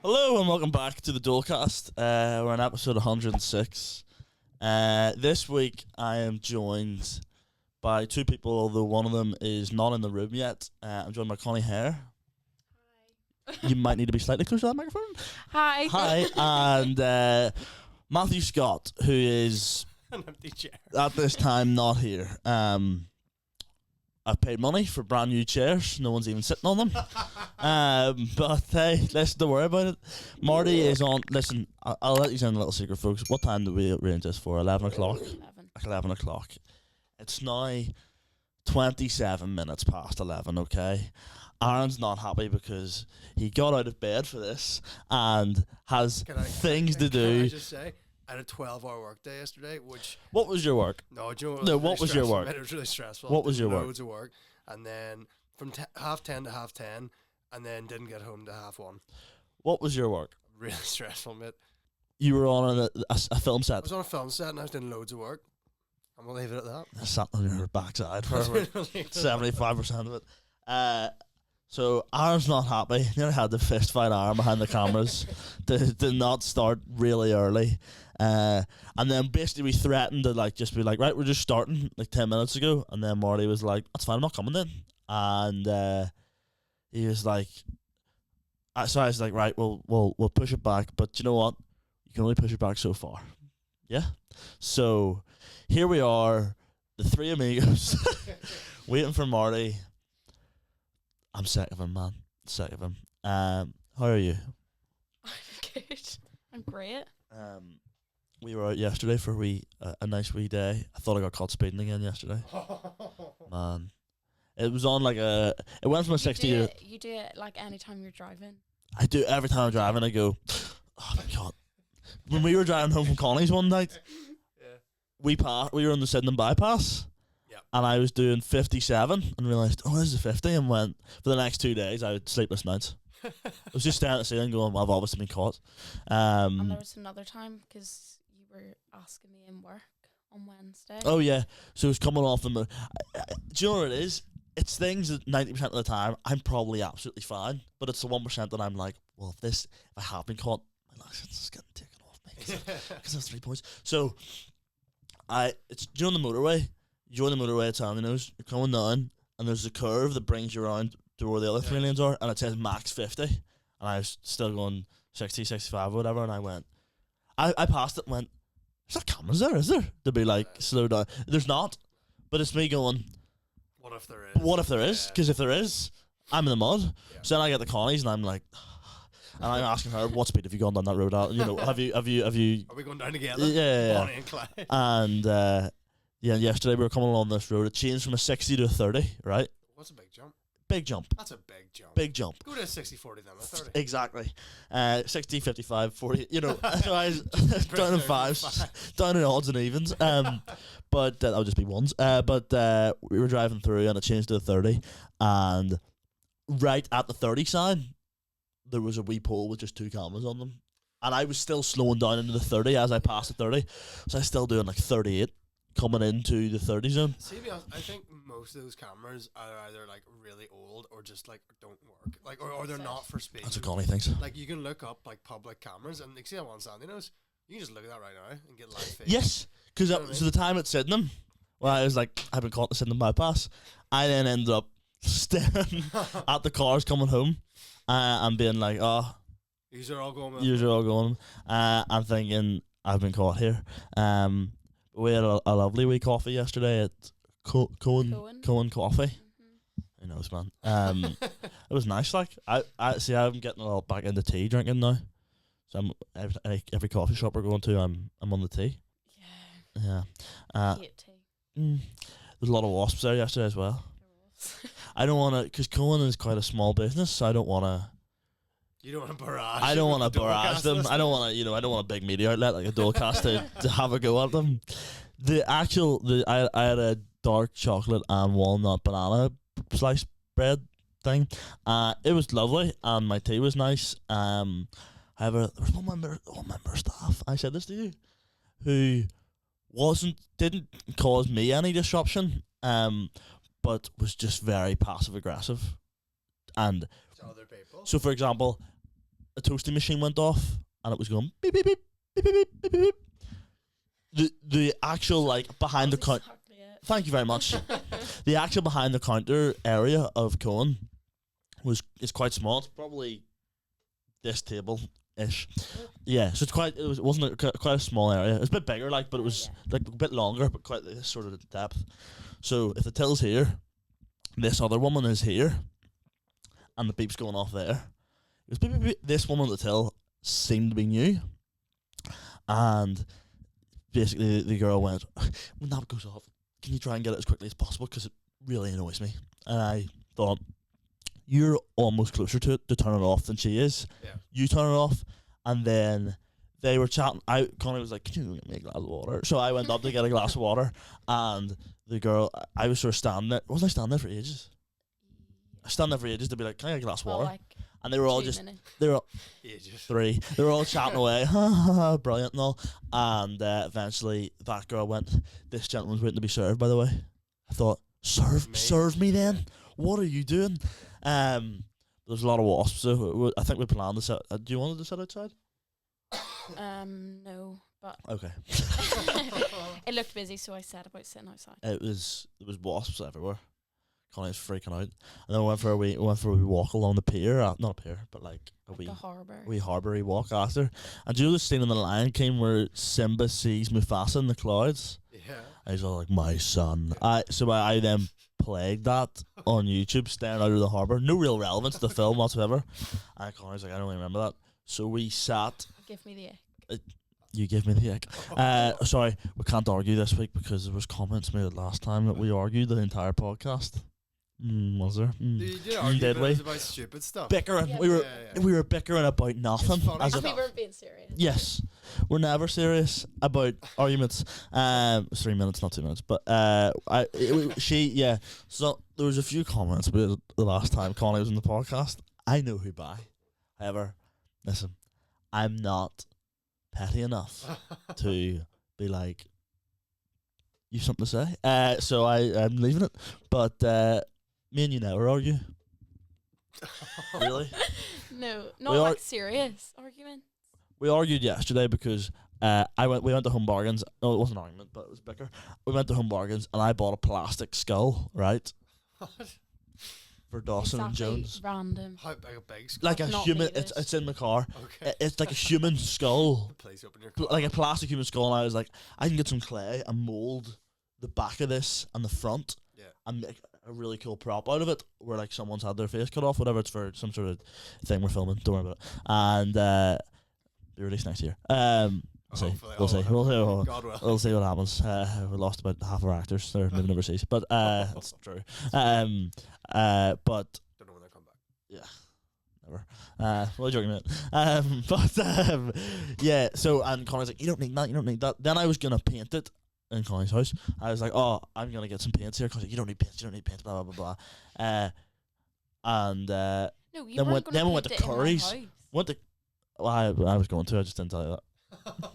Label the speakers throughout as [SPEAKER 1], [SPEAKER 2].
[SPEAKER 1] Hello and welcome back to the Dolecast. We're on episode 106. This week I am joined by two people, although one of them is not in the room yet. I'm joined by Connie Hair.
[SPEAKER 2] Hi.
[SPEAKER 1] You might need to be slightly closer to that microphone.
[SPEAKER 2] Hi.
[SPEAKER 1] Hi. And Matthew Scott, who is
[SPEAKER 3] An empty chair.
[SPEAKER 1] at this time not here. I've paid money for brand new chairs. No one's even sitting on them. But hey, listen, don't worry about it. Marty is on. Listen, I'll let you in a little secret, folks. What time do we arrange this for? 11 o'clock? 11 o'clock. It's now 27 minutes past 11, okay? Aaron's not happy because he got out of bed for this and has things to do.
[SPEAKER 3] Can I just say, I had a 12-hour work day yesterday, which...
[SPEAKER 1] What was your work?
[SPEAKER 3] No, do you know what?
[SPEAKER 1] No, what was your work?
[SPEAKER 3] It was really stressful.
[SPEAKER 1] What was your work?
[SPEAKER 3] Loads of work. And then from 10:30 to 10:30, and then didn't get home to 1:30.
[SPEAKER 1] What was your work?
[SPEAKER 3] Really stressful, mate.
[SPEAKER 1] You were on a film
[SPEAKER 3] I
[SPEAKER 1] set.
[SPEAKER 3] was on a film set and I was doing loads of work. I'm going to leave it at that.
[SPEAKER 1] I sat on your backside for about 75% of it. So Aaron's not happy. Nearly had the fist fight Aaron behind the cameras to not start really early. And then basically we threatened to just be like, right, we're just starting 10 minutes ago. And then Marty was like, that's fine, I'm not coming in. And he was like, so I was like, right, we'll push it back. But you know what? You can only push it back so far. Yeah? So here we are, the three amigos, waiting for Marty. I'm sick of him, man. Sick of him. How are you?
[SPEAKER 2] I'm good. I'm great.
[SPEAKER 1] We were out yesterday for a nice wee day. I thought I got caught speeding again yesterday. Man. It was on it went from a 60 to...
[SPEAKER 2] You do it anytime you're driving.
[SPEAKER 1] I do every time I'm driving. I go, oh my God. When we were driving home from Connie's one night,
[SPEAKER 3] Yeah.
[SPEAKER 1] we were on the Sydenham bypass.
[SPEAKER 3] Yep.
[SPEAKER 1] And I was doing 57 and realised, oh, this is 50, and went, for the next 2 days, I had sleepless nights. I was just staring at the ceiling going, I've obviously been caught.
[SPEAKER 2] And there was another time because you were asking me in work on Wednesday.
[SPEAKER 1] Oh, yeah. So it was coming off the moon. Do you know what it is? It's things that 90% of the time, I'm probably absolutely fine. But it's the 1% that I'm like, well, if I have been caught, my license is getting taken off me because that's 3 points. So, it's during the motorway. You join the motorway at Sandynos, you're coming down, and there's a curve that brings you around to where the other 3 lanes are, and it says max 50. And I was still going 60, 65 or whatever, and I went, I passed it and went, there's not cameras there, is there? To be slow down. There's not, but it's me going,
[SPEAKER 3] What if there is?
[SPEAKER 1] what if there is? Because if there is, I'm in the mud.
[SPEAKER 3] Yeah.
[SPEAKER 1] So then I get the Connies, and I'm like, and I'm asking her, what speed have you gone down that road at? You know, have you?
[SPEAKER 3] Are we going down together?
[SPEAKER 1] Yeah.
[SPEAKER 3] Bonnie and Clyde.
[SPEAKER 1] And, yeah, yesterday we were coming along this road. It changed from a 60 to a 30, right?
[SPEAKER 3] What's a big jump?
[SPEAKER 1] Big jump.
[SPEAKER 3] That's a big jump.
[SPEAKER 1] Big jump.
[SPEAKER 3] Go to a 60-40 then, a 30.
[SPEAKER 1] Exactly. 60, 55, 40, you know, so I was down in fives, down in odds and evens. But that would just be ones. But we were driving through and it changed to a 30. And right at the 30 sign, there was a wee pole with just 2 cameras on them. And I was still slowing down into the 30 as I passed the 30. So I was still doing 38. Coming into the 30 zone.
[SPEAKER 3] See, to be honest, I think most of those cameras are either really old or just don't work, or they're not for speed.
[SPEAKER 1] That's what Connie thinks.
[SPEAKER 3] You can look up public cameras and see that one Sandynos. You can just look at that right now and get live feed.
[SPEAKER 1] Yes, because so the time at Sydenham, well, I was I've been caught in the Sydenham bypass. I then ended up staring at the cars coming home and being like, oh,
[SPEAKER 3] These are all going.
[SPEAKER 1] I'm thinking I've been caught here. We had a lovely wee coffee yesterday at Cohen Coffee.
[SPEAKER 2] Mm-hmm.
[SPEAKER 1] Who knows, man? It was nice. I see, I'm getting a little back into tea drinking now. So I'm every coffee shop we're going to, I'm on the tea.
[SPEAKER 2] Yeah.
[SPEAKER 1] Yeah.
[SPEAKER 2] Hate tea.
[SPEAKER 1] There's a lot of wasps there yesterday as well. I don't want to, because Cohen is quite a small business, so I don't want to.
[SPEAKER 3] You don't want to barrage.
[SPEAKER 1] I don't want to barrage them. I don't want to, I don't want a big media outlet like a Dolecast to have a go at them. I had a dark chocolate and walnut banana slice bread thing. It was lovely and my tea was nice. However, there was one member of staff, I said this to you, who didn't cause me any disruption, but was just very passive aggressive. And
[SPEAKER 3] to other people.
[SPEAKER 1] so, for example, a toasting machine went off, and it was going beep beep beep beep beep beep beep beep. The actual like behind the counter.
[SPEAKER 2] Exactly it.
[SPEAKER 1] Thank you very much. The actual behind the counter area of Cohen is quite small. It's probably this table ish. Yeah, so it wasn't quite a small area. It was a bit bigger, like, but it was like a bit longer, but quite this sort of depth. So if the till's here, this other woman is here, and the beep's going off there. It was beep, beep, beep. This woman at the till seemed to be new, and basically the girl went, when that goes off, can you try and get it as quickly as possible, because it really annoys me. And I thought, you're almost closer to it to turn it off than she is.
[SPEAKER 3] Yeah.
[SPEAKER 1] You turn it off, and then they were chatting. Connie was like, can you get me a glass of water? So I went up to get a glass of water, and the girl, I was sort of standing there. Wasn't I standing there for ages? I stand there for ages to be like, can I get a glass of water?
[SPEAKER 2] Like
[SPEAKER 1] and they were all
[SPEAKER 2] 2
[SPEAKER 1] just,
[SPEAKER 2] minutes.
[SPEAKER 1] they were
[SPEAKER 3] Ages.
[SPEAKER 1] 3. They were all chatting away, brilliant and all. And eventually that girl went, this gentleman's waiting to be served, by the way. I thought, serve me then? What are you doing? There's a lot of wasps, so I think we planned to sit. Do you want to sit outside?
[SPEAKER 2] No, but
[SPEAKER 1] Okay.
[SPEAKER 2] it looked busy, so I said about sitting outside.
[SPEAKER 1] There was wasps everywhere. Connie was freaking out, and then we went for a wee walk along the pier. Not a pier, but like a
[SPEAKER 2] The harbour.
[SPEAKER 1] wee harbour walk after. And do you know the scene in The Lion King where Simba sees Mufasa in the clouds?
[SPEAKER 3] Yeah.
[SPEAKER 1] And he's all like, my son. I then played that on YouTube, staring out of the harbour. No real relevance to the film whatsoever. And Connie's like, I don't really remember that. So we sat.
[SPEAKER 2] Give me the ick.
[SPEAKER 1] You give me the ick. Sorry, we can't argue this week because there was comments made last time that we argued the entire podcast. Was there?
[SPEAKER 3] You did argue,
[SPEAKER 1] Did
[SPEAKER 3] but
[SPEAKER 1] we?
[SPEAKER 3] it was about stupid stuff.
[SPEAKER 1] Bickering.
[SPEAKER 2] Yeah,
[SPEAKER 1] we were bickering about nothing.
[SPEAKER 3] It's funny
[SPEAKER 1] As
[SPEAKER 2] And
[SPEAKER 1] if,
[SPEAKER 2] we weren't being serious.
[SPEAKER 1] yes, we're never serious about arguments. 3 minutes, not 2 minutes. But So there was a few comments about the last time Connie was in the podcast. I know who by. However, listen, I'm not petty enough to be like, you've something to say. So I'm leaving it. But me and you never argue. Really?
[SPEAKER 2] No, not
[SPEAKER 1] We
[SPEAKER 2] like serious argument.
[SPEAKER 1] We argued yesterday because we went to Home Bargains. No, it wasn't an argument, but it was bicker. We went to Home Bargains and I bought a plastic skull, right? For Dawson and Jones.
[SPEAKER 2] Random.
[SPEAKER 3] How like a big skull?
[SPEAKER 1] Like a
[SPEAKER 2] Not
[SPEAKER 1] human,
[SPEAKER 2] needed.
[SPEAKER 1] it's in the car.
[SPEAKER 3] Okay.
[SPEAKER 1] It's like a human skull.
[SPEAKER 3] Please open your car.
[SPEAKER 1] Like a plastic human skull, and I was like, I can get some clay and mould the back of this and the front and make a really cool prop out of it where like someone's had their face cut off, whatever, it's for some sort of thing we're filming, don't worry about it. And be released next year. We'll see. We'll see.
[SPEAKER 3] God will.
[SPEAKER 1] We'll see what happens. We lost about half our actors. They're moving overseas, but that's true. But
[SPEAKER 3] Don't know when they'll come back.
[SPEAKER 1] yeah, never. What are you joking about? Yeah. So and Connie's like, you don't need that. You don't need that. Then I was gonna paint it in Connie's house. I was like, oh, I'm gonna get some paints here. Connie's like, you don't need paints. You don't need paints. Blah blah blah blah. And
[SPEAKER 2] No, you
[SPEAKER 1] then
[SPEAKER 2] weren't
[SPEAKER 1] we went
[SPEAKER 2] gonna
[SPEAKER 1] to
[SPEAKER 2] paint it in my
[SPEAKER 1] Curry's.
[SPEAKER 2] house.
[SPEAKER 1] Went to. Well, I was going to. I just didn't tell you that.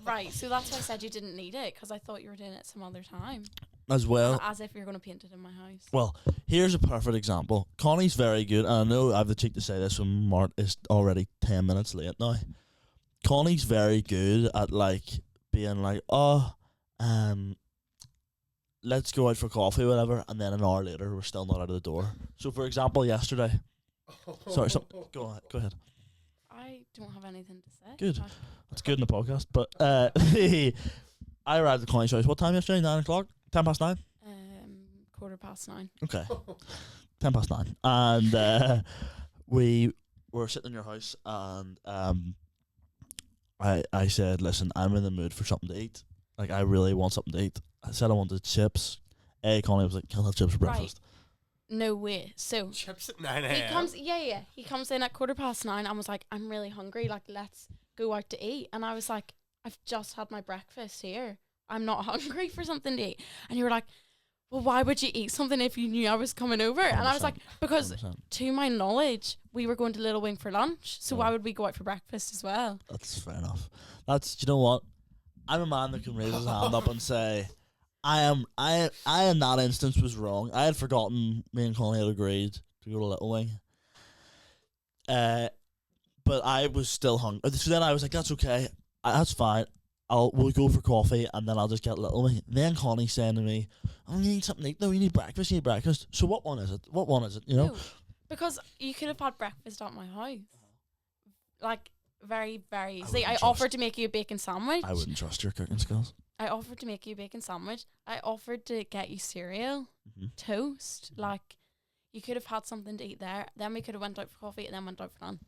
[SPEAKER 2] Right, so that's why I said you didn't need it, because I thought you were doing it some other time.
[SPEAKER 1] As well.
[SPEAKER 2] As if you're going to paint it in my house.
[SPEAKER 1] Well, here's a perfect example. Connie's very good, and I know I have the cheek to say this when Mart is already 10 minutes late now. Connie's very good at like being like, oh, let's go out for coffee, whatever, and then an hour later we're still not out of the door. So, for example, yesterday. Sorry, go ahead.
[SPEAKER 2] I don't have anything to say.
[SPEAKER 1] Good. That's good in the podcast. But I arrived at Connie's house. What time yesterday? 9 o'clock? 10 past 9?
[SPEAKER 2] 9:15.
[SPEAKER 1] Okay. 10 past 9. And we were sitting in your house, and I said, listen, I'm in the mood for something to eat. Like, I really want something to eat. I said I wanted chips. Connie was like, can't have chips for breakfast.
[SPEAKER 2] No way. So
[SPEAKER 3] Chips at 9
[SPEAKER 2] he
[SPEAKER 3] a.m.
[SPEAKER 2] comes, He comes in at 9:15 and was like, I'm really hungry. Like, let's go out to eat. And I was like, I've just had my breakfast here. I'm not hungry for something to eat. And you were like, well, why would you eat something if you knew I was coming over? And I was like, because
[SPEAKER 1] 100%.
[SPEAKER 2] to my knowledge, we were going to Little Wing for lunch. So
[SPEAKER 1] Oh.
[SPEAKER 2] why would we go out for breakfast as well?
[SPEAKER 1] That's fair enough. Do you know what? I'm a man that can raise his hand up and say, I in that instance was wrong. I had forgotten me and Connie had agreed to go to Little Wing. But but I was still hungry. So then I was like, that's okay. That's fine. We'll go for coffee and then I'll just get little me. Then Connie's saying to me, "Oh, you need something to eat. No, you need breakfast. You need breakfast." So what one is it? What one is it? You know?
[SPEAKER 2] No, because you could have had breakfast at my house. Like, very, very easily. I offered to make you a bacon sandwich.
[SPEAKER 1] I wouldn't trust your cooking skills.
[SPEAKER 2] I offered to make you a bacon sandwich. I offered to get you cereal, toast. Like, you could have had something to eat there. Then we could have went out for coffee and then went out for lunch.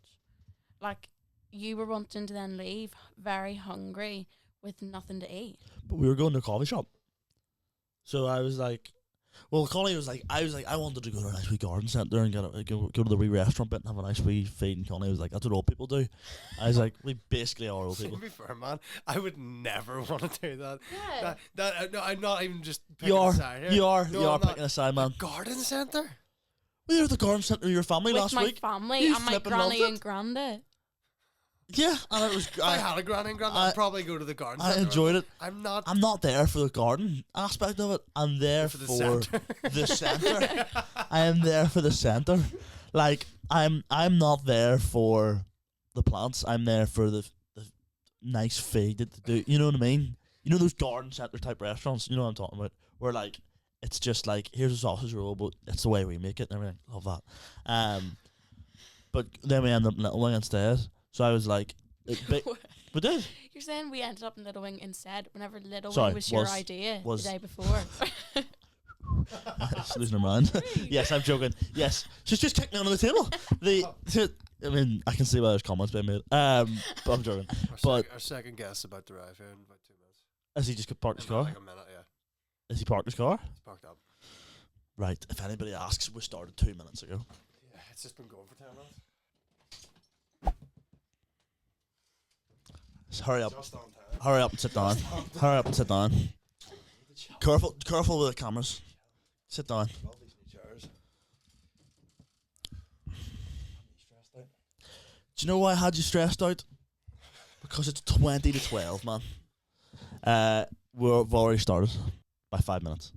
[SPEAKER 2] Like, you were wanting to then leave very hungry with nothing to eat.
[SPEAKER 1] But we were going to a coffee shop. So I was like, well, Connie was like, I wanted to go to a nice wee garden centre and go to the wee restaurant bit and have a nice wee feed. And Connie was like, that's what old people do. I was like, we basically are old people.
[SPEAKER 3] To be fair, man, I would never want to do that.
[SPEAKER 2] Yeah.
[SPEAKER 3] No, I'm not even just picking a side here.
[SPEAKER 1] You are
[SPEAKER 3] I'm
[SPEAKER 1] picking a side, man.
[SPEAKER 3] Garden centre?
[SPEAKER 1] We were at the garden centre with your family
[SPEAKER 2] With
[SPEAKER 1] last
[SPEAKER 2] my
[SPEAKER 1] week.
[SPEAKER 2] family
[SPEAKER 1] You
[SPEAKER 2] and my
[SPEAKER 1] flipping
[SPEAKER 2] granny
[SPEAKER 1] loved
[SPEAKER 2] and
[SPEAKER 1] it.
[SPEAKER 2] granda.
[SPEAKER 1] Yeah, and it was.
[SPEAKER 3] If I had a granny and grandma, I'd probably go to the garden centre.
[SPEAKER 1] I enjoyed it.
[SPEAKER 3] I'm not
[SPEAKER 1] I'm not there for the garden aspect of it. I'm there for the centre. I am there for the centre. Like I'm not there for the plants. I'm there for the nice feed that they do. You know what I mean? You know those garden centre type restaurants. You know what I'm talking about? Where like it's just like here's a sausage roll, but it's the way we make it and everything. Love that. But then we end up in Little Wing instead. So I was like, we did.
[SPEAKER 2] You're saying we ended up in Little Wing instead whenever Little
[SPEAKER 1] Sorry,
[SPEAKER 2] Wing was your idea the day before.
[SPEAKER 1] She's losing her mind. Yes, I'm joking. Yes, she's just kicked me under the table. I mean, I can see why there's comments being made. But I'm joking.
[SPEAKER 3] Our second guest about to arrive here in about 2 minutes.
[SPEAKER 1] Has he just parked his car?
[SPEAKER 3] Like a minute, yeah.
[SPEAKER 1] Has he parked his car?
[SPEAKER 3] It's parked up.
[SPEAKER 1] Right. If anybody asks, we started 2 minutes ago.
[SPEAKER 3] Yeah, it's just been going for 10 minutes.
[SPEAKER 1] Just hurry up.
[SPEAKER 3] Just on time.
[SPEAKER 1] Hurry up and sit down. Hurry up and sit down. Careful with the cameras. Sit down.
[SPEAKER 3] Love these new chairs.
[SPEAKER 1] Do you know why I had you stressed out? Because it's 20 to 12, man. We've already started by 5 minutes,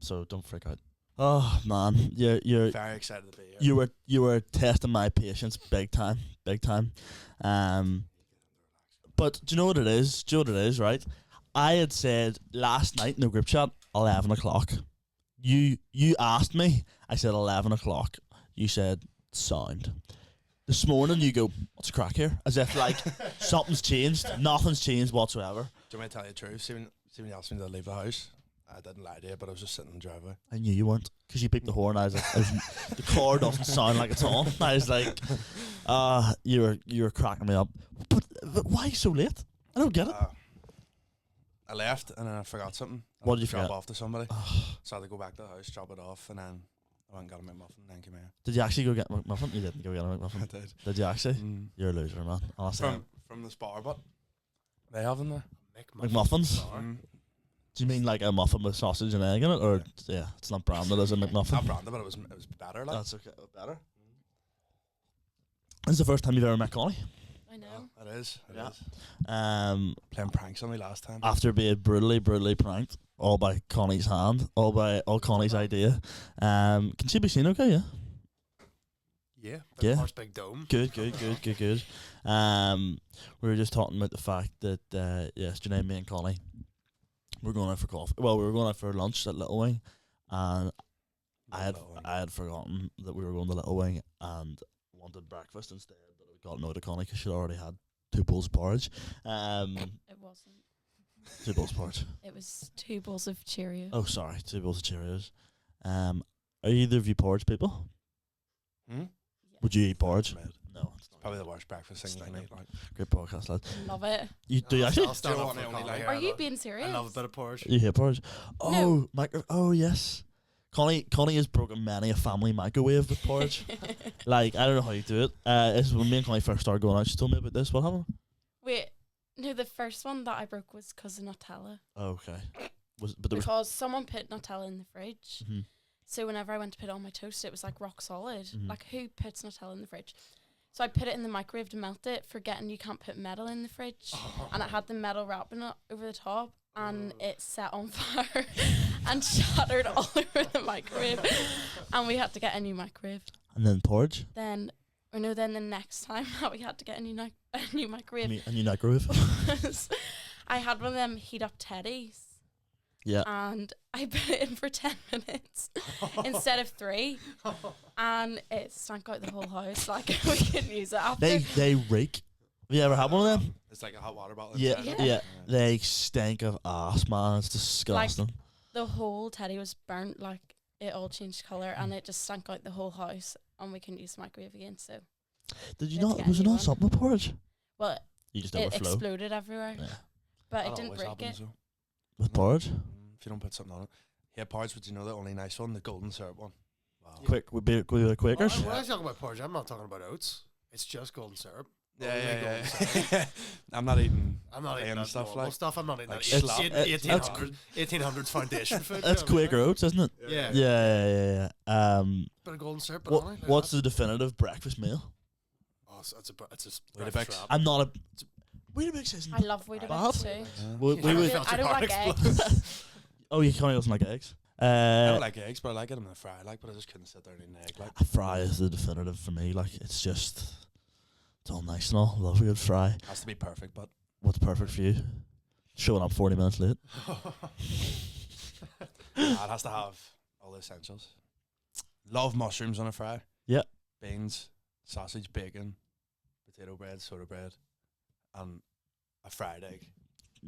[SPEAKER 1] so don't freak out. Oh man, you're
[SPEAKER 3] very excited to be here.
[SPEAKER 1] You were testing my patience big time. But do you know what it is? Do you know what it is, right? I had said last night in the group chat 11 o'clock. You asked me. I said 11 o'clock. You said sound. This morning you go, what's the crack here? As if like something's changed. Nothing's changed whatsoever.
[SPEAKER 4] Do you want me to tell you the truth? See when you asked me to leave the house, I didn't lie to you, but I was just sitting in the driveway.
[SPEAKER 1] I knew you weren't, because you beeped the horn. I was like, the car doesn't sound like it's on. I was like, you were cracking me up. But why so late? I don't get it.
[SPEAKER 4] I left and then I forgot something.
[SPEAKER 1] What did you
[SPEAKER 4] drop
[SPEAKER 1] forget?
[SPEAKER 4] off to somebody? So I had to go back to the house, drop it off, and then I went and got a McMuffin and then came here.
[SPEAKER 1] Did you actually go get a McMuffin? You didn't go get a McMuffin.
[SPEAKER 4] I did.
[SPEAKER 1] Did you actually? You're a loser, man. Honestly.
[SPEAKER 4] From the spar, but they have them there.
[SPEAKER 1] McMuffins?
[SPEAKER 4] Mm.
[SPEAKER 1] Do you mean like a muffin with sausage and egg in it? Or yeah, it's not branded as a McMuffin.
[SPEAKER 4] Not branded, but it was better. Like.
[SPEAKER 1] That's okay. Better. This is the first time you've ever met Connie.
[SPEAKER 2] I know.
[SPEAKER 4] It is. It is.
[SPEAKER 1] Playing
[SPEAKER 4] pranks on me last time.
[SPEAKER 1] After being brutally pranked, all by Connie's hand, all Connie's idea. Can she be seen okay? Yeah.
[SPEAKER 3] Yeah. Horse big dome.
[SPEAKER 1] Good. We were just talking about the fact that yesterday me and Connie were going out for coffee. Well, we were going out for lunch at Little Wing, and I had forgotten that we were going to Little Wing and wanted breakfast instead. But we got annoyed at Connie because she'd already had 2 bowls of porridge.
[SPEAKER 2] It wasn't.
[SPEAKER 1] 2 bowls of porridge.
[SPEAKER 2] It was 2 bowls of Cheerios.
[SPEAKER 1] Oh, sorry, 2 bowls of Cheerios. Are either of you porridge people?
[SPEAKER 4] Hmm?
[SPEAKER 1] Would you eat porridge? No, it's not.
[SPEAKER 4] Probably the worst breakfast thing you can eat. Like.
[SPEAKER 1] Great podcast, lad.
[SPEAKER 2] Love it.
[SPEAKER 1] You do you actually?
[SPEAKER 3] I'll stand
[SPEAKER 4] Do
[SPEAKER 3] up
[SPEAKER 4] you
[SPEAKER 3] for
[SPEAKER 4] want
[SPEAKER 3] Connie.
[SPEAKER 4] it
[SPEAKER 2] Are you being serious?
[SPEAKER 3] I love a bit of porridge.
[SPEAKER 1] You hate porridge?
[SPEAKER 2] No.
[SPEAKER 1] Oh, oh yes. Connie has broken many a family microwave with porridge. Like, I don't know how you do it. It's when me and Connie first started going out, she told me about this. What happened?
[SPEAKER 2] Wait, no, the first one that I broke was because of Nutella.
[SPEAKER 1] Oh, okay. But there
[SPEAKER 2] Because someone put Nutella in the fridge.
[SPEAKER 1] Mhm.
[SPEAKER 2] So whenever I went to put it on my toast, it was like rock solid.
[SPEAKER 1] Mhm.
[SPEAKER 2] Like, who puts Nutella in the fridge? So I put it in the microwave to melt it, forgetting you can't put metal in the fridge. And it had the metal wrapping it over the top, and it set on fire and shattered all over the microwave. And we had to get a new microwave.
[SPEAKER 1] And then porridge?
[SPEAKER 2] Then Or no, then the next time that we had to get a new microwave
[SPEAKER 1] A new microwave.
[SPEAKER 2] was I had one of them heat up teddies.
[SPEAKER 1] Yeah.
[SPEAKER 2] And I put it in for 10 minutes instead of 3. And it stank out the whole house. Like, we couldn't use it after.
[SPEAKER 1] They reek. Have you ever had one of them?
[SPEAKER 4] It's like a hot water bottle.
[SPEAKER 1] Yeah,
[SPEAKER 4] inside
[SPEAKER 1] yeah.
[SPEAKER 4] it.
[SPEAKER 1] They stink of ass, man. It's disgusting.
[SPEAKER 2] The whole teddy was burnt, like, it all changed colour, and it just stank out the whole house, and we couldn't use the microwave again, so.
[SPEAKER 1] Did you
[SPEAKER 2] Let's
[SPEAKER 1] not?
[SPEAKER 2] get
[SPEAKER 1] Was
[SPEAKER 2] a
[SPEAKER 1] it
[SPEAKER 2] new
[SPEAKER 1] not
[SPEAKER 2] one.
[SPEAKER 1] something with porridge?
[SPEAKER 2] Well,
[SPEAKER 1] You just
[SPEAKER 2] it
[SPEAKER 1] overflow
[SPEAKER 2] exploded everywhere.
[SPEAKER 1] Yeah.
[SPEAKER 2] But
[SPEAKER 4] That
[SPEAKER 2] it didn't
[SPEAKER 4] always
[SPEAKER 2] break
[SPEAKER 4] happens,
[SPEAKER 2] it.
[SPEAKER 4] though.
[SPEAKER 1] with porridge.
[SPEAKER 4] If you don't put something on it. Yeah, porridge, but you know the only nice one? The golden syrup one. Wow.
[SPEAKER 1] Quick, we be the Quakers.
[SPEAKER 3] When I talk about porridge, I'm not talking about oats. It's just golden syrup.
[SPEAKER 4] Yeah,
[SPEAKER 3] Only
[SPEAKER 4] yeah,
[SPEAKER 3] golden
[SPEAKER 4] yeah.
[SPEAKER 3] syrup.
[SPEAKER 4] I'm not eating.
[SPEAKER 3] I'm not eating
[SPEAKER 4] plain
[SPEAKER 3] that
[SPEAKER 4] stuff
[SPEAKER 3] normal
[SPEAKER 4] like-
[SPEAKER 3] stuff. I'm not eating
[SPEAKER 4] like
[SPEAKER 3] that.
[SPEAKER 4] slop.
[SPEAKER 3] 1800s foundation food.
[SPEAKER 1] That's
[SPEAKER 3] you know what I mean?
[SPEAKER 1] Quaker Oats, isn't it?
[SPEAKER 3] Yeah.
[SPEAKER 1] Yeah. Bit
[SPEAKER 3] of golden syrup.
[SPEAKER 1] What,
[SPEAKER 3] banana, like
[SPEAKER 1] what's
[SPEAKER 3] that.
[SPEAKER 1] the definitive breakfast meal?
[SPEAKER 3] Oh, so it's a
[SPEAKER 4] Weetabix.
[SPEAKER 3] breakfast wrap.
[SPEAKER 1] I'm not a. Weetabix isn't.
[SPEAKER 2] I love Weetabix
[SPEAKER 1] Bad.
[SPEAKER 2] too.
[SPEAKER 1] We,
[SPEAKER 3] Yeah.
[SPEAKER 1] we
[SPEAKER 2] I,
[SPEAKER 1] would.
[SPEAKER 2] feel- I don't like
[SPEAKER 3] Fancy
[SPEAKER 2] eggs.
[SPEAKER 1] Oh, you can't doesn't like eggs.
[SPEAKER 4] I don't like eggs, but I like it in a fry. Like, but I just couldn't sit there and eat an egg. Like,
[SPEAKER 1] A fry is the definitive for me. Like it's just, it's all nice and all. Love a good fry.
[SPEAKER 4] has to be perfect, but
[SPEAKER 1] What's perfect for you? Showing up 40 minutes late.
[SPEAKER 4] it has to have all the essentials. Love mushrooms on a fry.
[SPEAKER 1] Yeah.
[SPEAKER 4] Beans, sausage, bacon, potato bread, soda bread, and a fried egg.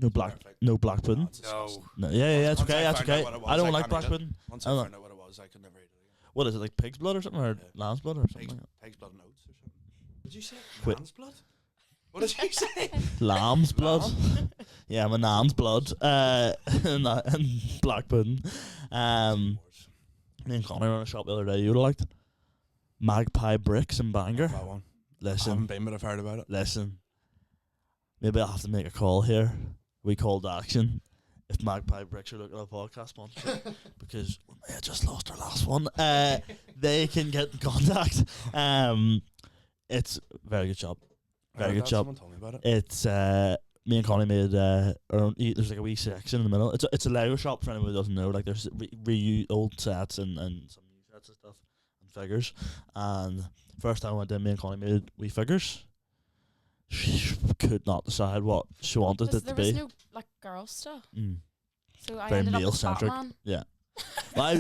[SPEAKER 1] No black,
[SPEAKER 4] Perfect.
[SPEAKER 1] no black pudding.
[SPEAKER 4] it's disgusting.
[SPEAKER 1] No, yeah, it's
[SPEAKER 4] Once
[SPEAKER 1] okay,
[SPEAKER 4] I
[SPEAKER 1] that's
[SPEAKER 4] found out
[SPEAKER 1] okay.
[SPEAKER 4] what it
[SPEAKER 1] I
[SPEAKER 4] was,
[SPEAKER 1] don't
[SPEAKER 4] I
[SPEAKER 1] like
[SPEAKER 4] can't
[SPEAKER 1] black
[SPEAKER 4] eat it.
[SPEAKER 1] pudding.
[SPEAKER 4] Once
[SPEAKER 1] I
[SPEAKER 4] I
[SPEAKER 1] don't-
[SPEAKER 4] found out what it was, I could never eat it again.
[SPEAKER 1] What is it, like pig's blood or something, or
[SPEAKER 4] Yeah.
[SPEAKER 1] lamb's blood or something?
[SPEAKER 4] Pig's,
[SPEAKER 1] Like that?
[SPEAKER 4] pig's blood and oats or something. Did you say
[SPEAKER 1] Quit.
[SPEAKER 4] lamb's blood? What did you say?
[SPEAKER 1] Lamb's blood. Yeah, my nan's blood. And black pudding. Me and Connie were in a shop the other day. You would have liked it. Magpie Bricks in Bangor.
[SPEAKER 4] That one. I haven't
[SPEAKER 1] Listen,
[SPEAKER 4] been, but I've heard about it.
[SPEAKER 1] listen. Maybe I'll have to make a call here. We called action. If Magpie Bricks are looking at a podcast sponsorship, because we may have just lost our last one, they can get in contact. It's a very good job. Very good job.
[SPEAKER 4] Someone told me about it.
[SPEAKER 1] It's me and Connie made our own. There's like a wee section in the middle. It's a Lego shop for anyone who doesn't know. Like there's old sets and some new sets and stuff and figures. And first time I went in, me and Connie made wee figures. She could not decide what she wanted it to
[SPEAKER 2] There was
[SPEAKER 1] be.
[SPEAKER 2] no, like, girl stuff.
[SPEAKER 1] Mm.
[SPEAKER 2] So I
[SPEAKER 1] Very
[SPEAKER 2] ended up with
[SPEAKER 1] male-centric.
[SPEAKER 2] Batman.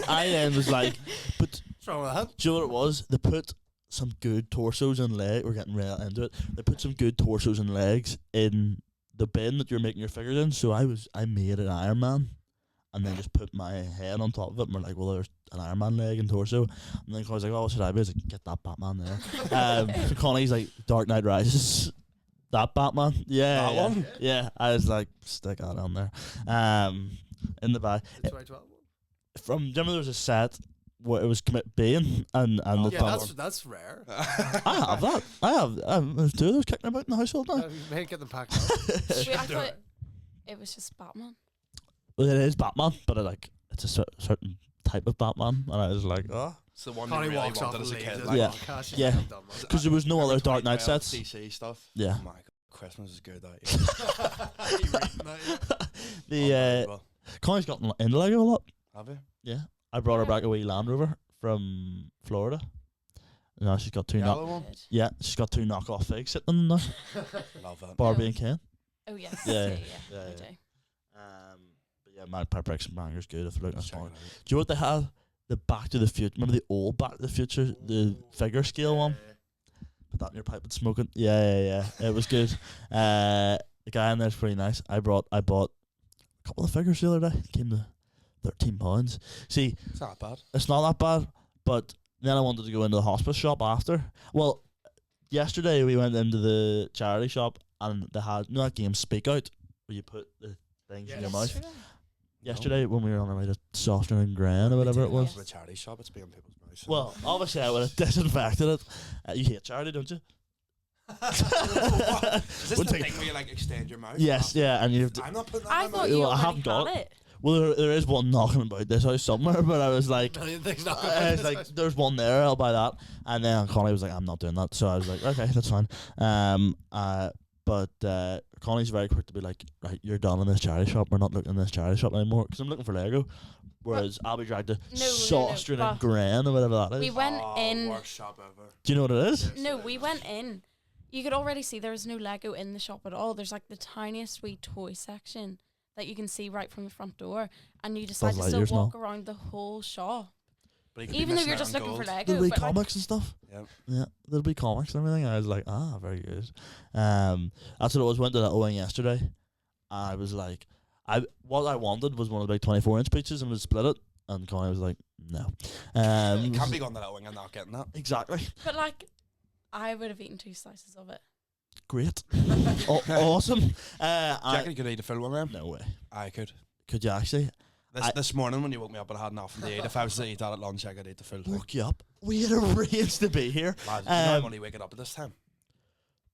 [SPEAKER 1] I then was like, but
[SPEAKER 3] What's wrong with that?
[SPEAKER 1] do you know what it was? They put some good torsos and legs. We're getting real into it. They put some good torsos and legs in the bin that you're making your figures in. So I made an Iron Man, and then just put my head on top of it. And we're like, well, there's an Iron Man leg and torso. And then Connie's like, oh, what should I be? I was like, get that Batman there. So Connie's like, Dark Knight Rises. That Batman, yeah,
[SPEAKER 4] That
[SPEAKER 1] yeah,
[SPEAKER 4] one?
[SPEAKER 1] yeah. I was like, stick that on there. In the back.
[SPEAKER 3] The 2012 one.
[SPEAKER 1] From remember there was a set where it was Commit Bane and
[SPEAKER 4] Oh,
[SPEAKER 1] the
[SPEAKER 3] Yeah,
[SPEAKER 1] top.
[SPEAKER 3] that's rare.
[SPEAKER 1] I have that. I have. There's two of those kicking about in the household now.
[SPEAKER 3] You may get them packed up.
[SPEAKER 2] Wait, I
[SPEAKER 3] Do
[SPEAKER 2] thought
[SPEAKER 3] it.
[SPEAKER 2] it was just Batman.
[SPEAKER 1] Well, it is Batman, but it's a certain type of Batman, and I was like, oh,
[SPEAKER 4] It's the one
[SPEAKER 3] Connie
[SPEAKER 4] you really
[SPEAKER 3] walks off
[SPEAKER 4] wanted
[SPEAKER 3] and
[SPEAKER 4] as a
[SPEAKER 3] leaves
[SPEAKER 4] kid.
[SPEAKER 3] it.
[SPEAKER 4] Like,
[SPEAKER 1] Yeah.
[SPEAKER 3] Podcast, she's
[SPEAKER 1] Yeah.
[SPEAKER 3] like, I'm done with it.
[SPEAKER 1] because there was no
[SPEAKER 4] Remember
[SPEAKER 1] other Dark Knight
[SPEAKER 4] 2012
[SPEAKER 1] sets.
[SPEAKER 4] DC stuff.
[SPEAKER 1] Yeah.
[SPEAKER 4] Oh my god, Christmas is good that year.
[SPEAKER 3] You reading that, yeah?
[SPEAKER 1] The
[SPEAKER 4] Unbelievable.
[SPEAKER 1] Connie's gotten into Lego a lot.
[SPEAKER 4] Have you?
[SPEAKER 1] Yeah, I brought her
[SPEAKER 2] Yeah.
[SPEAKER 1] back a wee Land Rover from Florida. Now she's got two.
[SPEAKER 4] Yellow one?
[SPEAKER 2] Good.
[SPEAKER 1] Yeah, she's got two knockoff figs sitting in there.
[SPEAKER 4] Love that.
[SPEAKER 1] Barbie
[SPEAKER 2] Yeah.
[SPEAKER 1] and Ken.
[SPEAKER 2] Oh, yes.
[SPEAKER 1] Yeah,
[SPEAKER 2] Yeah,
[SPEAKER 1] yeah,
[SPEAKER 2] yeah.
[SPEAKER 1] yeah.
[SPEAKER 2] I do.
[SPEAKER 1] But yeah, Magpie Bricks and Banger's good if you're looking at
[SPEAKER 4] Check it
[SPEAKER 1] Connie.
[SPEAKER 4] out.
[SPEAKER 1] Do you know what they had? The Back to the Future. Remember the old Back to the Future, the figure scale one? Put that in your pipe and smoke it. Yeah. It was good. The guy in there's pretty nice. I bought a couple of figures the other day. Came to £13. See,
[SPEAKER 4] It's not bad.
[SPEAKER 1] it's not that bad, but then I wanted to go into the hospice shop after. Well, yesterday we went into the charity shop and they had that game Speak Out where you put the things in your
[SPEAKER 3] Yes.
[SPEAKER 1] mouth.
[SPEAKER 2] Yesterday?
[SPEAKER 1] Yesterday when we were on our way to Softener and Gran or whatever it was.
[SPEAKER 4] The charity shop, it's being people's mouths.
[SPEAKER 1] Well, obviously I would have disinfected it. You hate charity, don't you?
[SPEAKER 4] Is this
[SPEAKER 1] Wouldn't
[SPEAKER 4] the
[SPEAKER 1] take-
[SPEAKER 4] thing where you like extend your mouth?
[SPEAKER 1] Yes, yeah, and you have to.
[SPEAKER 4] I'm not putting that
[SPEAKER 2] I
[SPEAKER 4] in my
[SPEAKER 2] thought
[SPEAKER 4] mouth.
[SPEAKER 2] you
[SPEAKER 1] Well, I
[SPEAKER 2] already
[SPEAKER 1] haven't got
[SPEAKER 2] had
[SPEAKER 1] it.
[SPEAKER 2] it.
[SPEAKER 1] Well, there is one knocking about this house somewhere, but I was like,
[SPEAKER 3] Million things not
[SPEAKER 1] I was like, there's one there, I'll buy that. And then Connie was like, I'm not doing that. So I was like, okay, that's fine. But But Connie's very quick to be like, right, you're done in this charity shop. We're not looking in this charity shop anymore because I'm looking for Lego. Whereas I'll be dragged to Sawstring and Gran or whatever that is.
[SPEAKER 2] We went in.
[SPEAKER 4] Worst shop ever.
[SPEAKER 1] Do you know what it is?
[SPEAKER 2] No, we went in. You could already see there was no Lego in the shop at all. There's like the tiniest wee toy section that you can see right from the front door, and you decide to still walk around the whole shop. Even though you're just looking for Lego.
[SPEAKER 1] There'll be comics and stuff.
[SPEAKER 4] Yep.
[SPEAKER 1] Yeah, there'll be comics and everything. I was like, very good. That's what it was. Went to that Owing yesterday. I was like, what I wanted was one of the big 24-inch pizzas and would split it. And Connie was like, no.
[SPEAKER 4] You can't be going to that Owing and not getting that.
[SPEAKER 1] Exactly.
[SPEAKER 2] But like, I would have eaten 2 slices of it.
[SPEAKER 1] Great. Awesome.
[SPEAKER 4] Do you reckon you could eat a full one then?
[SPEAKER 1] No way.
[SPEAKER 4] I could.
[SPEAKER 1] Could you actually?
[SPEAKER 4] This morning when you woke me up and I had nothing to eat, if I was to eat that at lunch, I could eat the full thing.
[SPEAKER 1] Woke you up. We had arranged to be here.
[SPEAKER 4] Lad, you know I'm only waking up at this time.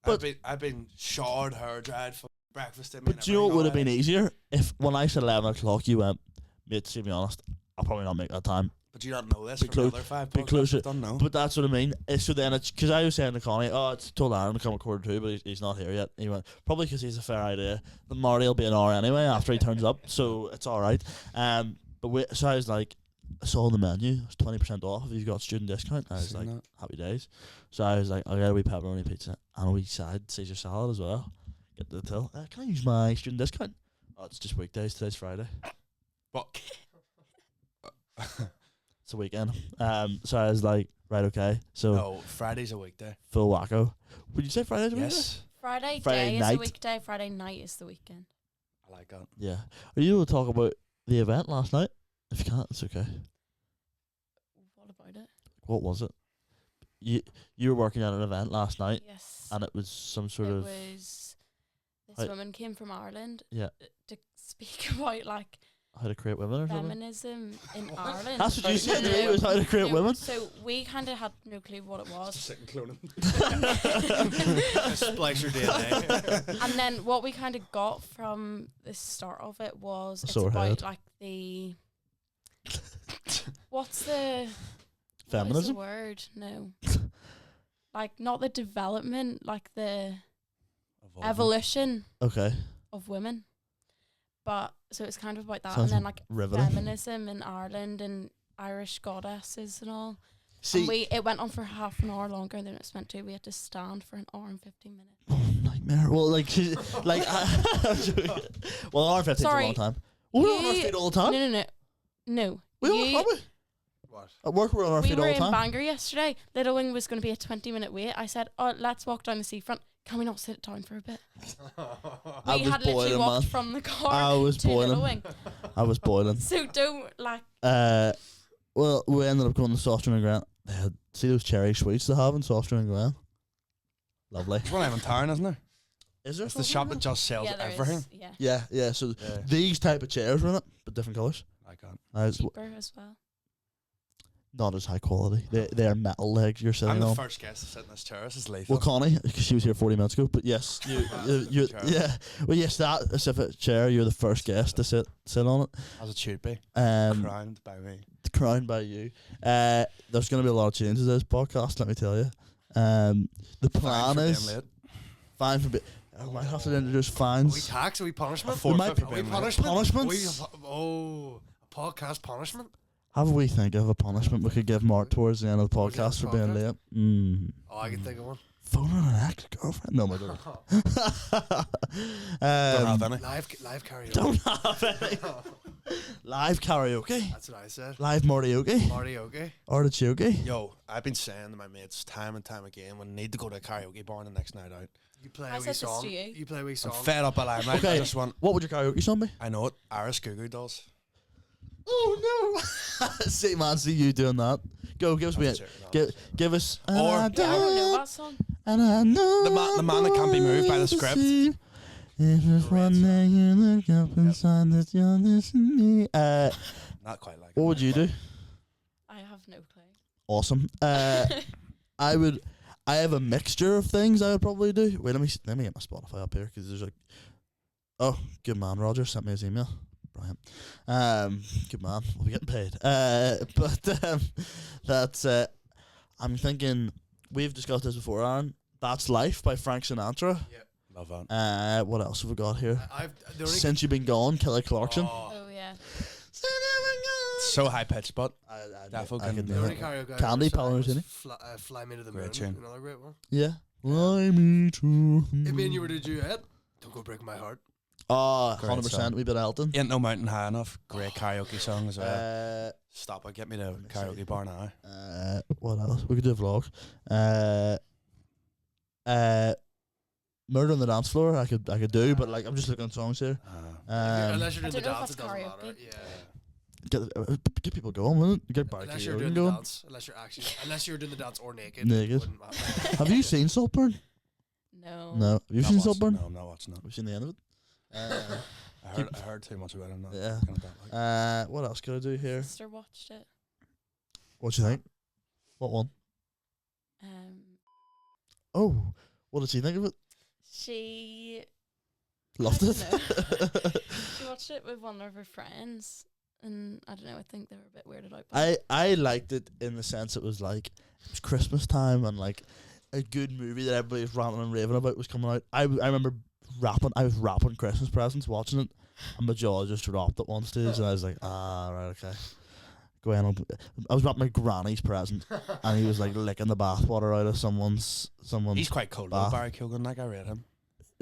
[SPEAKER 4] I've been showered, hair dried, for breakfast.
[SPEAKER 1] But do you know what would have been easier? If when I said 11 o'clock, you went, mate, to be honest, I'll probably not make that time.
[SPEAKER 4] But you don't know this from the other 5 podcasts. Don't know.
[SPEAKER 1] But that's what I mean. So then it's because I was saying to Connie, it's told Aaron to come at 1:45, but he's not here yet. He went, probably because he's a fair idea. The Marty will be an hour anyway after he turns up, so it's all right. So I was like, I saw on the menu, it's 20% off if you've got student discount. I was like, happy days. So I was like, I'll get a wee pepperoni pizza and a wee side Caesar salad as well. Get the till. Can I use my student discount? Oh, it's just weekdays. Today's Friday.
[SPEAKER 4] What?
[SPEAKER 1] It's a weekend. So I was like, right, okay. So
[SPEAKER 4] no, Friday's a weekday.
[SPEAKER 1] Full wacko. Would you say Friday's a weekday?
[SPEAKER 4] Yes.
[SPEAKER 2] Friday day
[SPEAKER 1] night
[SPEAKER 2] is a weekday. Friday night is the weekend.
[SPEAKER 4] I like that.
[SPEAKER 1] Yeah. Are you able to talk about the event last night? If you can't, it's okay.
[SPEAKER 2] What about it?
[SPEAKER 1] What was it? You were working at an event last night.
[SPEAKER 2] Yes.
[SPEAKER 1] And it was some sort of.
[SPEAKER 2] This woman came from Ireland.
[SPEAKER 1] Yeah.
[SPEAKER 2] To speak about like.
[SPEAKER 1] How to create women or something?
[SPEAKER 2] Feminism in Ireland.
[SPEAKER 1] That's what you said to me, was how to create women.
[SPEAKER 2] So we kind of had no clue what it was.
[SPEAKER 4] Just sitting cloning.
[SPEAKER 3] Splice your DNA.
[SPEAKER 2] And then what we kind of got from the start of it was it's
[SPEAKER 1] Sore
[SPEAKER 2] about
[SPEAKER 1] head.
[SPEAKER 2] like the what's the
[SPEAKER 1] Feminism?
[SPEAKER 2] What is the word? No. Like not the development, like the evolution
[SPEAKER 1] Okay.
[SPEAKER 2] of women. But so it's kind of about that,
[SPEAKER 1] Sounds
[SPEAKER 2] and then like
[SPEAKER 1] riveting.
[SPEAKER 2] feminism in Ireland and Irish goddesses and all.
[SPEAKER 1] See,
[SPEAKER 2] And it went on for half an hour longer than it was meant to. We had to stand for an hour and 15 minutes.
[SPEAKER 1] oh, nightmare. Well, like, well, an hour and 15 is a
[SPEAKER 2] Sorry.
[SPEAKER 1] long time. We're on our feet all the time.
[SPEAKER 2] No.
[SPEAKER 1] We are we?
[SPEAKER 3] What?
[SPEAKER 1] At work, we're on our
[SPEAKER 2] We
[SPEAKER 1] feet
[SPEAKER 2] were
[SPEAKER 1] all
[SPEAKER 2] in
[SPEAKER 1] the time.
[SPEAKER 2] Bangor yesterday. Little Wing was going to be a 20-minute wait. I said, let's walk down the seafront. Can we not sit down for a bit?
[SPEAKER 1] I
[SPEAKER 2] We
[SPEAKER 1] was
[SPEAKER 2] had literally
[SPEAKER 1] boiling,
[SPEAKER 2] walked
[SPEAKER 1] man.
[SPEAKER 2] from the car
[SPEAKER 1] I was
[SPEAKER 2] to Little
[SPEAKER 1] boiling.
[SPEAKER 2] Wing.
[SPEAKER 1] I was boiling.
[SPEAKER 2] So don't like.
[SPEAKER 1] Well, we ended up going to Sawstring and Gran. They had, see those cherry sweets they have in Sawstring and Gran? Lovely.
[SPEAKER 4] There's one in town, isn't there?
[SPEAKER 1] Is there
[SPEAKER 4] It's the shop that just sells
[SPEAKER 2] Yeah, there
[SPEAKER 4] everything.
[SPEAKER 2] is. Yeah.
[SPEAKER 1] Yeah. So
[SPEAKER 4] Yeah.
[SPEAKER 1] these type of chairs were in it, but different colours.
[SPEAKER 4] I can't.
[SPEAKER 1] It's
[SPEAKER 2] Cheaper as well.
[SPEAKER 1] not as high quality. They are metal legs you're
[SPEAKER 4] I'm
[SPEAKER 1] sitting
[SPEAKER 4] the
[SPEAKER 1] on.
[SPEAKER 4] first guest to sit in this chair. This is lethal.
[SPEAKER 1] Well, Connie, because she was here 40 minutes ago. But yes, you
[SPEAKER 4] Sure.
[SPEAKER 1] yeah. Well, yes, that specific chair. You're the first guest to sit on it.
[SPEAKER 4] As it should be.
[SPEAKER 1] Crowned
[SPEAKER 4] Crowned by me.
[SPEAKER 1] by you. There's going to be a lot of changes to this podcast. Let me tell you. The plan is fine for. I might have to introduce
[SPEAKER 3] Are we
[SPEAKER 1] fines.
[SPEAKER 3] tax? Are we punishment?
[SPEAKER 1] There might be
[SPEAKER 3] Are we
[SPEAKER 4] being
[SPEAKER 3] punishment?
[SPEAKER 1] punishments.
[SPEAKER 3] A podcast punishment?
[SPEAKER 1] Have we think of a punishment we could give Mark towards the end of the podcast for being late?
[SPEAKER 3] Oh, I can think of one.
[SPEAKER 1] Phone on an ex-girlfriend? No, my God.
[SPEAKER 4] Don't have any.
[SPEAKER 3] Live karaoke.
[SPEAKER 1] Don't have any. Live karaoke.
[SPEAKER 3] That's what I said.
[SPEAKER 1] Live Martioke.
[SPEAKER 3] Karaoke.
[SPEAKER 1] Artichoke.
[SPEAKER 4] Yo, I've been saying to my mates time and time again, we need to go to a karaoke bar the next night out.
[SPEAKER 3] You play
[SPEAKER 2] I
[SPEAKER 3] a wee
[SPEAKER 2] said this
[SPEAKER 3] song.
[SPEAKER 2] to you.
[SPEAKER 3] You play a wee
[SPEAKER 4] I'm
[SPEAKER 3] song.
[SPEAKER 4] fed up at Limelight.
[SPEAKER 1] Okay.
[SPEAKER 4] I just want.
[SPEAKER 1] What would your karaoke song be?
[SPEAKER 4] I know it. Iris Goo Goo Dolls.
[SPEAKER 1] Oh no! See, man, see you doing that. Go, give us
[SPEAKER 4] That's
[SPEAKER 1] me.
[SPEAKER 4] it.
[SPEAKER 1] Give us.
[SPEAKER 4] Or-
[SPEAKER 2] Yeah, I don't know that song.
[SPEAKER 1] And I know
[SPEAKER 4] The man that can't be moved by the script.
[SPEAKER 1] If there's one day you look up inside that you're listening.
[SPEAKER 4] Not quite like.
[SPEAKER 1] What would you do?
[SPEAKER 2] I have no clue.
[SPEAKER 1] Awesome. I would. I have a mixture of things I would probably do. Wait, let me get my Spotify up here because there's like. Oh, good man, Roger sent me his email. Brilliant. Good man. We'll be getting paid. But that's. I'm thinking we've discussed this before, Aaron. That's Life by Frank Sinatra.
[SPEAKER 4] Love that.
[SPEAKER 1] What else have we got here?
[SPEAKER 3] I've the only
[SPEAKER 1] Since You've Been Gone, Kelly Clarkson.
[SPEAKER 2] Oh yeah.
[SPEAKER 4] So high pitched, but
[SPEAKER 1] I
[SPEAKER 4] Definitely
[SPEAKER 1] could
[SPEAKER 4] can
[SPEAKER 1] do
[SPEAKER 3] the
[SPEAKER 1] it.
[SPEAKER 3] only karaoke I
[SPEAKER 1] Candy
[SPEAKER 3] ever sang was
[SPEAKER 1] Palmer,
[SPEAKER 3] Fly Me to the
[SPEAKER 4] Great
[SPEAKER 3] Moon.
[SPEAKER 4] tune.
[SPEAKER 3] Another great one.
[SPEAKER 1] Yeah. Fly me to.
[SPEAKER 3] If me and you were to do a duet, Don't Go Break My Heart.
[SPEAKER 1] Oh,
[SPEAKER 4] Great
[SPEAKER 1] 100%.
[SPEAKER 4] song.
[SPEAKER 1] We bit Elton.
[SPEAKER 4] Ain't No Mountain High Enough. Great karaoke song as well.
[SPEAKER 1] Uh,
[SPEAKER 4] Stop it. Get me to
[SPEAKER 1] me
[SPEAKER 4] karaoke
[SPEAKER 1] see.
[SPEAKER 4] bar now.
[SPEAKER 1] What else? We could do a vlog. Murder on the Dance Floor. I could do, but like I'm just looking at songs here.
[SPEAKER 3] Unless you're
[SPEAKER 2] I
[SPEAKER 3] doing the
[SPEAKER 2] don't know if
[SPEAKER 3] dance, it
[SPEAKER 2] that's
[SPEAKER 3] doesn't
[SPEAKER 2] karaoke.
[SPEAKER 3] matter. Yeah.
[SPEAKER 1] Get people going, will it? Get Barry
[SPEAKER 3] Unless you're
[SPEAKER 1] Keoghan
[SPEAKER 3] doing the
[SPEAKER 1] going.
[SPEAKER 3] dance, unless you're doing the dance or naked.
[SPEAKER 1] Naked.
[SPEAKER 3] It wouldn't matter.
[SPEAKER 1] Have you seen Saltburn?
[SPEAKER 2] No.
[SPEAKER 1] No. Have you seen Saltburn?
[SPEAKER 4] No, I'm not watching it.
[SPEAKER 1] Have you seen the end of it?
[SPEAKER 4] I heard too much about it. I'm not
[SPEAKER 1] Yeah.
[SPEAKER 4] gonna bet, like.
[SPEAKER 1] What else could I do here?
[SPEAKER 2] Sister watched it.
[SPEAKER 1] What do you think? What one? Oh, what did she think of it?
[SPEAKER 2] She
[SPEAKER 1] Loved
[SPEAKER 2] I
[SPEAKER 1] it.
[SPEAKER 2] don't know. She watched it with one of her friends, and I don't know. I think they were a bit weirded out by it.
[SPEAKER 1] I liked it in the sense it was Christmas time and like a good movie that everybody was ranting and raving about was coming out. I remember rapping. I was rapping Christmas presents watching it, and my jaw just dropped at one stage, and I was like, right, okay. Gwen, I was rapping my granny's present, and he was like licking the bathwater out of someone's.
[SPEAKER 4] He's quite cold
[SPEAKER 1] bath.
[SPEAKER 4] though, Barry Keoghan. Like I read him.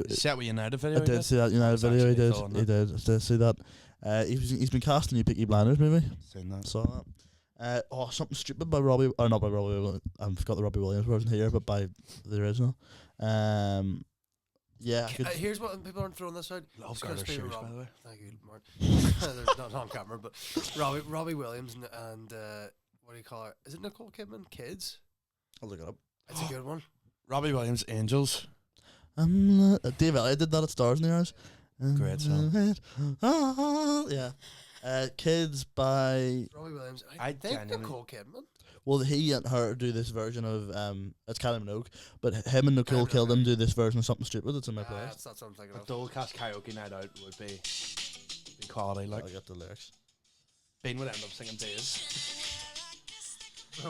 [SPEAKER 4] Set with United video.
[SPEAKER 1] I did see that United
[SPEAKER 4] That's
[SPEAKER 1] video. He
[SPEAKER 4] actually
[SPEAKER 1] did.
[SPEAKER 4] cool, isn't
[SPEAKER 1] He
[SPEAKER 4] it?
[SPEAKER 1] did. I did see that. He's been cast in the Peaky Blinders movie.
[SPEAKER 4] Seen that.
[SPEAKER 1] Saw that. Something stupid by Robbie. Or not by Robbie. I've got the Robbie Williams version here, but by the original. Yeah. I could,
[SPEAKER 3] Here's what people aren't throwing this out.
[SPEAKER 4] Love
[SPEAKER 3] Just gonna
[SPEAKER 4] Garter
[SPEAKER 3] speak
[SPEAKER 4] shoes,
[SPEAKER 3] with
[SPEAKER 4] by
[SPEAKER 3] Rob.
[SPEAKER 4] the way.
[SPEAKER 3] Thank you, Mark. They're not on camera, but Robbie Williams and what do you call her? Is it Nicole Kidman? Kids.
[SPEAKER 1] I'll look it up.
[SPEAKER 3] It's a good one.
[SPEAKER 4] Robbie Williams, Angels.
[SPEAKER 1] Dave Elliott did that at Stars in the Eyes.
[SPEAKER 4] Great song.
[SPEAKER 1] Yeah. Kids by
[SPEAKER 3] Robbie Williams.
[SPEAKER 4] I
[SPEAKER 3] think
[SPEAKER 4] genuinely-
[SPEAKER 3] Nicole Kidman.
[SPEAKER 1] well, he and her do this version of it's Kylie Minogue, but him and Nicole
[SPEAKER 3] Kylie Minogue.
[SPEAKER 1] Kidman do this version of something stupid. It's in my playlist.
[SPEAKER 3] That's what I'm thinking
[SPEAKER 4] A
[SPEAKER 3] of.
[SPEAKER 4] Dolecast karaoke night out would be quality. Like
[SPEAKER 1] I'll get the lyrics.
[SPEAKER 4] Bean would end up singing Dave.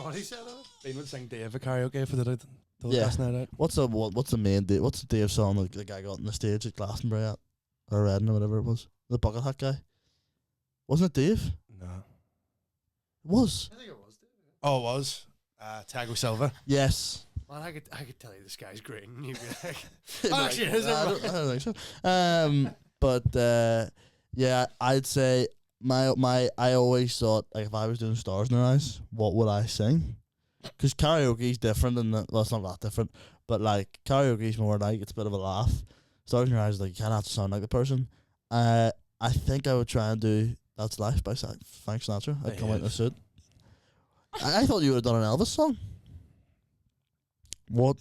[SPEAKER 3] What he said of it?
[SPEAKER 4] Bean would sing Dave a karaoke for the
[SPEAKER 1] Yeah.
[SPEAKER 4] Dolecast night out.
[SPEAKER 1] What's the main what's the Dave song that the guy got on the stage at Glastonbury at or Reading or whatever it was? The bucket hat guy. Wasn't it Dave?
[SPEAKER 4] No.
[SPEAKER 1] It was.
[SPEAKER 3] I think it was.
[SPEAKER 4] Oh, it was. Thiago Silva.
[SPEAKER 1] Yes.
[SPEAKER 3] Man, I could tell you this guy's great, and you'd be like,
[SPEAKER 1] Oh,
[SPEAKER 3] actually, is it
[SPEAKER 1] I
[SPEAKER 3] right?
[SPEAKER 1] don't think so. But yeah, I'd say I always thought like if I was doing Stars in Their Eyes, what would I sing? Because karaoke's different, and well, it's not that different. But like karaoke's more like it's a bit of a laugh. Stars in Your Eyes, like you kind of have to sound like the person. I think I would try and do That's Life by Frank Sinatra. I'd come out in a suit. I thought you would have done an Elvis song. What?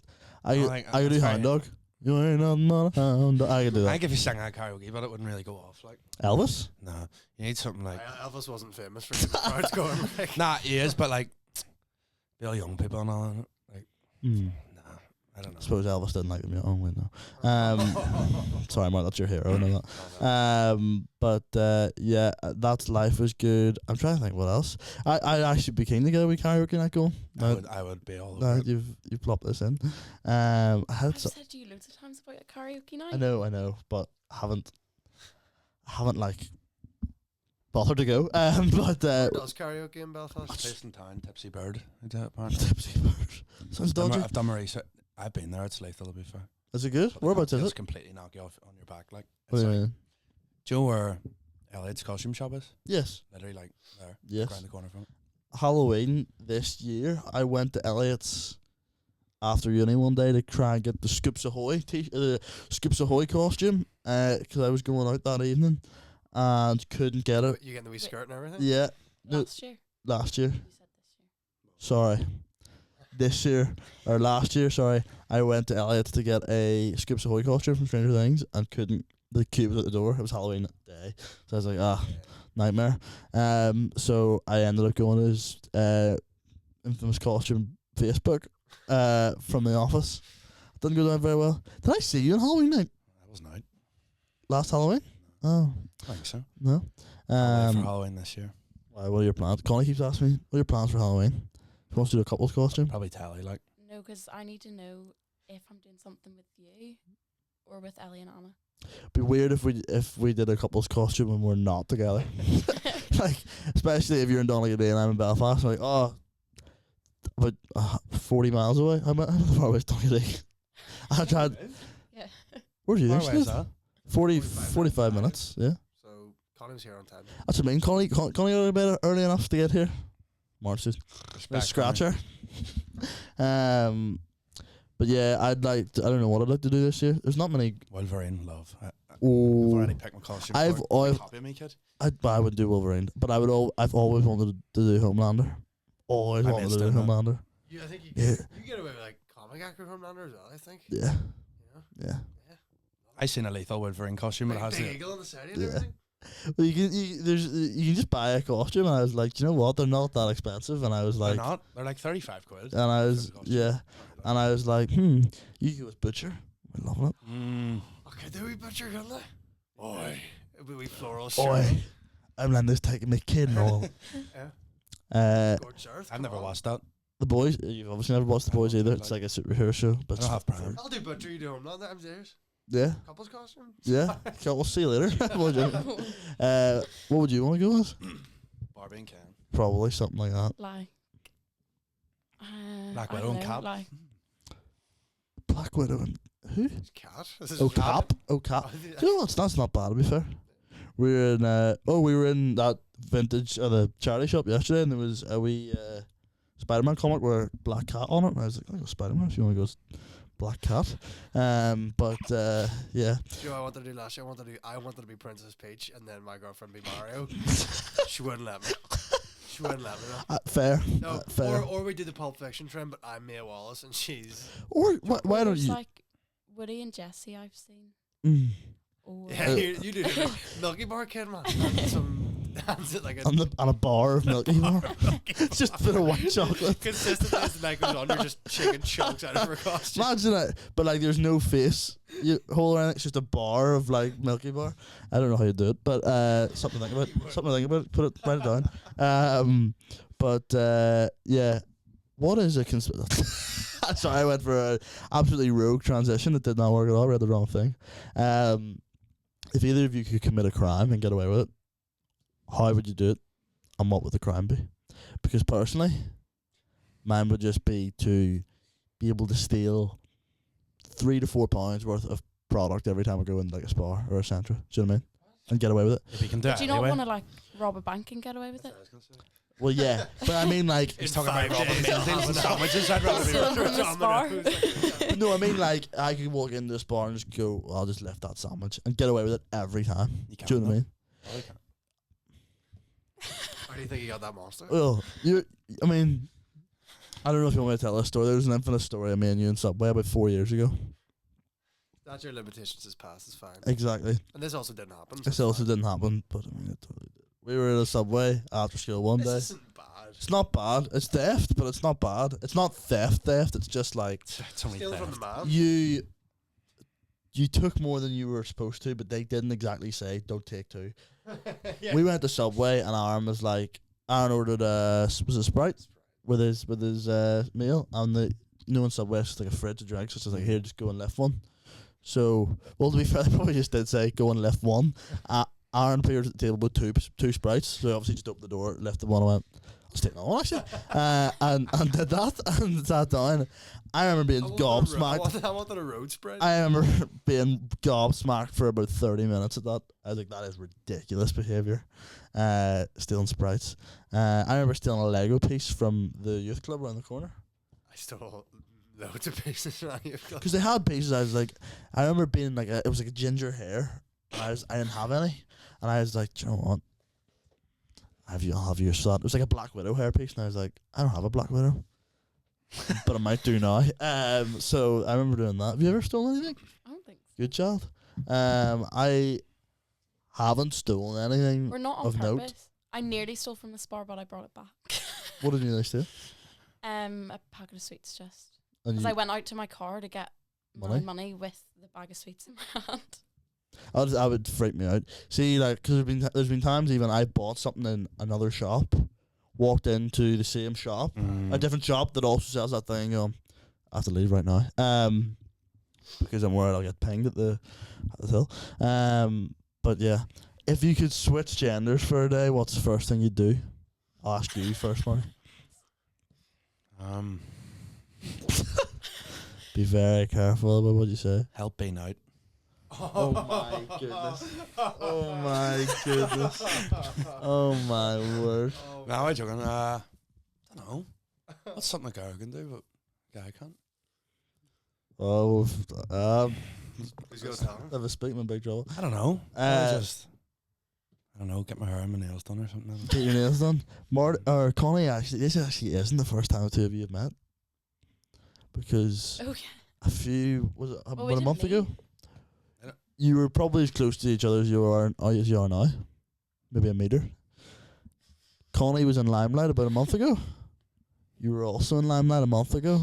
[SPEAKER 1] I could do Hound Dog. You ain't nothing but a hound dog. I could do
[SPEAKER 4] I
[SPEAKER 1] that.
[SPEAKER 4] think if you sang that karaoke, but it wouldn't really go off. Like,
[SPEAKER 1] Elvis?
[SPEAKER 4] no, you need something like.
[SPEAKER 3] Elvis wasn't famous for getting the crowds going. Like,
[SPEAKER 4] Nah, he is, but like, be all young people and all that. Like, nah, I don't know.
[SPEAKER 1] I suppose Elvis didn't like me. Oh, wait, no. Sorry, Mark, that's your hero. I know that. But yeah, That's Life was good. I'm trying to think what else. I actually be keen to get a wee karaoke night going.
[SPEAKER 4] I would be all over it.
[SPEAKER 1] You've plopped this in. I had
[SPEAKER 2] I've said to you loads of times about a karaoke night.
[SPEAKER 1] I know, but I haven't like bothered to go. But
[SPEAKER 3] who does karaoke in Belfast?
[SPEAKER 4] Place in town, Tipsy Bird. I do it, apparently.
[SPEAKER 1] Tipsy Bird. Sounds dodgy.
[SPEAKER 4] I've done my research. I've been there. It's lethal, to be fair.
[SPEAKER 1] Is it good?
[SPEAKER 4] But
[SPEAKER 1] Whereabouts is
[SPEAKER 4] Just
[SPEAKER 1] it?
[SPEAKER 4] completely knock you off on your back. Like,
[SPEAKER 1] What
[SPEAKER 4] it's
[SPEAKER 1] do you
[SPEAKER 4] like,
[SPEAKER 1] mean?
[SPEAKER 4] do you know where Elliot's costume shop is?
[SPEAKER 1] Yes.
[SPEAKER 4] Literally, like, there.
[SPEAKER 1] Yes.
[SPEAKER 4] Around the corner from it.
[SPEAKER 1] Halloween this year, I went to Elliot's after uni one day to try and get the Scoops Ahoy Scoops Ahoy costume because I was going out that evening and couldn't get it.
[SPEAKER 3] You getting the wee skirt and everything?
[SPEAKER 1] Yeah, no,
[SPEAKER 2] Last year.
[SPEAKER 1] last year.
[SPEAKER 2] You said this year.
[SPEAKER 1] Sorry, this year or last year. Sorry, I went to Elliot's to get a Scoops Ahoy costume from Stranger Things and couldn't. The queue was at the door. It was Halloween day, so I was like, nightmare. So I ended up going to his infamous costume Facebook from the office. Didn't go down very well. Did I see you on Halloween night?
[SPEAKER 4] That was night.
[SPEAKER 1] Last Halloween? Oh,
[SPEAKER 4] I think so.
[SPEAKER 1] no.
[SPEAKER 4] For Halloween this year.
[SPEAKER 1] What are your plans? Connie keeps asking me, what are your plans for Halloween? She wants to do a couple's costume.
[SPEAKER 4] Probably Tally, like.
[SPEAKER 2] No, because I need to know if I'm doing something with you or with Ellie and Anna.
[SPEAKER 1] Be weird if we did a couple's costume and we're not together. Like, especially if you're in Donegal and I'm in Belfast. Like, oh, about 40 miles away. How far away is Donegal? I tried.
[SPEAKER 2] Yeah.
[SPEAKER 1] Where do you
[SPEAKER 4] Far
[SPEAKER 1] think
[SPEAKER 4] away
[SPEAKER 1] she
[SPEAKER 4] is
[SPEAKER 1] is?
[SPEAKER 4] that?
[SPEAKER 1] 45 minutes. Yeah.
[SPEAKER 3] So Connie was here on time.
[SPEAKER 1] That's what I mean. Connie got to bed early enough to get here. March is
[SPEAKER 4] Respect,
[SPEAKER 1] scratcher. But yeah, I don't know what I'd like to do this year. There's not many.
[SPEAKER 4] Wolverine, love. I've
[SPEAKER 1] Oh,
[SPEAKER 4] already picked my costume.
[SPEAKER 1] I've
[SPEAKER 4] Copy me, kid.
[SPEAKER 1] I would do Wolverine, but I've always wanted to do Homelander. Always
[SPEAKER 4] My
[SPEAKER 1] wanted
[SPEAKER 4] mate's
[SPEAKER 1] to do
[SPEAKER 4] doing that.
[SPEAKER 1] Homelander.
[SPEAKER 3] I think you
[SPEAKER 1] Yeah.
[SPEAKER 3] get away with like comic actor from Lander as well. I think.
[SPEAKER 1] Yeah,
[SPEAKER 3] Yeah.
[SPEAKER 1] yeah.
[SPEAKER 4] I seen a lethal Wolverine costume and it has
[SPEAKER 3] Big
[SPEAKER 4] the
[SPEAKER 3] eagle on the side and
[SPEAKER 1] Yeah.
[SPEAKER 3] everything.
[SPEAKER 1] Well, you can just buy a costume, and I was like, you know what? They're not that expensive, and I was
[SPEAKER 4] they're
[SPEAKER 1] like,
[SPEAKER 4] not. They're like 35 quid.
[SPEAKER 1] and I was and I was like, you go as Butcher. We're loving it.
[SPEAKER 3] Okay, do we butcher, couldn't they?
[SPEAKER 4] Boy.
[SPEAKER 3] We floral
[SPEAKER 1] Oi,
[SPEAKER 3] shirt.
[SPEAKER 1] I'm letting this taking my kid and all.
[SPEAKER 3] Yeah. Gorgeous Earth.
[SPEAKER 4] I've
[SPEAKER 3] come
[SPEAKER 4] never
[SPEAKER 3] on.
[SPEAKER 4] watched that.
[SPEAKER 1] The Boys. You've obviously never watched The Boys either. It's like a superhero show, but
[SPEAKER 4] I don't have Prime.
[SPEAKER 3] I'll do butcher. You do Homelander. I'm serious.
[SPEAKER 1] yeah,
[SPEAKER 3] Couples costume.
[SPEAKER 1] yeah. Okay, we'll see you later. What would you want to go as?
[SPEAKER 4] Barbie and Ken.
[SPEAKER 1] Probably something like that.
[SPEAKER 2] Like,
[SPEAKER 4] Black
[SPEAKER 2] I
[SPEAKER 4] Widow
[SPEAKER 2] don't
[SPEAKER 4] and
[SPEAKER 2] know,
[SPEAKER 4] Cap.
[SPEAKER 2] Like,
[SPEAKER 1] Black Widow and who?
[SPEAKER 3] It's cat. This is
[SPEAKER 1] Oh,
[SPEAKER 3] cat.
[SPEAKER 1] Cap. Oh, Cap. Do you know what? That's not bad, to be fair. We were in that vintage the charity shop yesterday, and there was a wee Spider-Man comic with a black cat on it, and I was like, I'll go Spider-Man if you want to go as Black Cat. Yeah.
[SPEAKER 3] You know what I wanted to do last year? I wanted to be Princess Peach, and then my girlfriend be Mario. She wouldn't let me. She wouldn't let me.
[SPEAKER 1] Fair.
[SPEAKER 3] No,
[SPEAKER 1] Fair.
[SPEAKER 3] or we did the Pulp Fiction trend, but I'm Mia Wallace, and she's.
[SPEAKER 1] Or why don't
[SPEAKER 2] there's
[SPEAKER 1] you?
[SPEAKER 2] like Woody and Jesse I've seen.
[SPEAKER 1] Mm.
[SPEAKER 2] Or
[SPEAKER 3] Yeah, you do the Milky Bar kid, man. And some. That's it like a.
[SPEAKER 1] On a bar of Milky Bar. It's just a bit of white chocolate.
[SPEAKER 3] Consistently as the night goes on, you're just shaking chunks out of her costume.
[SPEAKER 1] Imagine it, but like there's no face. You hold around, it's just a bar of like Milky Bar. I don't know how you do it, but something to think about. Something to think about. Write it down. Yeah. What is a conspiracy? Sorry, I went for an absolutely rogue transition. It did not work at all. I read the wrong thing. If either of you could commit a crime and get away with it, how would you do it, and what would the crime be? Because personally, mine would just be to be able to steal 3 to 4 pounds worth of product every time I go in like a Spar or a Centra. Do you know what I mean? And get away with it.
[SPEAKER 4] If you can do it
[SPEAKER 2] do you not
[SPEAKER 4] anyway.
[SPEAKER 2] want to like rob a bank and get away with it?
[SPEAKER 1] Well, yeah, but I mean like,
[SPEAKER 4] He's talking about
[SPEAKER 3] 5
[SPEAKER 4] robbing
[SPEAKER 3] days,
[SPEAKER 4] meal deals and sandwiches. I'd rather be
[SPEAKER 2] Stealing from the Spar.
[SPEAKER 1] but no, I mean like I could walk into the Spar and just go, I'll just lift that sandwich and get away with it every time.
[SPEAKER 4] You
[SPEAKER 1] Do you know what I mean?
[SPEAKER 4] Oh, you can't.
[SPEAKER 3] How do you think you got that monster?
[SPEAKER 1] Well, I mean, I don't know if you want me to tell this story. There was an infamous story of me and you in Subway about 4 years ago.
[SPEAKER 3] That's your limitations is past. It's fine.
[SPEAKER 1] Exactly.
[SPEAKER 3] And this also didn't happen. so
[SPEAKER 1] This
[SPEAKER 3] it's
[SPEAKER 1] also
[SPEAKER 3] fine.
[SPEAKER 1] didn't happen, but I mean, it totally did. We were in a Subway after school one day.
[SPEAKER 3] This isn't bad.
[SPEAKER 1] It's not bad. It's theft, but it's not bad. It's not theft. It's just like
[SPEAKER 4] It's only
[SPEAKER 3] Stealing from
[SPEAKER 4] theft.
[SPEAKER 3] the man.
[SPEAKER 1] you took more than you were supposed to, but they didn't exactly say don't take 2.
[SPEAKER 3] Yeah.
[SPEAKER 1] We went to Subway and Aaron was like, Aaron ordered was it Sprite with his meal, and in Subway it's just like a fridge of drinks. So it's just like, here, just go and lift one. So, well, to be fair, they probably just did say go and lift one. Aaron appeared at the table with two Sprites, so he obviously just opened the door, lifted one, and went, I'll just take another one actually, and did that and sat down. I remember being gobsmacked.
[SPEAKER 3] I wanted a road spread.
[SPEAKER 1] I remember being gobsmacked for about 30 minutes at that. I was like, that is ridiculous behaviour. Stealing Sprites. I remember stealing a Lego piece from the youth club around the corner.
[SPEAKER 3] I stole loads of pieces from you.
[SPEAKER 1] Because they had pieces, I was like, I remember being like, it was like a ginger hair. I didn't have any. And I was like, do you know what? I'll have yours for that. It was like a Black Widow hair piece. And I was like, I don't have a Black Widow. But I might do now. So I remember doing that. Have you ever stolen anything?
[SPEAKER 2] I don't think so.
[SPEAKER 1] Good child. I haven't stolen anything.
[SPEAKER 2] We're not on
[SPEAKER 1] of note.
[SPEAKER 2] purpose. I nearly stole from the Spar, but I brought it back.
[SPEAKER 1] What did you steal?
[SPEAKER 2] A packet of sweets just.
[SPEAKER 1] And
[SPEAKER 2] Because
[SPEAKER 1] you,
[SPEAKER 2] I went out to my car to get my money with the bag of sweets in my hand.
[SPEAKER 1] I would freak me out. See, like, because there's been times even I bought something in another shop, walked into the same shop, a different shop that also sells that thing. I have to leave right now. because I'm worried I'll get pinged at the hill. But yeah, if you could switch genders for a day, what's the first thing you'd do? I'll ask you first, Marty. Be very careful about what you say.
[SPEAKER 4] Help being out.
[SPEAKER 1] Oh my goodness. Oh my goodness. Oh my word.
[SPEAKER 4] No, I'm joking. I don't know. That's something a girl can do, but a guy can't.
[SPEAKER 1] Oh,
[SPEAKER 3] Who's gonna tell him?
[SPEAKER 1] have a speak in big trouble.
[SPEAKER 4] I don't know. I don't know, get my hair and my nails done or something.
[SPEAKER 1] Get your nails done. Connie, this actually isn't the first time the two of you have met. Because
[SPEAKER 2] Okay.
[SPEAKER 1] was it
[SPEAKER 2] we
[SPEAKER 1] about a
[SPEAKER 2] didn't
[SPEAKER 1] month ago?
[SPEAKER 4] Yeah.
[SPEAKER 1] You were probably as close to each other as you are now. Maybe a meter. Connie was in Limelight about a month ago. You were also in Limelight a month ago.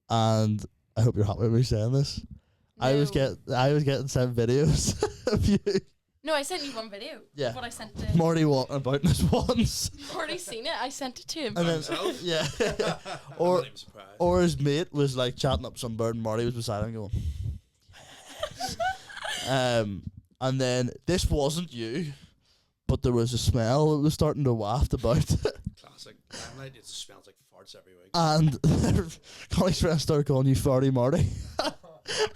[SPEAKER 1] And I hope you're happy with me saying this. I was getting sent videos of you.
[SPEAKER 2] No, I sent you one video.
[SPEAKER 1] Yeah.
[SPEAKER 2] But I sent to
[SPEAKER 1] Marty walking about in his once.
[SPEAKER 2] already seen it. I sent it to him.
[SPEAKER 1] And then yeah. or his mate was like chatting up some bird and Marty was beside him going and then this wasn't you, but there was a smell that was starting to waft about.
[SPEAKER 4] Classic. Limelight, it smells like farts every week.
[SPEAKER 1] And Connie's friends started calling you Farty Marty.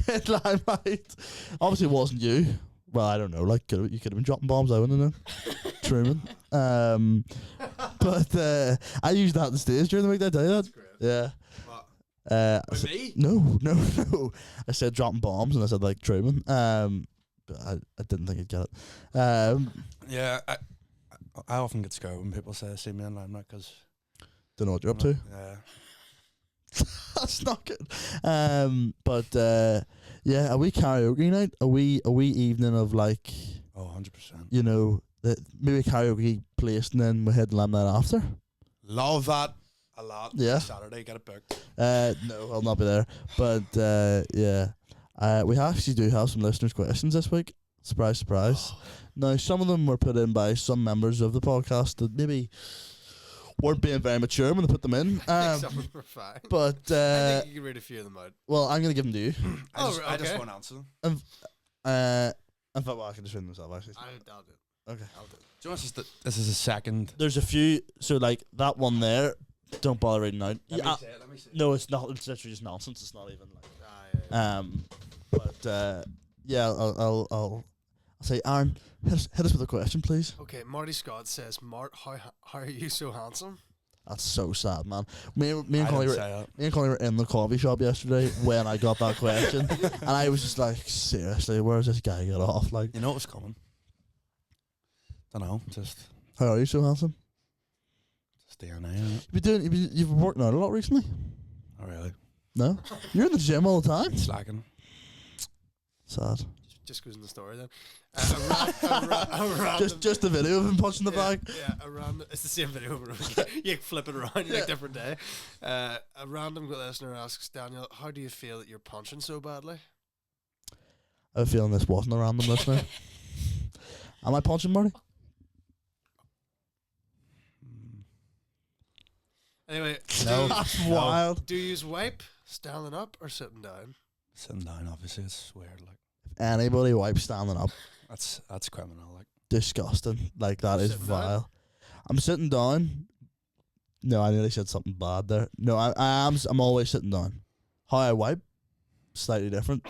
[SPEAKER 1] In Limelight. Obviously it wasn't you. Well, I don't know, like you could have been dropping bombs, I wouldn't know. Truman. But I used that on the stage during the week, did I tell you that?
[SPEAKER 3] That's great.
[SPEAKER 1] Yeah.
[SPEAKER 3] What?
[SPEAKER 1] I said,
[SPEAKER 3] me?
[SPEAKER 1] no. I said dropping bombs and I said like Truman. But I didn't think he'd get it.
[SPEAKER 4] Yeah, I often get scared when people say they see me in Limelight because
[SPEAKER 1] Don't know what you're up to.
[SPEAKER 4] Yeah.
[SPEAKER 1] That's not good. But yeah, a wee karaoke night, a wee evening of like,
[SPEAKER 4] Oh, 100%.
[SPEAKER 1] you know, maybe karaoke place and then we head to Limelight after.
[SPEAKER 4] Love that a lot.
[SPEAKER 1] Yeah.
[SPEAKER 4] Saturday, get it booked.
[SPEAKER 1] No, I'll not be there. But yeah, we actually do have some listeners' questions this week. Surprise, surprise. Now, some of them were put in by some members of the podcast that maybe weren't being very mature when they put them in.
[SPEAKER 3] I think some of them are fine.
[SPEAKER 1] But
[SPEAKER 3] I think you can read a few of them out.
[SPEAKER 1] well, I'm gonna give them to you.
[SPEAKER 4] I just
[SPEAKER 3] okay.
[SPEAKER 4] won't answer them.
[SPEAKER 1] In fact, well, I can just read them myself actually.
[SPEAKER 3] I'll do it.
[SPEAKER 1] Okay.
[SPEAKER 3] I'll do it.
[SPEAKER 4] Do you know this is a second?
[SPEAKER 1] There's a few. So like that one there. Don't bother reading out.
[SPEAKER 4] Let
[SPEAKER 1] Yeah,
[SPEAKER 4] me say it. Let me say it.
[SPEAKER 1] no, it's not. It's literally just nonsense. It's not even like.
[SPEAKER 3] Yeah.
[SPEAKER 1] But yeah, I'll say, Aaron, hit us with a question, please.
[SPEAKER 3] Okay, Marty Scott says, Mart, how are you so handsome?
[SPEAKER 1] That's so sad, man. Me and
[SPEAKER 4] I
[SPEAKER 1] Connie
[SPEAKER 4] didn't
[SPEAKER 1] were
[SPEAKER 4] say that.
[SPEAKER 1] me and Connie were in the coffee shop yesterday when I got that question, and I was just like, seriously, where's this guy get off? Like,
[SPEAKER 4] You know what's coming? Don't know. Just
[SPEAKER 1] how are you so handsome?
[SPEAKER 4] DNA.
[SPEAKER 1] You've been working out a lot recently.
[SPEAKER 4] Oh really?
[SPEAKER 1] No, you're in the gym all the time.
[SPEAKER 4] Slacking.
[SPEAKER 1] Sad.
[SPEAKER 3] Just goes in the story then. A random,
[SPEAKER 1] Just a video of him punching the bag.
[SPEAKER 3] Yeah, a random. It's the same video. But you flip it around. You're like different day. A random listener asks Daniel, "How do you feel that you're punching so badly?"
[SPEAKER 1] I have a feeling this wasn't a random listener. Am I punching, Marty?
[SPEAKER 3] Anyway,
[SPEAKER 4] No.
[SPEAKER 1] That's
[SPEAKER 4] No.
[SPEAKER 1] wild.
[SPEAKER 3] do you use wipe standing up or sitting down?
[SPEAKER 4] Sitting down, obviously, it's weird. Like
[SPEAKER 1] Anybody wipes standing up,
[SPEAKER 4] that's criminal. Like
[SPEAKER 1] disgusting. Like that is
[SPEAKER 3] Sitting down?
[SPEAKER 1] vile. I'm sitting down. No, I nearly said something bad there. No, I'm always sitting down. How I wipe, slightly different.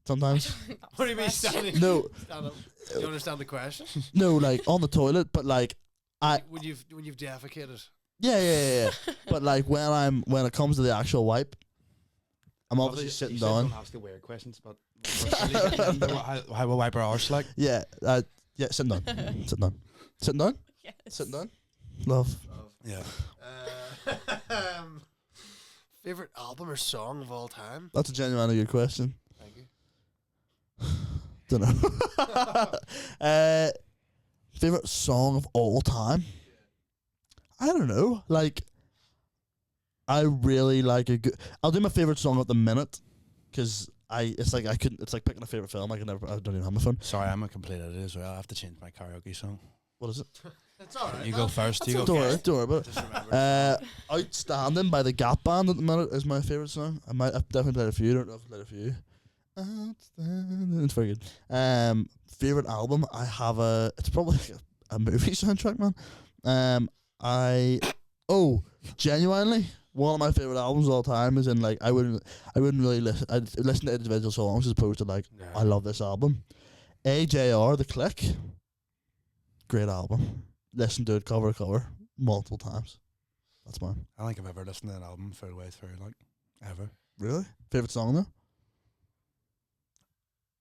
[SPEAKER 1] Sometimes.
[SPEAKER 3] What do you mean standing?
[SPEAKER 1] No,
[SPEAKER 3] Stand up. Do you understand the question?
[SPEAKER 1] no, like on the toilet, but like
[SPEAKER 3] When you've defecated.
[SPEAKER 1] yeah. But like when it comes to the actual wipe, I'm obviously sitting down.
[SPEAKER 4] Don't ask the weird questions, but how we wipe our arse like.
[SPEAKER 1] Yeah, sitting down. Sitting down. Sitting down.
[SPEAKER 2] Yes.
[SPEAKER 1] Sitting down. Love.
[SPEAKER 4] Yeah.
[SPEAKER 3] Favorite album or song of all time?
[SPEAKER 1] That's a genuinely good question.
[SPEAKER 3] Thank you.
[SPEAKER 1] Don't know. Favorite song of all time? I don't know. Like, I really like a good. I'll do my favorite song at the minute, because it's like picking a favorite film. I don't even have my phone.
[SPEAKER 4] Sorry, I'm a complete idiot as well. I have to change my karaoke song.
[SPEAKER 1] What is it?
[SPEAKER 3] It's alright.
[SPEAKER 4] You go first. You go
[SPEAKER 1] Don't worry,
[SPEAKER 4] first.
[SPEAKER 1] don't worry about it.
[SPEAKER 4] Just remember.
[SPEAKER 1] Outstanding by the Gap Band at the minute is my favourite song. I've definitely played a few. I don't know if I've played a few. Outstanding. It's very good. Favourite album? I have it's probably like a movie soundtrack, man. Genuinely, one of my favourite albums of all time is in like I wouldn't really listen. I'd listen to individual songs as opposed to like
[SPEAKER 4] Yeah.
[SPEAKER 1] I love this album. AJR, The Click. Great album. Listen to it cover to cover multiple times. That's mine.
[SPEAKER 4] I don't think I've ever listened to an album full way through, like ever.
[SPEAKER 1] Really? Favorite song though?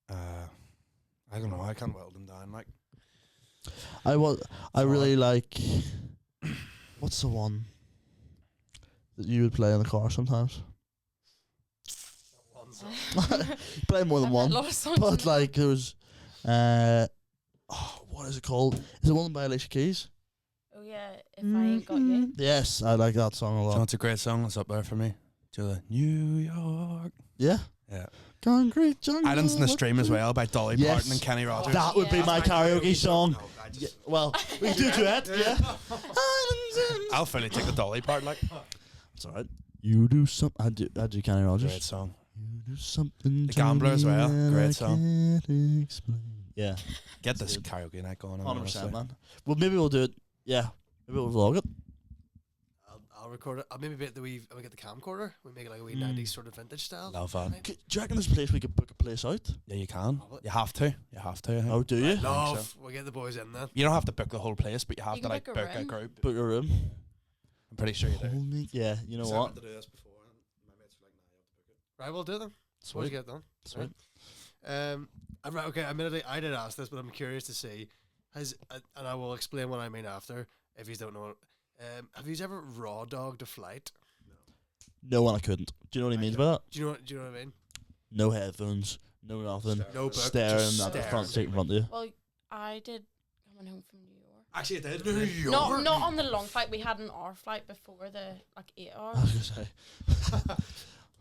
[SPEAKER 4] I don't know. I can't whittle them down. Like
[SPEAKER 1] I really like. What's the one that you would play in the car sometimes?
[SPEAKER 3] One song.
[SPEAKER 1] Play more than
[SPEAKER 2] I've
[SPEAKER 1] one,
[SPEAKER 2] had a lot of songs in
[SPEAKER 1] but
[SPEAKER 2] the-
[SPEAKER 1] like there was. What is it called? Is it one by Alicia Keys?
[SPEAKER 2] Oh yeah, if I ain't got you.
[SPEAKER 1] Yes, I like that song a
[SPEAKER 4] so
[SPEAKER 1] lot.
[SPEAKER 4] it's a great song. It's up there for me. To the New York.
[SPEAKER 1] Yeah.
[SPEAKER 4] Yeah.
[SPEAKER 1] Concrete jungle.
[SPEAKER 4] Islands in the Stream as well by Dolly
[SPEAKER 1] Yes.
[SPEAKER 4] Parton and Kenny Rogers.
[SPEAKER 1] That would be
[SPEAKER 2] Yeah.
[SPEAKER 1] my karaoke song.
[SPEAKER 4] No, I
[SPEAKER 1] Yeah,
[SPEAKER 4] just,
[SPEAKER 1] well, we can do a duet. Yeah. Islands
[SPEAKER 4] I'll fully take the Dolly part. Like
[SPEAKER 1] It's alright. You do something. I do Kenny Rogers.
[SPEAKER 4] great song.
[SPEAKER 1] You do something.
[SPEAKER 4] The
[SPEAKER 1] to
[SPEAKER 4] Gambler as
[SPEAKER 1] me
[SPEAKER 4] well.
[SPEAKER 1] that
[SPEAKER 4] Great
[SPEAKER 1] I
[SPEAKER 4] song.
[SPEAKER 1] can't explain. Yeah.
[SPEAKER 4] Get
[SPEAKER 1] That's
[SPEAKER 4] this
[SPEAKER 1] good.
[SPEAKER 4] karaoke night going on.
[SPEAKER 1] 100%, man. Well, maybe we'll do it. Yeah. Maybe we'll vlog it.
[SPEAKER 3] I'll record it. I'll maybe get we get the camcorder. We make it like a wee
[SPEAKER 1] Mm.
[SPEAKER 3] 90s sort of vintage style.
[SPEAKER 4] Love that.
[SPEAKER 3] Right?
[SPEAKER 1] Do you reckon there's a place we could book a place out?
[SPEAKER 4] Yeah, you can.
[SPEAKER 3] Love it.
[SPEAKER 4] You have to. You have to. I think.
[SPEAKER 1] Oh, do you?
[SPEAKER 3] Love. We'll get the boys in then.
[SPEAKER 4] You don't have to book the whole place, but you have
[SPEAKER 2] You
[SPEAKER 4] to
[SPEAKER 2] can
[SPEAKER 4] like
[SPEAKER 2] book a
[SPEAKER 4] book a
[SPEAKER 2] room.
[SPEAKER 4] group.
[SPEAKER 1] Book a room.
[SPEAKER 4] I'm pretty sure you do.
[SPEAKER 1] Holy, yeah, you know
[SPEAKER 4] So I
[SPEAKER 1] what?
[SPEAKER 4] wanted to do this before, and my mates were like, "Nah, you have to book it."
[SPEAKER 3] Right, we'll do it then. We'll
[SPEAKER 1] Sweet.
[SPEAKER 3] get it done.
[SPEAKER 1] Sweet.
[SPEAKER 3] Right, okay. Admittedly, I did ask this, but I'm curious to see and I will explain what I mean after if you don't know. Have you ever raw dogged a flight?
[SPEAKER 1] No one, I couldn't. Do you know what he means by that?
[SPEAKER 3] Do you know what I mean?
[SPEAKER 1] No headphones, no nothing.
[SPEAKER 3] No book,
[SPEAKER 1] Staring
[SPEAKER 3] just
[SPEAKER 1] at the
[SPEAKER 3] staring.
[SPEAKER 1] front seat in front of you.
[SPEAKER 2] Well, I did coming home from New York.
[SPEAKER 4] Actually, it did.
[SPEAKER 3] New York.
[SPEAKER 2] Not on the long flight. We had an hour flight before the like 8
[SPEAKER 1] I
[SPEAKER 2] hours.
[SPEAKER 1] was going to say.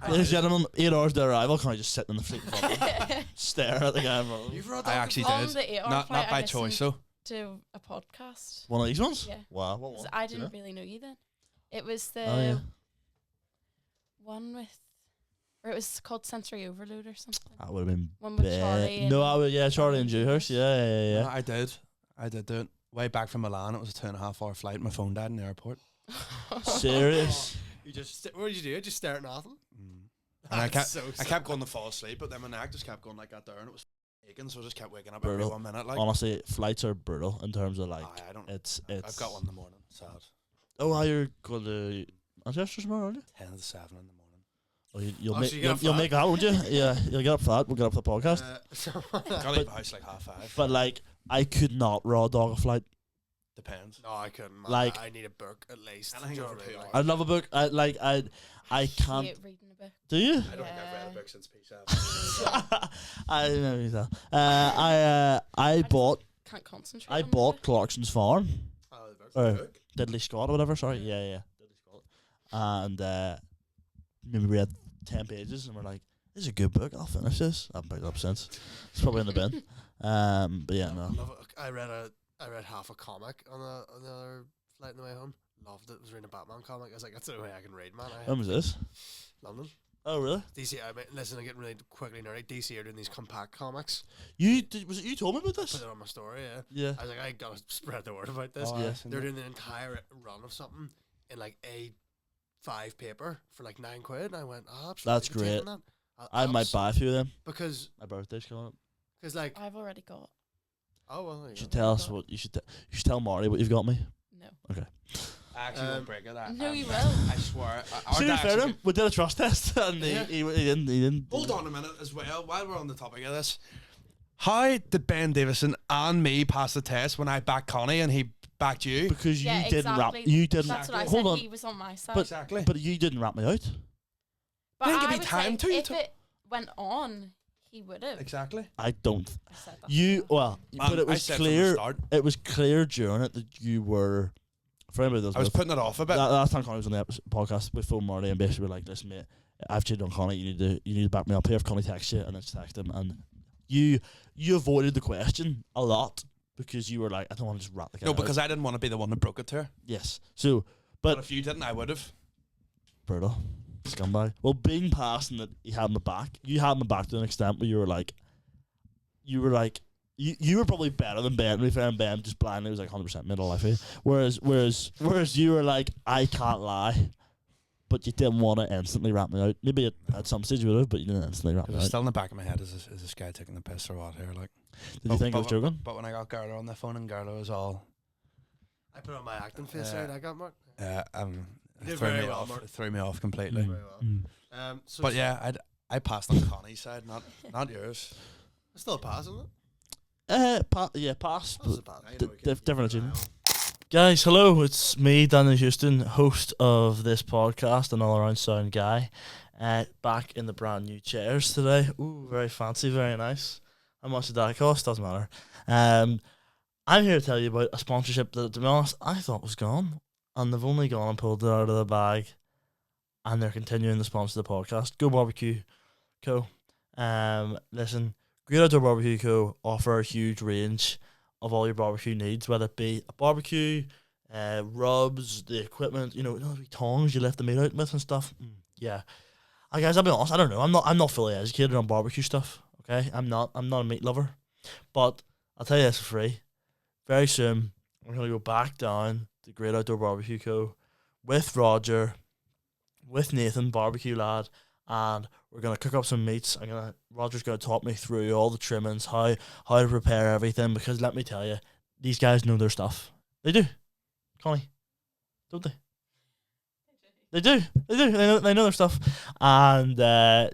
[SPEAKER 1] Ladies and gentlemen, 8 hours to arrival. Can I just sit in the seat in front of you? Stare at the guy in front of me?
[SPEAKER 3] You've raw dogged
[SPEAKER 4] I
[SPEAKER 3] a
[SPEAKER 4] actually
[SPEAKER 3] flight?
[SPEAKER 2] On
[SPEAKER 4] did.
[SPEAKER 2] the 8 hour
[SPEAKER 4] Not
[SPEAKER 2] flight,
[SPEAKER 4] by
[SPEAKER 2] I
[SPEAKER 4] choice,
[SPEAKER 2] listened
[SPEAKER 4] though.
[SPEAKER 2] to a podcast.
[SPEAKER 1] One of these ones?
[SPEAKER 2] Yeah.
[SPEAKER 1] Wow, what
[SPEAKER 2] 'Cause
[SPEAKER 1] one?
[SPEAKER 2] I
[SPEAKER 1] Do you
[SPEAKER 2] didn't
[SPEAKER 1] know?
[SPEAKER 2] really know you then. It was the
[SPEAKER 1] Oh, yeah.
[SPEAKER 2] one with, or it was called Sensory Overload or something.
[SPEAKER 1] That would have been
[SPEAKER 2] One with
[SPEAKER 1] bad.
[SPEAKER 2] Charlie.
[SPEAKER 1] No,
[SPEAKER 2] and
[SPEAKER 1] yeah, Charlie and Dewhurst. Yeah.
[SPEAKER 4] No, I did. I did do it. Way back from Milan, it was a 2.5 hour flight. My phone died in the airport.
[SPEAKER 1] Serious?
[SPEAKER 3] You just what did you do? Just stare at nothing.
[SPEAKER 4] And I
[SPEAKER 3] That's
[SPEAKER 4] kept,
[SPEAKER 3] so
[SPEAKER 4] I kept going to fall asleep, but then my neck just kept going like that there, and it was aching, so I just kept waking up
[SPEAKER 1] Brutal.
[SPEAKER 4] every 1 minute. Like,
[SPEAKER 1] Honestly, flights are brutal in terms of like,
[SPEAKER 4] I don't.
[SPEAKER 1] it's.
[SPEAKER 4] I've got one in the morning. Sad.
[SPEAKER 1] Oh, you're going to Manchester tomorrow, aren't you?
[SPEAKER 4] 10 to 7 in the morning.
[SPEAKER 1] Oh, you'll
[SPEAKER 3] Oh,
[SPEAKER 1] make
[SPEAKER 3] so you get up
[SPEAKER 1] you'll
[SPEAKER 3] for
[SPEAKER 1] make that, won't you? Yeah, you'll get up for that. We'll get up for the podcast.
[SPEAKER 4] Gotta leave the house like 5:30.
[SPEAKER 1] But like, I could not raw dog a flight.
[SPEAKER 4] Depends.
[SPEAKER 3] no, I couldn't. Man.
[SPEAKER 1] Like-
[SPEAKER 3] I need a book at least.
[SPEAKER 4] Anything
[SPEAKER 3] Do you know
[SPEAKER 4] over
[SPEAKER 3] what I mean?
[SPEAKER 4] 2
[SPEAKER 3] Like,
[SPEAKER 1] I love a book. I can't.
[SPEAKER 2] hate reading a book.
[SPEAKER 1] Do you?
[SPEAKER 4] I don't think I've read a book since P7.
[SPEAKER 1] I know you tell. I bought
[SPEAKER 2] Can't concentrate.
[SPEAKER 1] I
[SPEAKER 2] on the
[SPEAKER 1] bought
[SPEAKER 2] book.
[SPEAKER 1] Clarkson's Farm.
[SPEAKER 3] oh, the book.
[SPEAKER 1] Or Diddley Scott or whatever. Sorry, yeah. Diddley Scott. And maybe we read 10 pages and we're like, "This is a good book. I'll finish this." I haven't picked it up since. It's probably in the bin. But yeah, no.
[SPEAKER 3] Love it. I read half a comic on the other flight on the way home. Loved it. Was reading a Batman comic. I was like, that's the only way I can read, man.
[SPEAKER 1] When was this?
[SPEAKER 3] London.
[SPEAKER 1] Oh, really?
[SPEAKER 3] DC. I mean, listen, I'm getting really quickly nerdy. DC are doing these compact comics.
[SPEAKER 1] Was it you told me about this?
[SPEAKER 3] Put it on my story. Yeah.
[SPEAKER 1] Yeah.
[SPEAKER 3] I was like, I gotta spread the word about this.
[SPEAKER 4] Oh,
[SPEAKER 1] Yeah.
[SPEAKER 4] I've seen
[SPEAKER 3] They're
[SPEAKER 4] that.
[SPEAKER 3] doing an entire run of something in like A5 paper for like £9, and I went, oh, absolutely.
[SPEAKER 1] That's great.
[SPEAKER 3] That.
[SPEAKER 1] I might buy a few of them.
[SPEAKER 3] because
[SPEAKER 1] My birthday's coming up.
[SPEAKER 3] like
[SPEAKER 2] I've already got.
[SPEAKER 3] oh well. There
[SPEAKER 1] You
[SPEAKER 3] you
[SPEAKER 1] should
[SPEAKER 3] go.
[SPEAKER 1] tell us what you should. You should tell Marty what you've got me.
[SPEAKER 2] No.
[SPEAKER 4] I actually
[SPEAKER 3] Um,
[SPEAKER 4] won't break it.
[SPEAKER 2] No, you will.
[SPEAKER 4] I swear.
[SPEAKER 1] To be fair to him, we did a trust test and
[SPEAKER 3] Yeah.
[SPEAKER 1] he didn't.
[SPEAKER 4] Hold on a minute as well, while we're on the topic of this. How did Ben Davison and me pass the test when I backed Connie and he backed you?
[SPEAKER 1] Because
[SPEAKER 2] Yeah,
[SPEAKER 1] you didn't
[SPEAKER 2] exactly.
[SPEAKER 1] rap. You didn't.
[SPEAKER 2] That's what I
[SPEAKER 1] Hold
[SPEAKER 2] said.
[SPEAKER 1] on.
[SPEAKER 2] He was on my side.
[SPEAKER 1] But-
[SPEAKER 4] Exactly.
[SPEAKER 1] But you didn't rap me out.
[SPEAKER 2] But
[SPEAKER 4] Then give
[SPEAKER 2] I
[SPEAKER 4] me
[SPEAKER 2] would
[SPEAKER 4] time
[SPEAKER 2] say
[SPEAKER 4] to, you
[SPEAKER 2] if
[SPEAKER 4] took-
[SPEAKER 2] it went on, he would have.
[SPEAKER 4] Exactly.
[SPEAKER 1] I don't.
[SPEAKER 2] I said that.
[SPEAKER 1] You well,
[SPEAKER 4] Man,
[SPEAKER 1] but it
[SPEAKER 4] I
[SPEAKER 1] was
[SPEAKER 4] said from the
[SPEAKER 1] clear.
[SPEAKER 4] start.
[SPEAKER 1] It was clear during it that you were. For anybody that
[SPEAKER 4] I was
[SPEAKER 1] doesn't
[SPEAKER 4] putting it off a bit.
[SPEAKER 1] know, last time Connie was on the podcast, we phoned Marty and basically were like, "Listen, mate, I've cheated on Connie. You need to back me up here. If Connie texts you, and then just text him." And you avoided the question a lot because you were like, I don't want to just rat the guy
[SPEAKER 4] No,
[SPEAKER 1] out.
[SPEAKER 4] because I didn't want to be the one that broke it to her.
[SPEAKER 1] Yes. So,
[SPEAKER 4] But
[SPEAKER 1] but
[SPEAKER 4] if you didn't, I would have.
[SPEAKER 1] brutal. Scumbag. Well, being past and that he had my back, you had my back to an extent where you were like, you were probably better than Ben. To be fair, and Ben just blindly was like 100% middle life. Whereas you were like, I can't lie, but you didn't want to instantly rat me out. Maybe at some stage you would have, but you didn't instantly rat
[SPEAKER 4] It
[SPEAKER 1] me
[SPEAKER 4] was
[SPEAKER 1] out.
[SPEAKER 4] still in the back of my head, is this guy taking the piss or what here? Like,
[SPEAKER 1] Did you think I was joking?
[SPEAKER 4] But when I got Garla on the phone and Garla was all,
[SPEAKER 3] I put on my acting face there. I got Mark.
[SPEAKER 4] it
[SPEAKER 3] did
[SPEAKER 4] threw
[SPEAKER 3] very
[SPEAKER 4] me
[SPEAKER 3] well,
[SPEAKER 4] off.
[SPEAKER 3] Mark.
[SPEAKER 4] It threw me off completely.
[SPEAKER 3] Very well. So
[SPEAKER 4] But yeah, I passed on Connie's side, not yours.
[SPEAKER 3] it's still a pass, isn't it?
[SPEAKER 1] Pass.
[SPEAKER 3] That was a pass.
[SPEAKER 1] Different achievement. Guys, hello. It's me, Daniel Houston, host of this podcast, an all-around sound guy. Back in the brand new chairs today. Ooh, very fancy, very nice. How much did that cost? Doesn't matter. I'm here to tell you about a sponsorship that, to be honest, I thought was gone, and they've only gone and pulled it out of the bag, and they're continuing to sponsor the podcast. Go Barbecue Co. Listen, Great Outdoor Barbecue Co. offer a huge range of all your barbecue needs, whether it be a barbecue, rubs, the equipment, the tongs you lift the meat out with and stuff. Yeah. Guys, I'll be honest, I don't know. I'm not fully educated on barbecue stuff. Okay? I'm not a meat lover. But I'll tell you this for free. Very soon, we're gonna go back down to Great Outdoor Barbecue Co. with Roger, with Nathan, barbecue lad, and we're gonna cook up some meats. Roger's gonna talk me through all the trimmings, how to prepare everything, because let me tell you, these guys know their stuff. They do. Connie, don't they? They do. They know their stuff. And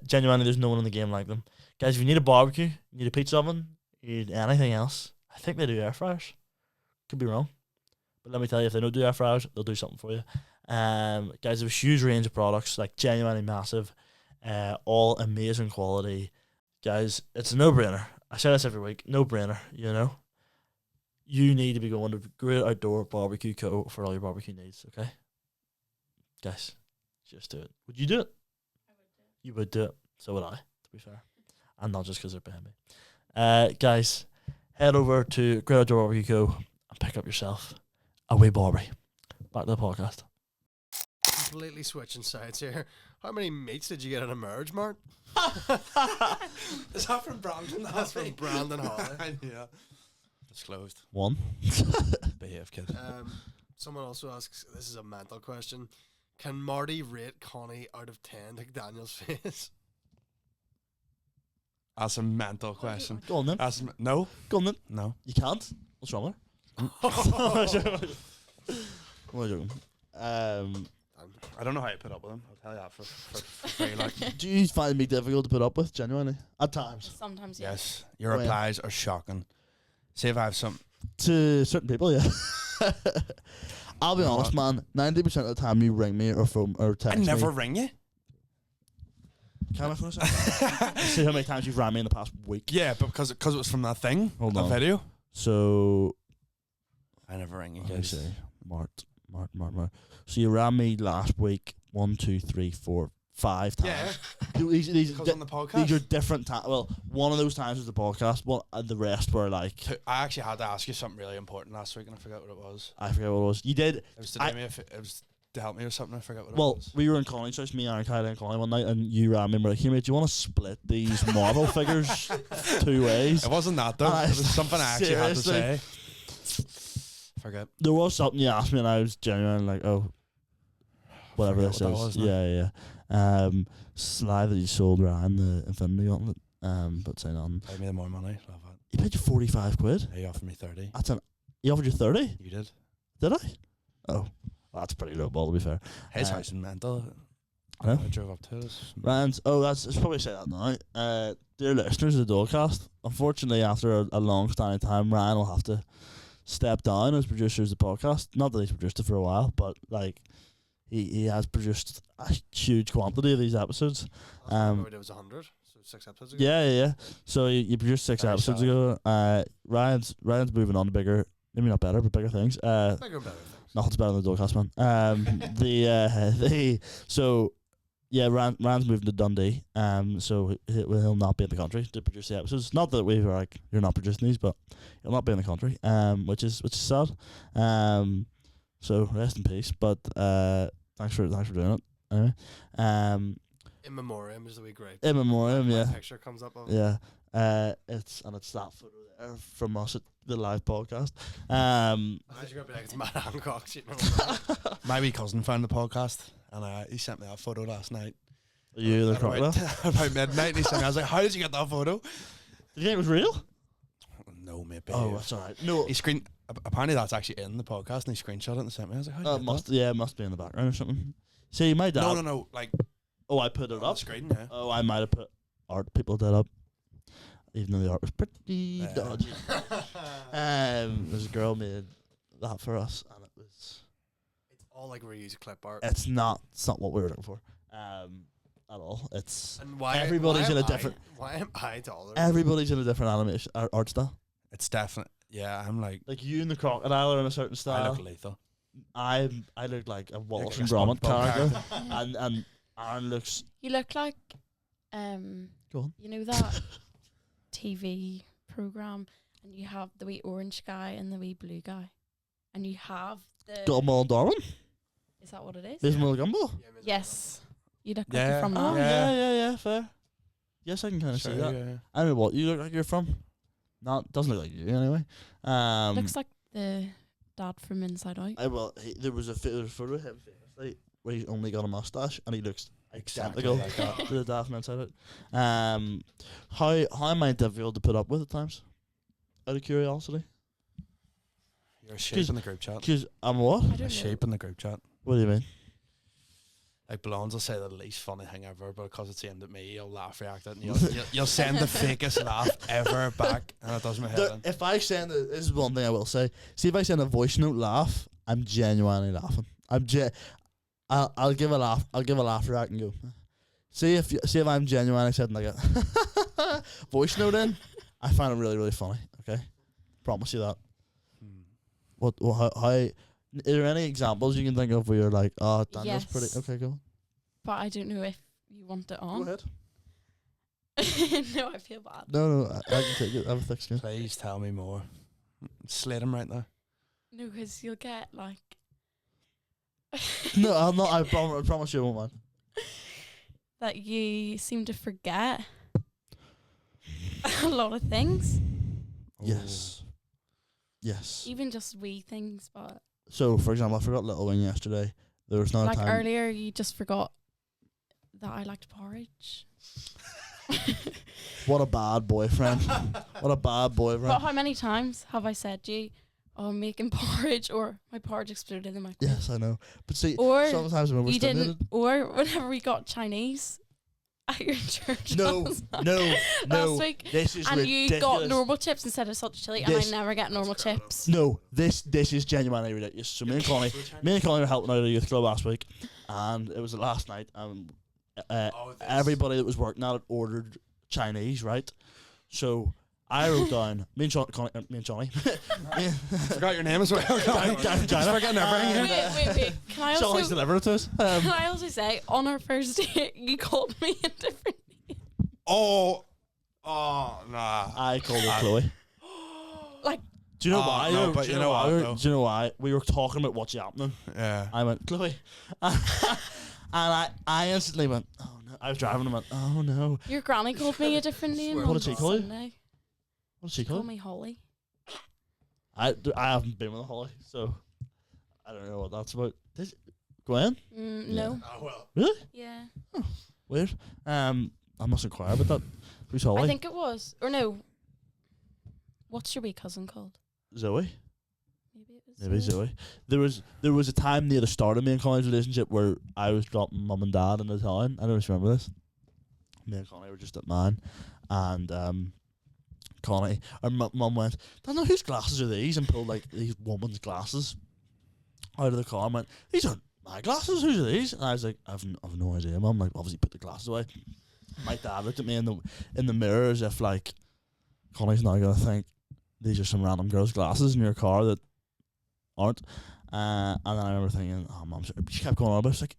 [SPEAKER 1] genuinely, there's no one in the game like them. Guys, if you need a barbecue, you need a pizza oven, you need anything else, I think they do air fryers. Could be wrong. But let me tell you, if they don't do air fryers, they'll do something for you. Guys, there's a huge range of products, like genuinely massive, all amazing quality. Guys, it's a no-brainer. I say this every week, no-brainer, You need to be going to Great Outdoor Barbecue Co. for all your barbecue needs, okay? Guys, just do it. Would you do it?
[SPEAKER 2] I would do it.
[SPEAKER 1] You would do it. So would I, to be fair. And not just because they're paying me. Guys, head over to Great Outdoor Barbecue Co. and pick up yourself a wee Barbie. Back to the podcast.
[SPEAKER 3] Completely switching sides here. How many meats did you get on a merge, Mark?
[SPEAKER 4] Is that from Brandon?
[SPEAKER 3] That's from Brandon Holly.
[SPEAKER 4] Yeah. Disclosed.
[SPEAKER 1] 1.
[SPEAKER 4] Behave, kid.
[SPEAKER 3] Someone also asks, this is a mental question, can Marty rate Connie out of 10 to Daniel's face?
[SPEAKER 4] That's a mental question.
[SPEAKER 1] Go on then.
[SPEAKER 4] No.
[SPEAKER 1] Go on then.
[SPEAKER 4] No.
[SPEAKER 1] You can't. What's wrong with her? I'm joking.
[SPEAKER 4] I don't know how you put up with him. I'll tell you that for free. Like,
[SPEAKER 1] Do you find me difficult to put up with, genuinely? At times.
[SPEAKER 2] Sometimes,
[SPEAKER 4] yes, your
[SPEAKER 1] Oh, yeah.
[SPEAKER 4] replies are shocking. See if I have some.
[SPEAKER 1] To certain people, yeah. I'll be honest, man. 90% of the time you ring me or phone or
[SPEAKER 4] I
[SPEAKER 1] text
[SPEAKER 4] never
[SPEAKER 1] me.
[SPEAKER 4] ring you.
[SPEAKER 1] Can I for a second? See how many times you've rang me in the past week.
[SPEAKER 4] Yeah, but because it was from that thing,
[SPEAKER 1] Hold
[SPEAKER 4] that
[SPEAKER 1] on.
[SPEAKER 4] video.
[SPEAKER 1] So,
[SPEAKER 4] I never ring you
[SPEAKER 1] let me
[SPEAKER 4] guys.
[SPEAKER 1] see. Mart. So you rang me last week 1, 2, 3, 4, 5 times.
[SPEAKER 4] Yeah,
[SPEAKER 1] These
[SPEAKER 4] because on the podcast.
[SPEAKER 1] are different times. Well, one of those times was the podcast. One, and the rest were like,
[SPEAKER 4] I actually had to ask you something really important last week, and I forgot what it was.
[SPEAKER 1] I forget what it was. You did.
[SPEAKER 4] It was to do me it was to help me with something. I forgot what it
[SPEAKER 1] Well,
[SPEAKER 4] was.
[SPEAKER 1] we were in Connie's house, me, Aaron, Kylie, and Connie one night, and you rang me and were like, "Here, mate, do you want to split these Marvel figures 2 ways?"
[SPEAKER 4] It wasn't that though.
[SPEAKER 1] And I
[SPEAKER 4] It was something I actually had to
[SPEAKER 1] seriously-
[SPEAKER 4] say. Forget.
[SPEAKER 1] There was something you asked me, and I was genuinely like, "Oh, whatever
[SPEAKER 4] Forget
[SPEAKER 1] this
[SPEAKER 4] what that
[SPEAKER 1] is."
[SPEAKER 4] was now.
[SPEAKER 1] Yeah. Sly that you sold Ryan the Infinity Gauntlet. But say nothing.
[SPEAKER 4] Pay me more money. Love it.
[SPEAKER 1] He paid you 45 quid.
[SPEAKER 4] He offered me 30.
[SPEAKER 1] He offered you 30.
[SPEAKER 4] You did.
[SPEAKER 1] Did I? Oh, that's pretty low ball to be fair.
[SPEAKER 4] His house in mental.
[SPEAKER 1] I know.
[SPEAKER 4] I drove up to us.
[SPEAKER 1] Ryan's. Oh, I should probably say that now. Dear listeners of the Dolecast, unfortunately, after a long-standing time, Ryan will have to step down as producer of the podcast. Not that he's produced it for a while, but like he has produced a huge quantity of these episodes.
[SPEAKER 3] It was 100, so 6 episodes ago.
[SPEAKER 1] Yeah. So you produced 6
[SPEAKER 4] Very
[SPEAKER 1] episodes
[SPEAKER 4] sad.
[SPEAKER 1] ago. Ryan's moving on to bigger, maybe not better, but bigger things.
[SPEAKER 3] Bigger and better things.
[SPEAKER 1] Nothing's better than the Dolecast, man. So Yeah, Rand's moving to Dundee, so he'll not be in the country to produce the episodes. Not that we were like, you're not producing these, but he'll not be in the country, which is sad. So rest in peace. But thanks for doing it. Anyway,
[SPEAKER 3] In memoriam is the wee great.
[SPEAKER 1] in memoriam,
[SPEAKER 3] My
[SPEAKER 1] yeah,
[SPEAKER 3] picture comes up.
[SPEAKER 1] yeah. It's that photo there from us at the live podcast.
[SPEAKER 3] I thought you were gonna be like, it's Matt Hancock. You know?
[SPEAKER 4] My wee cousin found the podcast, and he sent me that photo last night.
[SPEAKER 1] You the
[SPEAKER 4] At
[SPEAKER 1] crocodile?
[SPEAKER 4] about midnight. And he sent me. I was like, "How did you get that photo?"
[SPEAKER 1] Did you think it was real?
[SPEAKER 4] No, maybe.
[SPEAKER 1] Oh, that's alright. No,
[SPEAKER 4] He apparently that's actually in the podcast, and he screenshot it and sent me. I was like, "How did you get that?"
[SPEAKER 1] it must be in the background or something. See, my dad.
[SPEAKER 4] No. Like
[SPEAKER 1] Oh, I put it
[SPEAKER 4] on
[SPEAKER 1] up.
[SPEAKER 4] the screen. Yeah.
[SPEAKER 1] Oh, I might have put art. People did up, even though the art was pretty dodgy. There's a girl made that for us, and it was.
[SPEAKER 3] It's all like reused clip art.
[SPEAKER 1] It's not what we were looking for. At all. It's
[SPEAKER 3] And why?
[SPEAKER 1] everybody's
[SPEAKER 3] why
[SPEAKER 1] in a
[SPEAKER 3] am
[SPEAKER 1] different.
[SPEAKER 3] Why am I taller?
[SPEAKER 1] Everybody's in a different animation art style.
[SPEAKER 4] It's definite. Yeah, I'm like,
[SPEAKER 1] Like you and the crocodile are in a certain
[SPEAKER 4] I
[SPEAKER 1] style.
[SPEAKER 4] look lethal.
[SPEAKER 1] I look like a Wallace
[SPEAKER 4] like
[SPEAKER 1] and
[SPEAKER 4] a
[SPEAKER 1] Gromit
[SPEAKER 4] SpongeBob
[SPEAKER 1] character,
[SPEAKER 2] Yeah.
[SPEAKER 1] and Aaron looks.
[SPEAKER 2] You look like,
[SPEAKER 1] Go on.
[SPEAKER 2] you know that TV program, and you have the wee orange guy and the wee blue guy, and you have the.
[SPEAKER 1] Gumball and Darwin.
[SPEAKER 2] Is that what it is?
[SPEAKER 1] Dismal Gumball.
[SPEAKER 3] Yeah, Ms.
[SPEAKER 2] Yes. You look like
[SPEAKER 4] Yeah.
[SPEAKER 2] you're from
[SPEAKER 1] Oh
[SPEAKER 2] that.
[SPEAKER 1] yeah, fair. Yes, I can kind of see that.
[SPEAKER 4] Yeah.
[SPEAKER 1] I don't know what you look like you're from. Not doesn't look like you anyway.
[SPEAKER 2] Looks like the dad from Inside Out.
[SPEAKER 1] There was a photo of him famously where he's only got a mustache and he looks
[SPEAKER 4] Exactly
[SPEAKER 1] identical
[SPEAKER 4] like that.
[SPEAKER 1] to the dad from Inside Out. How am I difficult to put up with at times? Out of curiosity,
[SPEAKER 4] You're a shape in the group chat.
[SPEAKER 1] because I'm what?
[SPEAKER 2] I
[SPEAKER 4] A
[SPEAKER 2] don't know.
[SPEAKER 4] shape in the group chat.
[SPEAKER 1] What do you mean?
[SPEAKER 4] Like Blondes will say the least funny thing ever, but because it's aimed at me, you'll laugh react it, and you'll send the fakest laugh ever back, and it does my head in.
[SPEAKER 1] If I send this is one thing I will say. See, if I send a voice note laugh, I'm genuinely laughing. I'll give a laugh. I'll give a laugh react and go. See if I'm genuinely sending like a voice note in, I find it really really funny. Okay, promise you that. How is there any examples you can think of where you're like, oh, Daniel's
[SPEAKER 2] Yes.
[SPEAKER 1] pretty okay, go
[SPEAKER 2] But I don't know if you want it
[SPEAKER 1] on. Go
[SPEAKER 2] on.
[SPEAKER 1] ahead.
[SPEAKER 2] No, I feel bad.
[SPEAKER 1] No, I can take it. I have a thick skin.
[SPEAKER 4] Please tell me more. Slate him right now.
[SPEAKER 2] No, because you'll get like.
[SPEAKER 1] No, I'm not. I promise you I won't mind.
[SPEAKER 2] That you seem to forget a lot of things,
[SPEAKER 1] Yes. Yes.
[SPEAKER 2] even just wee things. But
[SPEAKER 1] So, for example, I forgot Little Wing yesterday. There was not
[SPEAKER 2] like
[SPEAKER 1] a time.
[SPEAKER 2] earlier, you just forgot that I liked porridge.
[SPEAKER 1] What a bad boyfriend. What a bad boyfriend.
[SPEAKER 2] But how many times have I said to you, "Oh, I'm making porridge," or "My porridge exploded in my mouth"?
[SPEAKER 1] Yes, I know. But see,
[SPEAKER 2] Or
[SPEAKER 1] sometimes when we're
[SPEAKER 2] you didn't.
[SPEAKER 1] stimulated.
[SPEAKER 2] Or whenever we got Chinese at your church.
[SPEAKER 1] No,
[SPEAKER 2] last
[SPEAKER 1] no, no.
[SPEAKER 2] week,
[SPEAKER 1] This is
[SPEAKER 2] and
[SPEAKER 1] ridiculous.
[SPEAKER 2] you got normal chips instead of salt chili, and I
[SPEAKER 1] This-
[SPEAKER 2] never get normal chips.
[SPEAKER 1] No, this is genuinely ridiculous. So me and Connie were helping out at a youth club last week, and it was last night, and everybody that was working at it ordered Chinese, right? So I wrote down me and Johnny.
[SPEAKER 4] Forgot your name as well.
[SPEAKER 1] Down China.
[SPEAKER 4] Forgetting everything.
[SPEAKER 2] Wait. Can I
[SPEAKER 1] Johnny's
[SPEAKER 2] also
[SPEAKER 1] delivered it to us.
[SPEAKER 2] can I also say on our first date you called me a different name?
[SPEAKER 4] Oh, nah.
[SPEAKER 1] I called her Chloe.
[SPEAKER 2] Like
[SPEAKER 1] Do you know
[SPEAKER 4] Oh,
[SPEAKER 1] why?
[SPEAKER 4] no,
[SPEAKER 1] though?
[SPEAKER 4] but
[SPEAKER 1] Do
[SPEAKER 4] you know what, though?
[SPEAKER 1] Do you know why? We were talking about what's happening.
[SPEAKER 4] Yeah.
[SPEAKER 1] I went, Chloe. And I instantly went, oh no. I was driving and went, oh no.
[SPEAKER 2] your granny called me a different name.
[SPEAKER 3] What
[SPEAKER 2] on
[SPEAKER 1] did she call you?
[SPEAKER 2] Sunday.
[SPEAKER 1] What did she
[SPEAKER 2] Call
[SPEAKER 1] call
[SPEAKER 2] me Holly.
[SPEAKER 1] I haven't been with a Holly, so I don't know what that's about. Gwen?
[SPEAKER 2] No.
[SPEAKER 3] Oh well.
[SPEAKER 1] Really?
[SPEAKER 2] Yeah.
[SPEAKER 1] Weird. I must inquire about that. Who's Holly?
[SPEAKER 2] I think it was. Or no. What's your wee cousin called?
[SPEAKER 1] Zoe.
[SPEAKER 2] Maybe it was.
[SPEAKER 1] Maybe Zoe. There was a time near the start of me and Connie's relationship where I was dropping mum and dad in the town. I don't know if you remember this. Me and Connie were just at mine, and Connie, our mum went, "Daniel, whose glasses are these?" and pulled like these woman's glasses out of the car and went, "These aren't my glasses. Whose are these?" And I was like, "I've no idea, mum." Like, obviously put the glasses away. My dad looked at me in the mirror as if like, Connie's now gonna think these are some random girl's glasses in your car that aren't. And then I remember thinking, oh, Mum, she kept going on about it. It's like,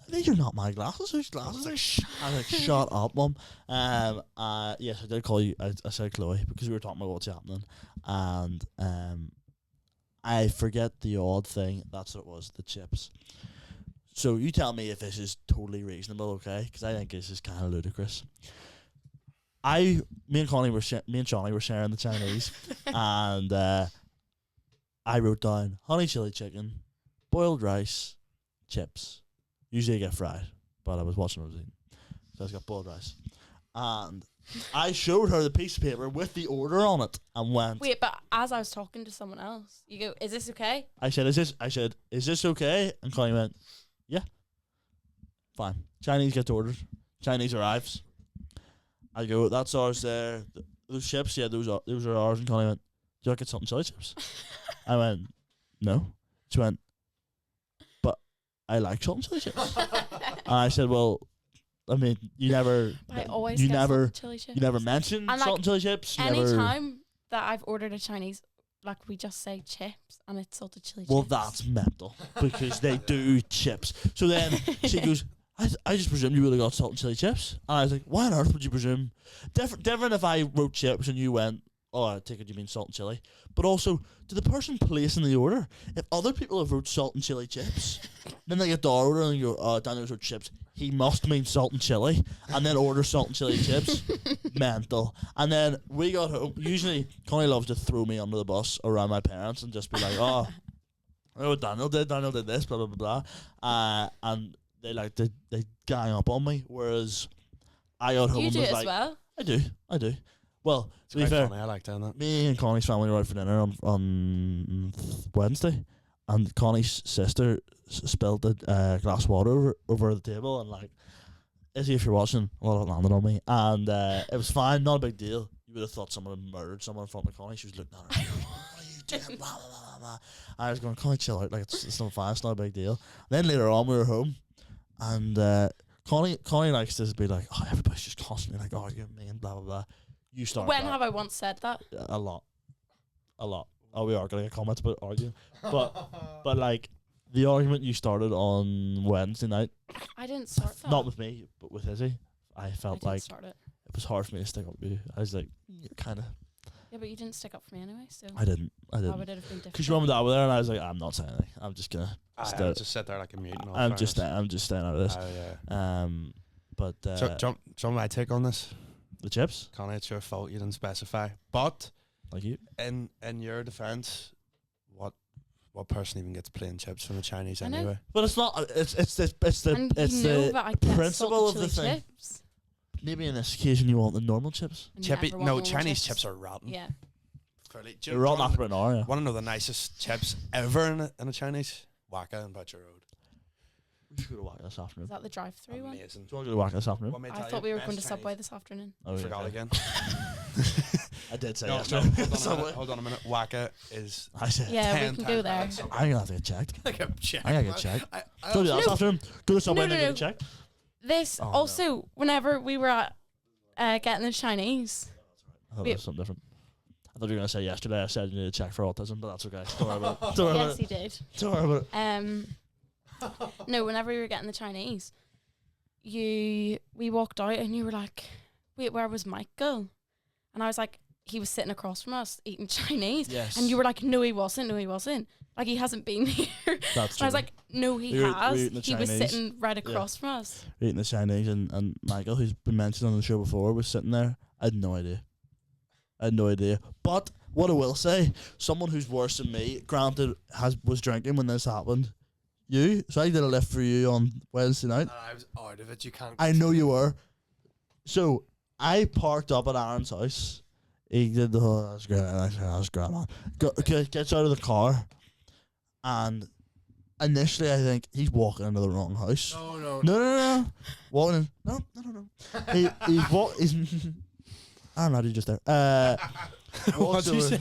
[SPEAKER 1] these are not my glasses. Whose glasses? I was like, shut up, Mum. Yes, I did call you. I said Chloe because we were talking about what's happening. And I forget the odd thing. That's what it was, the chips. So you tell me if this is totally reasonable, okay? Because I think this is kind of ludicrous. Me and Shawnee were sharing the Chinese, and I wrote down honey chili chicken, boiled rice, chips. Usually I get fried, but I was watching what I was eating, so I just got boiled rice. And I showed her the piece of paper with the order on it, and went.
[SPEAKER 2] Wait, but as I was talking to someone else, you go, "Is this okay?"
[SPEAKER 1] I said, "Is this okay?" And Connie went, "Yeah, fine." Chinese gets ordered. Chinese arrives. I go, "That's ours there. Those chips, yeah, those are ours." And Connie went, "Do you like get salt and chili chips?" I went, "No." She went, "But I like salt and chili chips." And I said, "Well, I mean, you never mentioned
[SPEAKER 2] and
[SPEAKER 1] salt and chili chips.
[SPEAKER 2] Anytime that I've ordered a Chinese, like we just say chips and it's salted chili
[SPEAKER 1] Well,
[SPEAKER 2] chips.
[SPEAKER 1] that's mental because they do chips. So then she goes, I just presumed you would have got salt and chili chips. And I was like, why on earth would you presume? Different if I wrote chips and you went, oh, I take it you mean salt and chili. But also, to the person placing the order, if other people have wrote salt and chili chips, then they get the order and you go, oh, Daniel's wrote chips. He must mean salt and chili. And then order salt and chili chips. Mental. And then we got home. Usually, Connie loves to throw me under the bus around my parents and just be like, oh, Daniel did this, blah, blah, blah, blah. And they gang up on me. Whereas I got home
[SPEAKER 2] You
[SPEAKER 1] and
[SPEAKER 2] do
[SPEAKER 1] was
[SPEAKER 2] it
[SPEAKER 1] like,
[SPEAKER 2] as well.
[SPEAKER 1] I do. Well,
[SPEAKER 4] It's
[SPEAKER 1] to be
[SPEAKER 4] quite
[SPEAKER 1] fair,
[SPEAKER 4] funny. I like doing that.
[SPEAKER 1] me and Connie's family were out for dinner on Wednesday, and Connie's sister spilled a glass of water over the table, and like, Izzy, if you're watching, a lot of it landed on me, and it was fine, not a big deal. You would have thought someone had murdered someone in front of Connie. She was looking at her, what are you doing? Blah, blah, blah, blah. I was going, Connie, chill out, like it's not fine, it's not a big deal. Then later on, we were home, and Connie likes to be like, oh, everybody's just constantly like, oh, you're mean, blah blah blah. You start.
[SPEAKER 2] When have I once said that?
[SPEAKER 1] A lot. Oh, we are gonna get comments about arguing, but like the argument you started on Wednesday night.
[SPEAKER 2] I didn't start that.
[SPEAKER 1] Not with me, but with Izzy. I felt like
[SPEAKER 2] start it.
[SPEAKER 1] It was hard for me to stick up with you. I was like, kind of.
[SPEAKER 2] Yeah, but you didn't stick up for me anyway, so.
[SPEAKER 1] I didn't.
[SPEAKER 2] How would it have been different?
[SPEAKER 1] Because your mum and dad were there, and I was like, I'm not saying anything. I'm just gonna.
[SPEAKER 4] Just sit there like a mute.
[SPEAKER 1] I'm just staying out of this.
[SPEAKER 4] Yeah.
[SPEAKER 1] But
[SPEAKER 4] do you want my take on this?
[SPEAKER 1] The chips,
[SPEAKER 4] Connie, it's your fault you didn't specify. But
[SPEAKER 1] like you,
[SPEAKER 4] in your defence, what person even gets plain chips from the Chinese
[SPEAKER 2] I know.
[SPEAKER 4] anyway?
[SPEAKER 1] but it's not. It's the principle of the thing.
[SPEAKER 2] Chips.
[SPEAKER 1] Maybe in this occasion you want the normal chips.
[SPEAKER 4] Chinese chips are rotten.
[SPEAKER 2] Yeah.
[SPEAKER 4] Fairly.
[SPEAKER 1] They're rotten after an hour. Yeah.
[SPEAKER 4] Want to know the nicest chips ever in a Chinese? Waka and Butcher Road.
[SPEAKER 1] We should go to Wacker this afternoon.
[SPEAKER 2] Is that the drive-through one?
[SPEAKER 4] Amazing.
[SPEAKER 1] Do you want to go to Wacker this afternoon?
[SPEAKER 4] What may
[SPEAKER 2] I
[SPEAKER 4] tell
[SPEAKER 2] thought
[SPEAKER 4] you,
[SPEAKER 2] we were
[SPEAKER 4] best
[SPEAKER 2] going to Subway
[SPEAKER 4] Chinese-
[SPEAKER 2] this afternoon.
[SPEAKER 1] Oh, yeah,
[SPEAKER 4] Forgot
[SPEAKER 1] okay.
[SPEAKER 4] again.
[SPEAKER 1] I did say
[SPEAKER 4] No,
[SPEAKER 1] yesterday.
[SPEAKER 4] hold on a minute. Waka is
[SPEAKER 1] I said.
[SPEAKER 2] Yeah,
[SPEAKER 4] 10
[SPEAKER 2] we can
[SPEAKER 4] times
[SPEAKER 2] go there.
[SPEAKER 4] better than Subway.
[SPEAKER 1] I'm gonna have to get checked.
[SPEAKER 3] Like a check.
[SPEAKER 1] I gotta get checked.
[SPEAKER 3] I
[SPEAKER 1] Go to that
[SPEAKER 3] also-
[SPEAKER 1] this afternoon. Go to Subway and
[SPEAKER 2] No,
[SPEAKER 1] then
[SPEAKER 2] no,
[SPEAKER 1] get checked.
[SPEAKER 2] This
[SPEAKER 1] Oh, no.
[SPEAKER 2] also, whenever we were at getting the Chinese,
[SPEAKER 1] I thought it was something different. I thought you were gonna say yesterday. I said you need to check for autism, but that's okay. Don't worry about it. Don't worry
[SPEAKER 2] yes,
[SPEAKER 1] about
[SPEAKER 2] he
[SPEAKER 1] it.
[SPEAKER 2] did.
[SPEAKER 1] Don't worry about it.
[SPEAKER 2] No, whenever we were getting the Chinese, we walked out and you were like, wait, where was Michael? And I was like, he was sitting across from us eating Chinese.
[SPEAKER 1] Yes.
[SPEAKER 2] And you were like, no, he wasn't. Like, he hasn't been here.
[SPEAKER 1] That's
[SPEAKER 2] And I was like, no, he
[SPEAKER 1] We were
[SPEAKER 2] has.
[SPEAKER 1] eating the
[SPEAKER 2] He was
[SPEAKER 1] Chinese.
[SPEAKER 2] sitting right across from us.
[SPEAKER 1] eating the Chinese, and Michael, who's been mentioned on the show before, was sitting there. I had no idea. But what I will say, someone who's worse than me, granted, was drinking when this happened. You. So I did a lift for you on Wednesday night.
[SPEAKER 3] And I was out of it. You can't.
[SPEAKER 1] I know you were. So I parked up at Aaron's house. He did the whole, that's great. That's great, man. Gets out of the car, and initially I think he's walking into the wrong house. No. Walking in. No. He's Aaron Laddie just there.
[SPEAKER 4] What'd you say?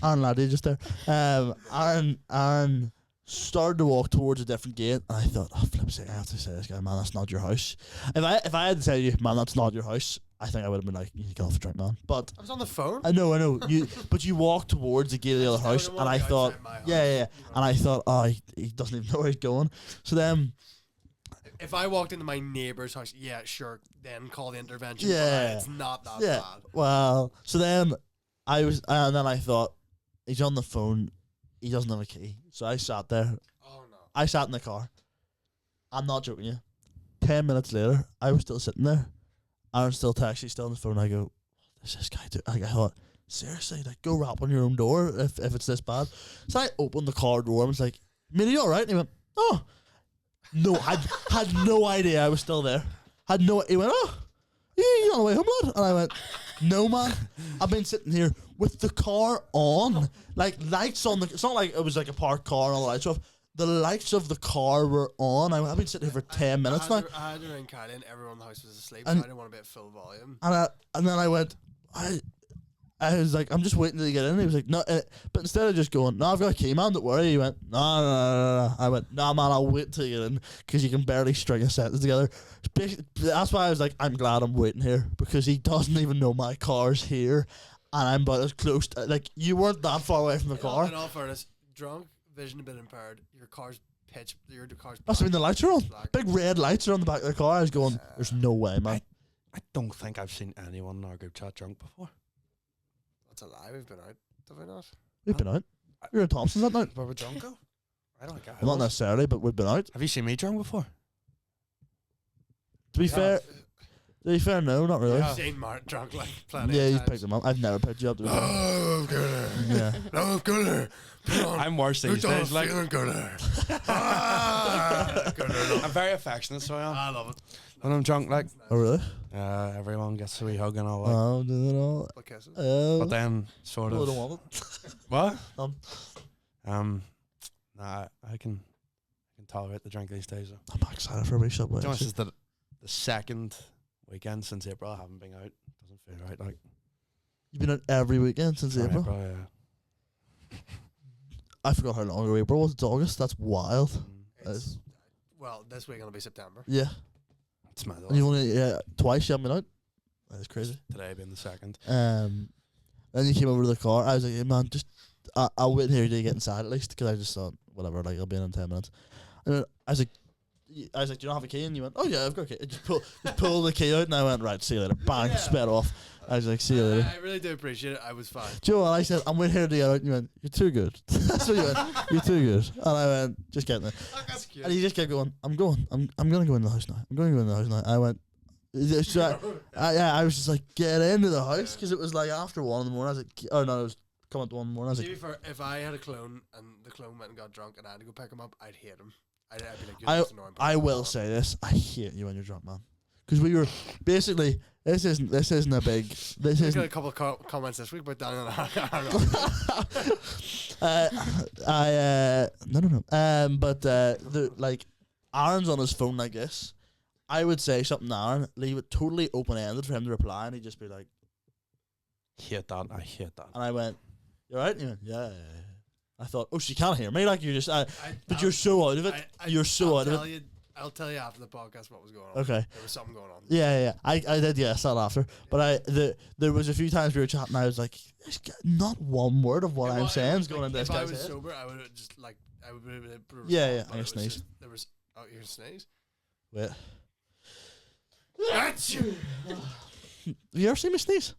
[SPEAKER 1] Aaron Laddie just there. Aaron started to walk towards a different gate, and I thought, oh, flip sake, I have to say this guy, man, that's not your house. If I had to tell you, man, that's not your house, I think I would have been like, you need to get off the drink, man. But
[SPEAKER 3] I was on the phone.
[SPEAKER 1] I know. But you walk towards the gate of the other house, and I thought, yeah. And I thought, oh, he doesn't even know where he's going. So then,
[SPEAKER 3] if I walked into my neighbour's house, yeah, sure, then call the intervention.
[SPEAKER 1] Yeah.
[SPEAKER 3] It's not that
[SPEAKER 1] yeah,
[SPEAKER 3] bad.
[SPEAKER 1] well, so then and then I thought, he's on the phone, he doesn't have a key. So I sat there.
[SPEAKER 3] Oh no.
[SPEAKER 1] I sat in the car. I'm not joking you. 10 minutes later, I was still sitting there. Aaron's still texting, still on the phone. I go, what does this guy do? I thought, seriously, like, go rap on your own door if it's this bad. So I opened the car door and was like, mate, are you alright? And he went, oh. No, I had no idea I was still there. He went, oh, you on the way home, lad? And I went, no, man. I've been sitting here with the car on. Like, lights on. It's not like it was like a parked car and all the lights off. The lights of the car were on. I've been sitting here for 10 minutes now.
[SPEAKER 3] I had to ring Kylie and everyone in the house was asleep,
[SPEAKER 1] And-
[SPEAKER 3] so I didn't want to be at full volume.
[SPEAKER 1] And then I went, I was like, I'm just waiting till you get in. He was like, no. But instead of just going, no, I've got a key, man, don't worry. He went, no. I went, no, man, I'll wait till you get in because you can barely string a sentence together. That's why I was like, I'm glad I'm waiting here because he doesn't even know my car's here. And I'm about as close to, like, you weren't that far away from the car.
[SPEAKER 3] In all fairness, drunk, vision a bit impaired, your car's black.
[SPEAKER 1] Must have been the lights are on.
[SPEAKER 3] Black.
[SPEAKER 1] Big red lights are on the back of the car. I was going, there's no way, man.
[SPEAKER 4] I don't think I've seen anyone in our group chat drunk before.
[SPEAKER 3] That's a lie, we've been out, have we not?
[SPEAKER 1] We've been out. We were in Thompson's that night.
[SPEAKER 4] Where we drunk go? I don't think I
[SPEAKER 1] Well, not
[SPEAKER 4] was.
[SPEAKER 1] necessarily, but we've been out.
[SPEAKER 4] Have you seen me drunk before?
[SPEAKER 1] To be fair, no, not really.
[SPEAKER 3] I've seen Martin drunk like plenty
[SPEAKER 1] Yeah,
[SPEAKER 3] of
[SPEAKER 1] you
[SPEAKER 3] times.
[SPEAKER 1] picked him up. I've never picked you up. To be fair.
[SPEAKER 3] Oh, gooder.
[SPEAKER 1] Yeah.
[SPEAKER 3] No, gooder. Put on.
[SPEAKER 4] I'm worse these days. Like,
[SPEAKER 3] feeling gooder. Ah, gooder.
[SPEAKER 4] I'm very affectionate, so I am.
[SPEAKER 3] I love it.
[SPEAKER 4] When I'm drunk, like,
[SPEAKER 1] Oh, really?
[SPEAKER 4] everyone gets a wee hug and all that.
[SPEAKER 1] Oh, do it all.
[SPEAKER 3] What kisses?
[SPEAKER 4] But then, sort
[SPEAKER 1] I
[SPEAKER 4] of,
[SPEAKER 1] don't want it.
[SPEAKER 4] what?
[SPEAKER 1] Um,
[SPEAKER 4] Nah, I can tolerate the drink these days. Though.
[SPEAKER 1] I'm excited for a wee Subway.
[SPEAKER 4] To be honest, this is the second weekend since April I haven't been out. Doesn't feel right. Like
[SPEAKER 1] You've been out every weekend since
[SPEAKER 4] from
[SPEAKER 1] April.
[SPEAKER 4] yeah.
[SPEAKER 1] I forgot how long ago April was. It's August. That's wild.
[SPEAKER 3] It's, well, this week it'll be September.
[SPEAKER 1] Yeah.
[SPEAKER 4] It's mad.
[SPEAKER 1] And you only twice you haven't been out. That's crazy.
[SPEAKER 4] Today being the second.
[SPEAKER 1] Then you came over to the car. I was like, hey, man, just I'll wait here till you get inside at least because I just thought whatever, like I'll be in 10 minutes. And then I was like, do you not have a key? And you went, oh yeah, I've got a key. I just pull the key out, and I went, right, see you later. Bang,
[SPEAKER 3] Yeah.
[SPEAKER 1] sped off. I was like, see you later.
[SPEAKER 3] I really do appreciate it. I was fine.
[SPEAKER 1] Do you know what I said? I'm waiting here to get out. And you went, you're too good. That's what you went. You're too good. And I went, just get in there.
[SPEAKER 3] That's cute.
[SPEAKER 1] And he just kept going, I'm going to go in the house now. I'm going to go in the house now. I went, I was just like, get into the house because it was like after 1 in the morning. I was like, oh no, it was coming to 1 in the morning. I was
[SPEAKER 3] To be
[SPEAKER 1] like,
[SPEAKER 3] fair, if I had a clone and the clone went and got drunk and I had to go pick him up, I'd hate him. I'd be like, you're just annoying.
[SPEAKER 1] I will say this: I hate you when you're drunk, man. Because we were basically this isn't a big this
[SPEAKER 3] We got a
[SPEAKER 1] isn't.
[SPEAKER 3] couple of comments this week about Daniel and
[SPEAKER 1] No. But like Aaron's on his phone like this. I would say something to Aaron, leave it totally open ended for him to reply, and he'd just be like,
[SPEAKER 4] Hate that. I hate that.
[SPEAKER 1] and I went, "You alright?" And he went, yeah. I thought, oh, she can't hear me. Like you're just, but you're so out of it. You're so out of it.
[SPEAKER 3] I'll tell you after the podcast what was going on.
[SPEAKER 1] Okay.
[SPEAKER 3] There was something going on.
[SPEAKER 1] Yeah. I did, yeah, I saw it after. But there was a few times we were chatting, I was like, "This guy- not one word of what I'm saying is going into this
[SPEAKER 3] If I
[SPEAKER 1] guy's
[SPEAKER 3] was
[SPEAKER 1] head."
[SPEAKER 3] sober, I would have just like, I would have.
[SPEAKER 1] Yeah,
[SPEAKER 3] but
[SPEAKER 1] I
[SPEAKER 3] it was
[SPEAKER 1] sneeze.
[SPEAKER 3] just- There was, oh, you're gonna sneeze?
[SPEAKER 1] Wait.
[SPEAKER 3] That's you.
[SPEAKER 1] Have you ever seen me sneeze?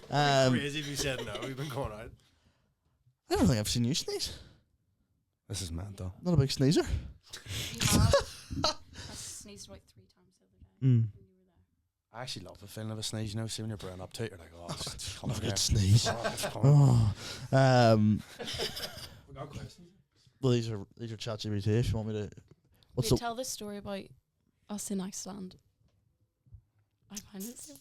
[SPEAKER 3] Crazy if you said no. We've been going out.
[SPEAKER 1] I don't think I've seen you sneeze.
[SPEAKER 4] This is mad though.
[SPEAKER 1] Not a big sneezer.
[SPEAKER 2] I sneezed like 3 times the other day when you were there.
[SPEAKER 4] I actually love the feeling of a sneeze. You know, see when you're burning up to it, you're like, oh, it's
[SPEAKER 1] Love a
[SPEAKER 4] coming
[SPEAKER 1] good
[SPEAKER 4] here.
[SPEAKER 1] sneeze.
[SPEAKER 4] Oh, it's coming.
[SPEAKER 1] Oh.
[SPEAKER 4] We got questions.
[SPEAKER 1] Well, these are ChatGPT. If you want me to, what's
[SPEAKER 2] We
[SPEAKER 1] the
[SPEAKER 2] tell this story about us in Iceland. I find it so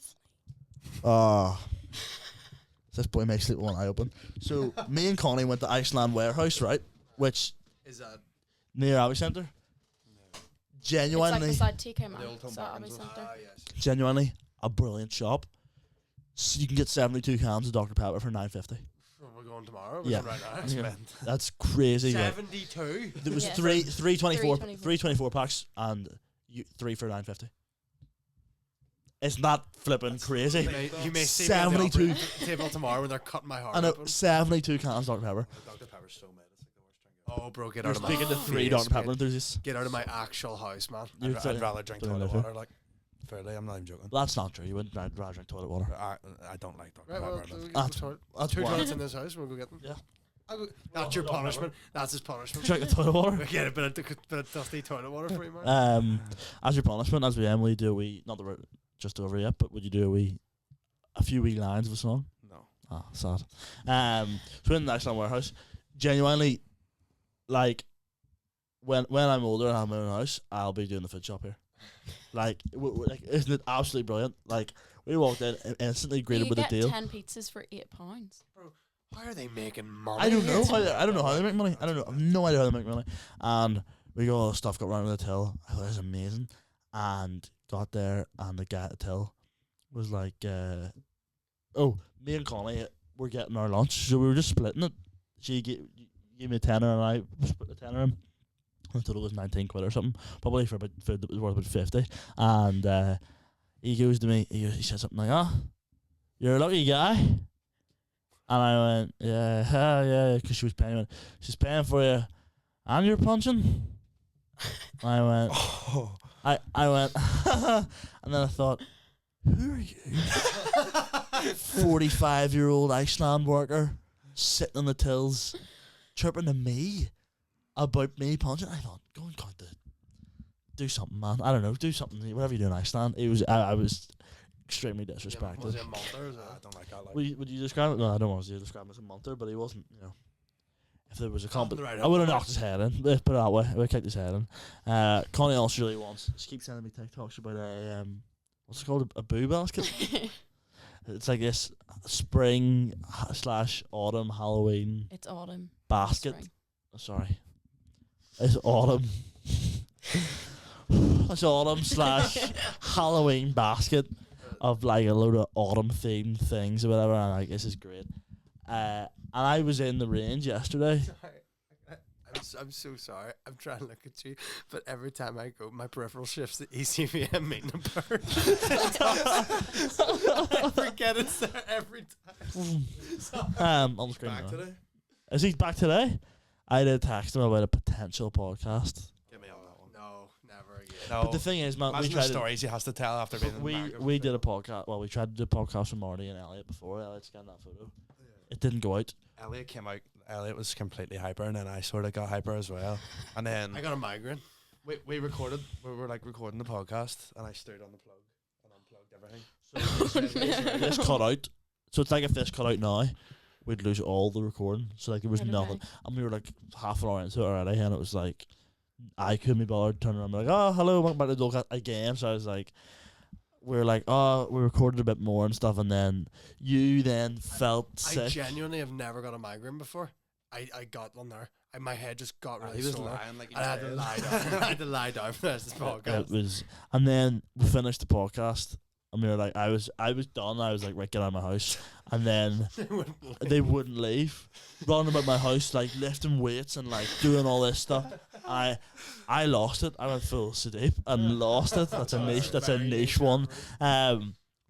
[SPEAKER 1] this boy makes it one eye open. So me and Connie went to Iceland Warehouse, right? Which
[SPEAKER 3] Is that?
[SPEAKER 1] near Abbey Centre.
[SPEAKER 2] It's
[SPEAKER 1] Genuinely,
[SPEAKER 2] like beside TK Maxx.
[SPEAKER 4] The old Tom
[SPEAKER 2] So Abbey
[SPEAKER 4] Barnes one.
[SPEAKER 2] Centre.
[SPEAKER 3] Yes.
[SPEAKER 1] genuinely a brilliant shop. So you can get 72 cans of Dr Pepper for $9.50.
[SPEAKER 3] Oh my going tomorrow.
[SPEAKER 1] Yeah.
[SPEAKER 3] Right now.
[SPEAKER 1] Yeah. That's crazy.
[SPEAKER 3] 72.
[SPEAKER 1] There was
[SPEAKER 2] Yeah.
[SPEAKER 1] 324 packs and 3 for $9.50. It's not flipping crazy.
[SPEAKER 3] You may see me on the
[SPEAKER 1] 72
[SPEAKER 3] operating table tomorrow when they're cutting my heart
[SPEAKER 1] and
[SPEAKER 3] open.
[SPEAKER 1] 72 cans Dr Pepper.
[SPEAKER 4] Dr Pepper's so mad. It's like the worst drink.
[SPEAKER 3] Oh, bro, get
[SPEAKER 1] You're
[SPEAKER 3] out of my
[SPEAKER 1] speaking to 3
[SPEAKER 3] face,
[SPEAKER 1] Dr Pepper
[SPEAKER 3] mate.
[SPEAKER 1] enthusiasts.
[SPEAKER 3] Get out of my actual house, man.
[SPEAKER 1] You're
[SPEAKER 4] I'd rather drink
[SPEAKER 1] don't
[SPEAKER 4] toilet
[SPEAKER 1] know.
[SPEAKER 4] water. Like, fairly, I'm not even joking.
[SPEAKER 1] Well, that's not true. You wouldn't rather drink toilet water.
[SPEAKER 4] I don't like Dr
[SPEAKER 3] Right, well,
[SPEAKER 4] Pepper.
[SPEAKER 3] we
[SPEAKER 1] That's-
[SPEAKER 3] go
[SPEAKER 1] that's
[SPEAKER 3] 2
[SPEAKER 1] why.
[SPEAKER 3] toilets in this house. We'll go get them.
[SPEAKER 1] Yeah.
[SPEAKER 3] That's your punishment. That's his punishment.
[SPEAKER 1] Drink the toilet water.
[SPEAKER 3] We get a bit of dusty toilet water for you, man.
[SPEAKER 1] As your punishment, as we Emily do, not that we're just over yet, but would you do a few wee lines of a song?
[SPEAKER 4] No.
[SPEAKER 1] Ah, sad. So in the National Warehouse, genuinely, like, when I'm older and I have my own house, I'll be doing the food shop here. Like, like, isn't it absolutely brilliant? Like, we walked in and instantly greeted with a deal.
[SPEAKER 2] 10 pizzas for £8.
[SPEAKER 3] How are they making money?
[SPEAKER 1] I don't know. I don't know how they make money. I don't know. I've no idea how they make money. And we got all the stuff, got round to the till. I thought it was amazing. And got there, and the guy at the till was like, me and Connie were getting our lunch, so we were just splitting it. She gave me a tenner, and I split the tenner in. I thought it was 19 quid or something, probably for food that was worth about 50. And he goes to me, he said something like, "Oh, you're a lucky guy." And I went, yeah, because she was paying. Went, she's paying for you, and you're punching. I went, I went, and then I thought, who are you? 45-year-old Iceland worker sitting on the tills, chirping to me about me punching. I thought, go and count it. Do something, man. I don't know. Do something. Whatever you do in Iceland. It was. I was extremely disrespected.
[SPEAKER 3] Was he a monster?
[SPEAKER 4] I don't like that. Like,
[SPEAKER 1] Would you describe it? No, I don't want to describe him as a monster, but he wasn't. You know, if there was a competition,
[SPEAKER 3] right
[SPEAKER 1] I would have
[SPEAKER 3] up.
[SPEAKER 1] knocked his head in. Let's put it that way. I would have kicked his head in. Connie also really wants. She keeps sending me TikToks about a what's it called? A boo basket. It's like this spring / autumn Halloween
[SPEAKER 2] It's autumn.
[SPEAKER 1] basket.
[SPEAKER 2] Spring.
[SPEAKER 1] Oh, sorry, it's autumn. It's autumn / Halloween basket of like a load of autumn themed things or whatever. And like, this is great. And I was in the range yesterday.
[SPEAKER 3] Sorry. I'm so sorry. I'm trying to look at you, but every time I go, my peripheral shifts to ECVM meeting a bird. I forget it's there every time.
[SPEAKER 1] On the screen.
[SPEAKER 4] back
[SPEAKER 1] now.
[SPEAKER 4] today?
[SPEAKER 1] Is he back today? I did text him about a potential podcast.
[SPEAKER 4] Get me on that one.
[SPEAKER 3] No, never again.
[SPEAKER 4] No.
[SPEAKER 1] But the thing is, man, we
[SPEAKER 4] Imagine the
[SPEAKER 1] tried to,
[SPEAKER 4] stories he has to tell after being in the market.
[SPEAKER 1] we did a podcast. Well, we tried to do a podcast with Marty and Elliot before. Elliot's getting that photo. It didn't go out.
[SPEAKER 4] Elliot came out. Elliot was completely hyper, and then I sort of got hyper as well. And then
[SPEAKER 3] I got a migraine.
[SPEAKER 4] we recorded. We were like recording the podcast, and I stirred on the plug and unplugged everything.
[SPEAKER 1] This cut out. So it's like if this cut out now, we'd lose all the recording. So like there was
[SPEAKER 2] Right,
[SPEAKER 1] nothing.
[SPEAKER 2] okay.
[SPEAKER 1] And we were like half an hour into it already, and it was like I couldn't be bothered turning around and be like, "Oh, hello, welcome back to Dolecast again." So I was like, we were like, "Oh, we recorded a bit more and stuff," and then you then felt
[SPEAKER 3] I
[SPEAKER 1] sick.
[SPEAKER 3] genuinely have never got a migraine before. I got one there. My head just got really
[SPEAKER 4] he was
[SPEAKER 3] sore.
[SPEAKER 4] lying like he
[SPEAKER 3] I had to
[SPEAKER 4] did.
[SPEAKER 3] lie down. I had to lie down for the rest of the
[SPEAKER 1] It
[SPEAKER 3] podcast.
[SPEAKER 1] was, and then we finished the podcast, and we were like, I was done. I was like, right, get out of my house, and then they wouldn't leave, running about my house like lifting weights and like doing all this stuff. I lost it. I went full Sudeep and lost it. That's a niche. That's a niche one.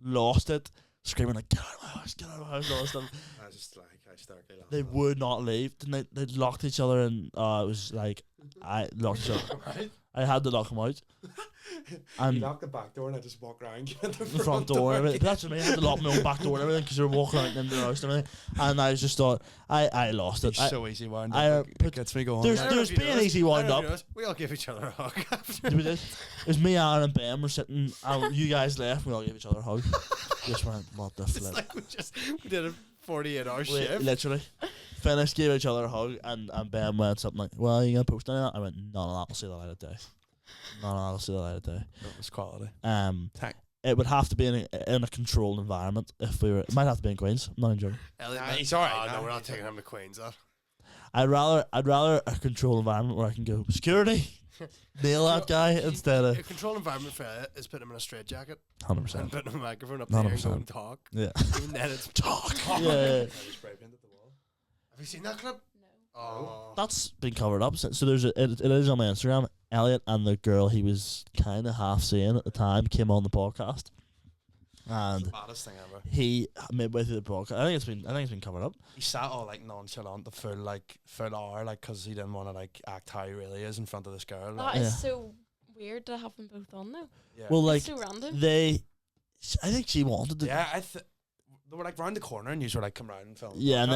[SPEAKER 1] Lost it, screaming like, get out of my house, get out of my house, all this stuff.
[SPEAKER 4] I was just like hysterically laughing.
[SPEAKER 1] They would not leave. Then they locked each other, and it was like I locked each other.
[SPEAKER 3] Right?
[SPEAKER 1] I had to lock them out.
[SPEAKER 4] He
[SPEAKER 1] And
[SPEAKER 4] locked the back door, and I just walked around get the
[SPEAKER 1] the front door and everything. But that's what I mean. I had to lock my own back door and everything because they were walking out into the house and everything. And I just thought, I lost it.
[SPEAKER 4] It's so easy wound
[SPEAKER 1] I,
[SPEAKER 4] up.
[SPEAKER 1] put-
[SPEAKER 4] It gets me going.
[SPEAKER 1] there's-
[SPEAKER 3] I don't know if you
[SPEAKER 1] been
[SPEAKER 3] noticed-
[SPEAKER 1] easy wind
[SPEAKER 3] I don't know if
[SPEAKER 1] up.
[SPEAKER 3] you noticed, we all give each other a hug after.
[SPEAKER 1] We did. It was me, Aaron, and Ben were sitting. And you guys left. We all gave each other a hug. Just went, what the
[SPEAKER 3] It's
[SPEAKER 1] flip?
[SPEAKER 3] like we did a 48-hour
[SPEAKER 1] We
[SPEAKER 3] shift.
[SPEAKER 1] literally finished, gave each other a hug, and Ben went something like, "Well, are you gonna post any of that?" I went, "No, I'll see the light of day. No, I'll see the light of day."
[SPEAKER 4] It was quality.
[SPEAKER 1] It would have to be in a controlled environment if we were. It might have to be in Queens. I'm not enjoying.
[SPEAKER 3] Elliot,
[SPEAKER 4] Nah, he's alright,
[SPEAKER 3] Oh,
[SPEAKER 4] nah,
[SPEAKER 3] no, we're not
[SPEAKER 4] he's
[SPEAKER 3] taking him to Queens. That.
[SPEAKER 1] I'd rather a controlled environment where I can go security, nail that guy instead
[SPEAKER 3] A
[SPEAKER 1] of
[SPEAKER 3] controlled environment for Elliot is putting him in a straitjacket
[SPEAKER 1] 100%.
[SPEAKER 3] and putting a microphone up there and
[SPEAKER 1] 100%.
[SPEAKER 3] going talk.
[SPEAKER 1] Yeah.
[SPEAKER 3] Even then it's
[SPEAKER 1] Talk.
[SPEAKER 3] talk.
[SPEAKER 1] Yeah.
[SPEAKER 4] Spray painted the wall.
[SPEAKER 3] you seen that clip?
[SPEAKER 2] No.
[SPEAKER 3] Oh.
[SPEAKER 1] That's been covered up since. So it is on my Instagram. Elliot and the girl he was kind of half seeing at the time came on the podcast, and
[SPEAKER 4] the baddest thing ever.
[SPEAKER 1] he midway through the podcast, I think it's been covered up.
[SPEAKER 4] He sat all like nonchalant the full hour, like because he didn't want to like act how he really is in front of this girl.
[SPEAKER 2] That
[SPEAKER 4] Like,
[SPEAKER 2] is so weird to have them both on though.
[SPEAKER 4] yeah.
[SPEAKER 1] Well, like
[SPEAKER 2] It's so random.
[SPEAKER 1] I think she wanted to.
[SPEAKER 4] yeah, they were like round the corner and you were like come round and film.
[SPEAKER 1] Yeah, and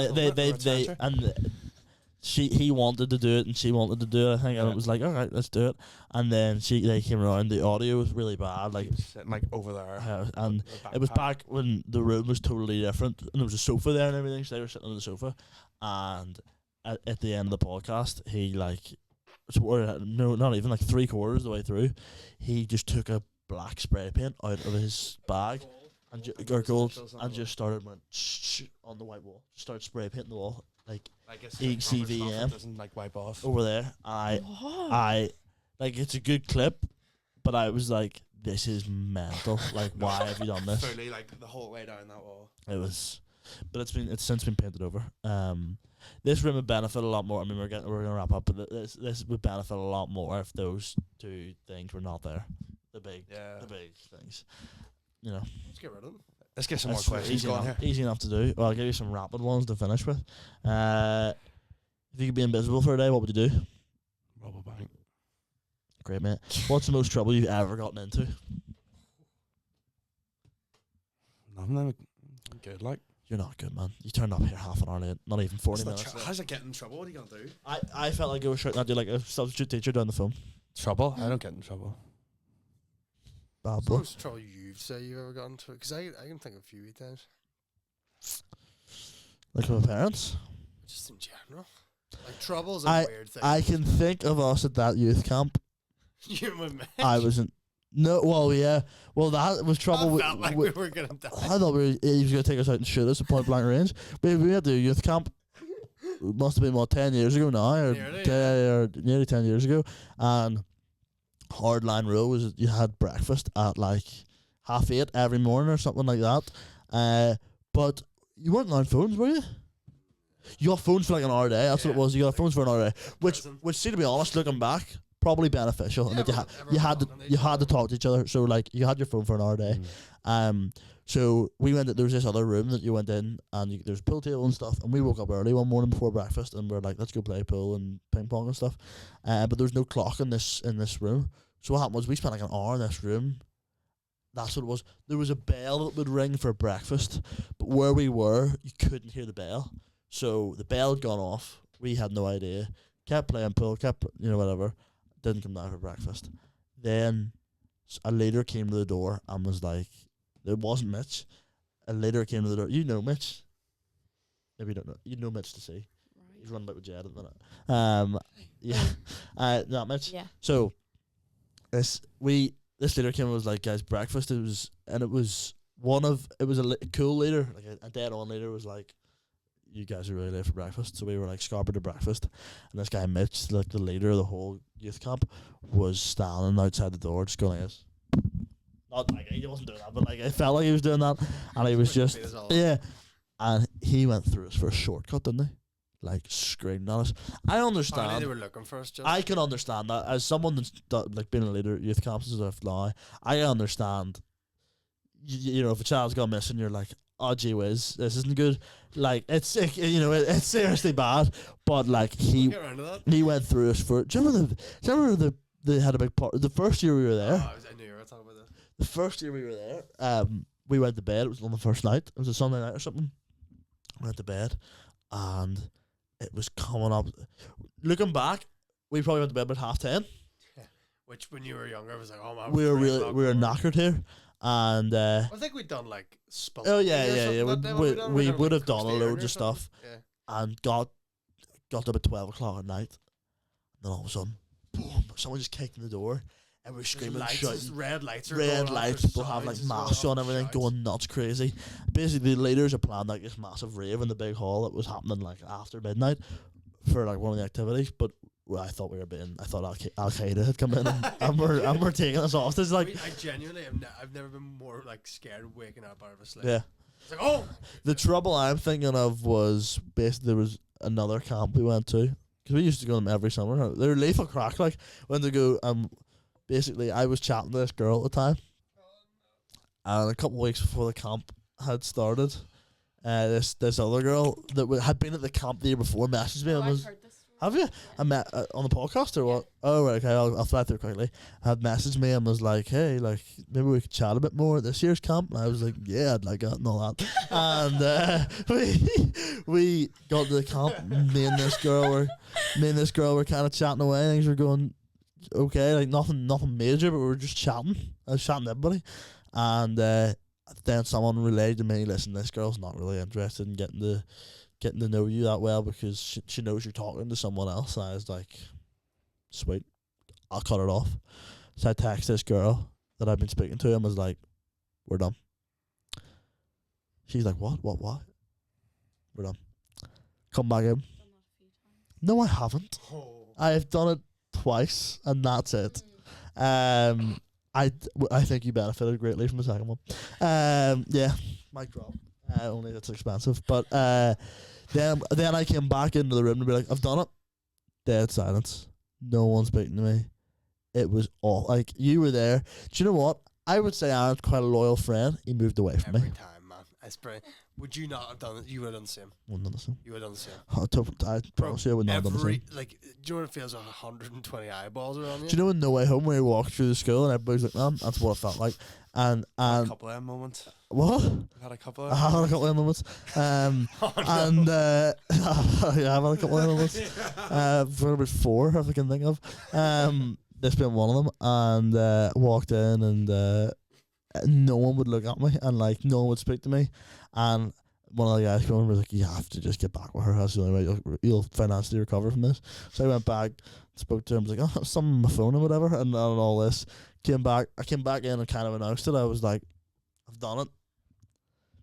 [SPEAKER 1] he wanted to do it and she wanted to do it, I think, and
[SPEAKER 4] Yeah.
[SPEAKER 1] it was like, all right, let's do it. And then they came around. The audio was really bad, like,
[SPEAKER 4] sitting like over there.
[SPEAKER 1] and it was back when the room was totally different, and there was a sofa there and everything. So they were sitting on the sofa, and at the end of the podcast, he not even like 3/4 the way through, he just took a black spray paint out of his bag and or gold and just started went on the white wall, just started spray painting the wall like
[SPEAKER 4] it's
[SPEAKER 1] ECVM
[SPEAKER 4] doesn't like wipe off.
[SPEAKER 1] over there. I like, it's a good clip, but I was like, this is mental. Like, why have you done this?
[SPEAKER 4] Fully like the whole way down that wall.
[SPEAKER 1] It was, but it's since been painted over. This room would benefit a lot more. I mean, we're gonna wrap up, but this would benefit a lot more if those two things were not there. The big things, you know.
[SPEAKER 3] Let's get rid of them.
[SPEAKER 4] Let's get some more
[SPEAKER 1] That's
[SPEAKER 4] questions
[SPEAKER 1] easy
[SPEAKER 4] going
[SPEAKER 1] enough,
[SPEAKER 4] here.
[SPEAKER 1] easy enough to do. Well, I'll give you some rapid ones to finish with. If you could be invisible for a day, what would you do?
[SPEAKER 4] Rob a bank.
[SPEAKER 1] Great, mate. What's the most trouble you've ever gotten into?
[SPEAKER 4] Nothing. I'm good. Like,
[SPEAKER 1] You're not good, man. You turned up here half an hour late, not even 40 minutes.
[SPEAKER 4] how's it getting in trouble? What are you gonna do?
[SPEAKER 1] I felt like I was shouting at you like a substitute teacher down the phone.
[SPEAKER 4] Trouble? I don't get in trouble.
[SPEAKER 1] Bad
[SPEAKER 3] What's the
[SPEAKER 1] boy.
[SPEAKER 3] most trouble you've say you've ever gotten into? Because I can think of a few times.
[SPEAKER 1] Like with my parents.
[SPEAKER 3] Just in general. Like, trouble's a weird thing.
[SPEAKER 1] I can think of us at that youth camp.
[SPEAKER 3] You and me.
[SPEAKER 1] I wasn't. No, well, yeah. Well, that was trouble.
[SPEAKER 3] I felt like we were going to die.
[SPEAKER 1] I thought he was going to take us out and shoot us at point blank range. We had the youth camp. It must have been, 10 years ago now, or nearly 10 years ago. And hardline rule was you had breakfast at like 8:30 every morning or something like that. But you weren't on phones, were you? You got phones for like an hour a day. That's what it was. You got phones for an hour a day, which, see, to be honest, looking back, probably beneficial.
[SPEAKER 3] Yeah,
[SPEAKER 1] And you had to talk to each other. So like you had your phone for an hour a day. So we went. There was this other room that you went in, and there's a pool table and stuff. And we woke up early one morning before breakfast, and we are like, let's go play pool and ping pong and stuff. But there was no clock in this room. So what happened was we spent like an hour in this room. That's what it was. There was a bell that would ring for breakfast, but where we were, you couldn't hear the bell. So the bell had gone off. We had no idea. Kept playing pool, whatever. Didn't come down for breakfast. Then a leader came to the door and was like, it wasn't Mitch. A leader came to the door. You know Mitch. Maybe you don't know. You know Mitch to see. He's running about with Jed at the minute. Yeah. Not Mitch.
[SPEAKER 2] Yeah.
[SPEAKER 1] So this leader came and was like, guys, breakfast. It was a cool leader, like a dead on leader was like, you guys are really late for breakfast. So we were like scarpered to breakfast, and this guy Mitch, like the leader of the whole youth camp, was standing outside the door just going like this. Not like he wasn't doing that, but like it felt like he was doing that, and he was just and he went through us for a shortcut, didn't he? Like screaming at us. I understand.
[SPEAKER 3] Apparently they were looking for us. Just.
[SPEAKER 1] I can understand that as someone that's like been a leader at youth camps and stuff now. I understand. You know, if a child's gone missing, you're like, oh gee whiz, this isn't good. Like it's it's seriously bad. But like he went through us for. Do you remember they had a big part the first year we were there?
[SPEAKER 3] I knew you were talking about that.
[SPEAKER 1] The first year we were there, we went to bed. It was on the first night. It was a Sunday night or something. We went to bed, and it was coming up. Looking back, we probably went to bed about 10:30.
[SPEAKER 3] Yeah. Which, when you were younger, I was like, oh man,
[SPEAKER 1] We were knackered here, and
[SPEAKER 3] I think we'd done like spelunking.
[SPEAKER 1] oh yeah. We would have done a
[SPEAKER 3] load
[SPEAKER 1] load of stuff, and got to about 12 o'clock at night. And then all of a sudden, boom! Someone just kicked in the door, and we were screaming, shouting.
[SPEAKER 3] Red lights.
[SPEAKER 1] People have like masks on, everything, going nuts, crazy. Basically, the leaders had planned like this massive rave in the big hall that was happening like after midnight for like one of the activities. But I thought Al Qaeda had come in and we're taking us hostage. Like,
[SPEAKER 3] I genuinely, I've never been more like scared waking up out of a sleep.
[SPEAKER 1] Yeah.
[SPEAKER 3] It's like, oh.
[SPEAKER 1] The trouble I'm thinking of was basically another camp we went to, because we used to go to them every summer. They were lethal crack. Like when they go, basically I was chatting to this girl at the time, and a couple of weeks before the camp had started, this other girl that had been at the camp the year before messaged me and
[SPEAKER 2] I've
[SPEAKER 1] was.
[SPEAKER 2] heard this story.
[SPEAKER 1] Have you? I met on the podcast or what? Oh, right, okay. I'll fly through quickly. Had messaged me and was like, "Hey, like maybe we could chat a bit more at this year's camp." And I was like, "Yeah, I'd like that and all that." And we got to the camp. Me and this girl were kind of chatting away. Things were going okay, like nothing major, but we were just chatting. I was chatting to everybody, and then someone relayed to me, "Listen, this girl's not really interested in getting to know you that well because she knows you're talking to someone else." And I was like, sweet, I'll cut it off. So I texted this girl that I've been speaking to and was like, we're done. She's like, what? We're done. Come back in. No, I haven't. I have done it twice and that's it. I think you benefited greatly from the second one. Yeah, mic drop. Only that's expensive. But then I came back into the room to be like, I've done it. Dead silence. No one speaking to me. It was all like, you were there. Do you know what? I would say Aaron's quite a loyal friend. He moved away from
[SPEAKER 3] Every
[SPEAKER 1] me.
[SPEAKER 3] time, man. It's brilliant. Would you not have done it? You would have done the same.
[SPEAKER 1] Wouldn't have done the same.
[SPEAKER 3] You would have done the same.
[SPEAKER 1] I promise you I would not have done the same.
[SPEAKER 3] Like, do you know what it feels like? 120 eyeballs around you.
[SPEAKER 1] Do you know in No Way Home where you walk through the school and everybody's like, man, that's what it felt like. And
[SPEAKER 4] a couple of them moments.
[SPEAKER 1] what?
[SPEAKER 4] I've had a couple of
[SPEAKER 1] I had a couple of moments. And yeah, I've had a couple of moments. For about 4 if I can think of. This being one of them, and walked in and no one would look at me and like no one would speak to me, and one of the guys came over and was like, you have to just get back with her, that's the only way you'll financially recover from this. So I went back, spoke to him, was like, oh, something on my phone or whatever, and all this. I came back in and kind of announced it. I was like, I've done it.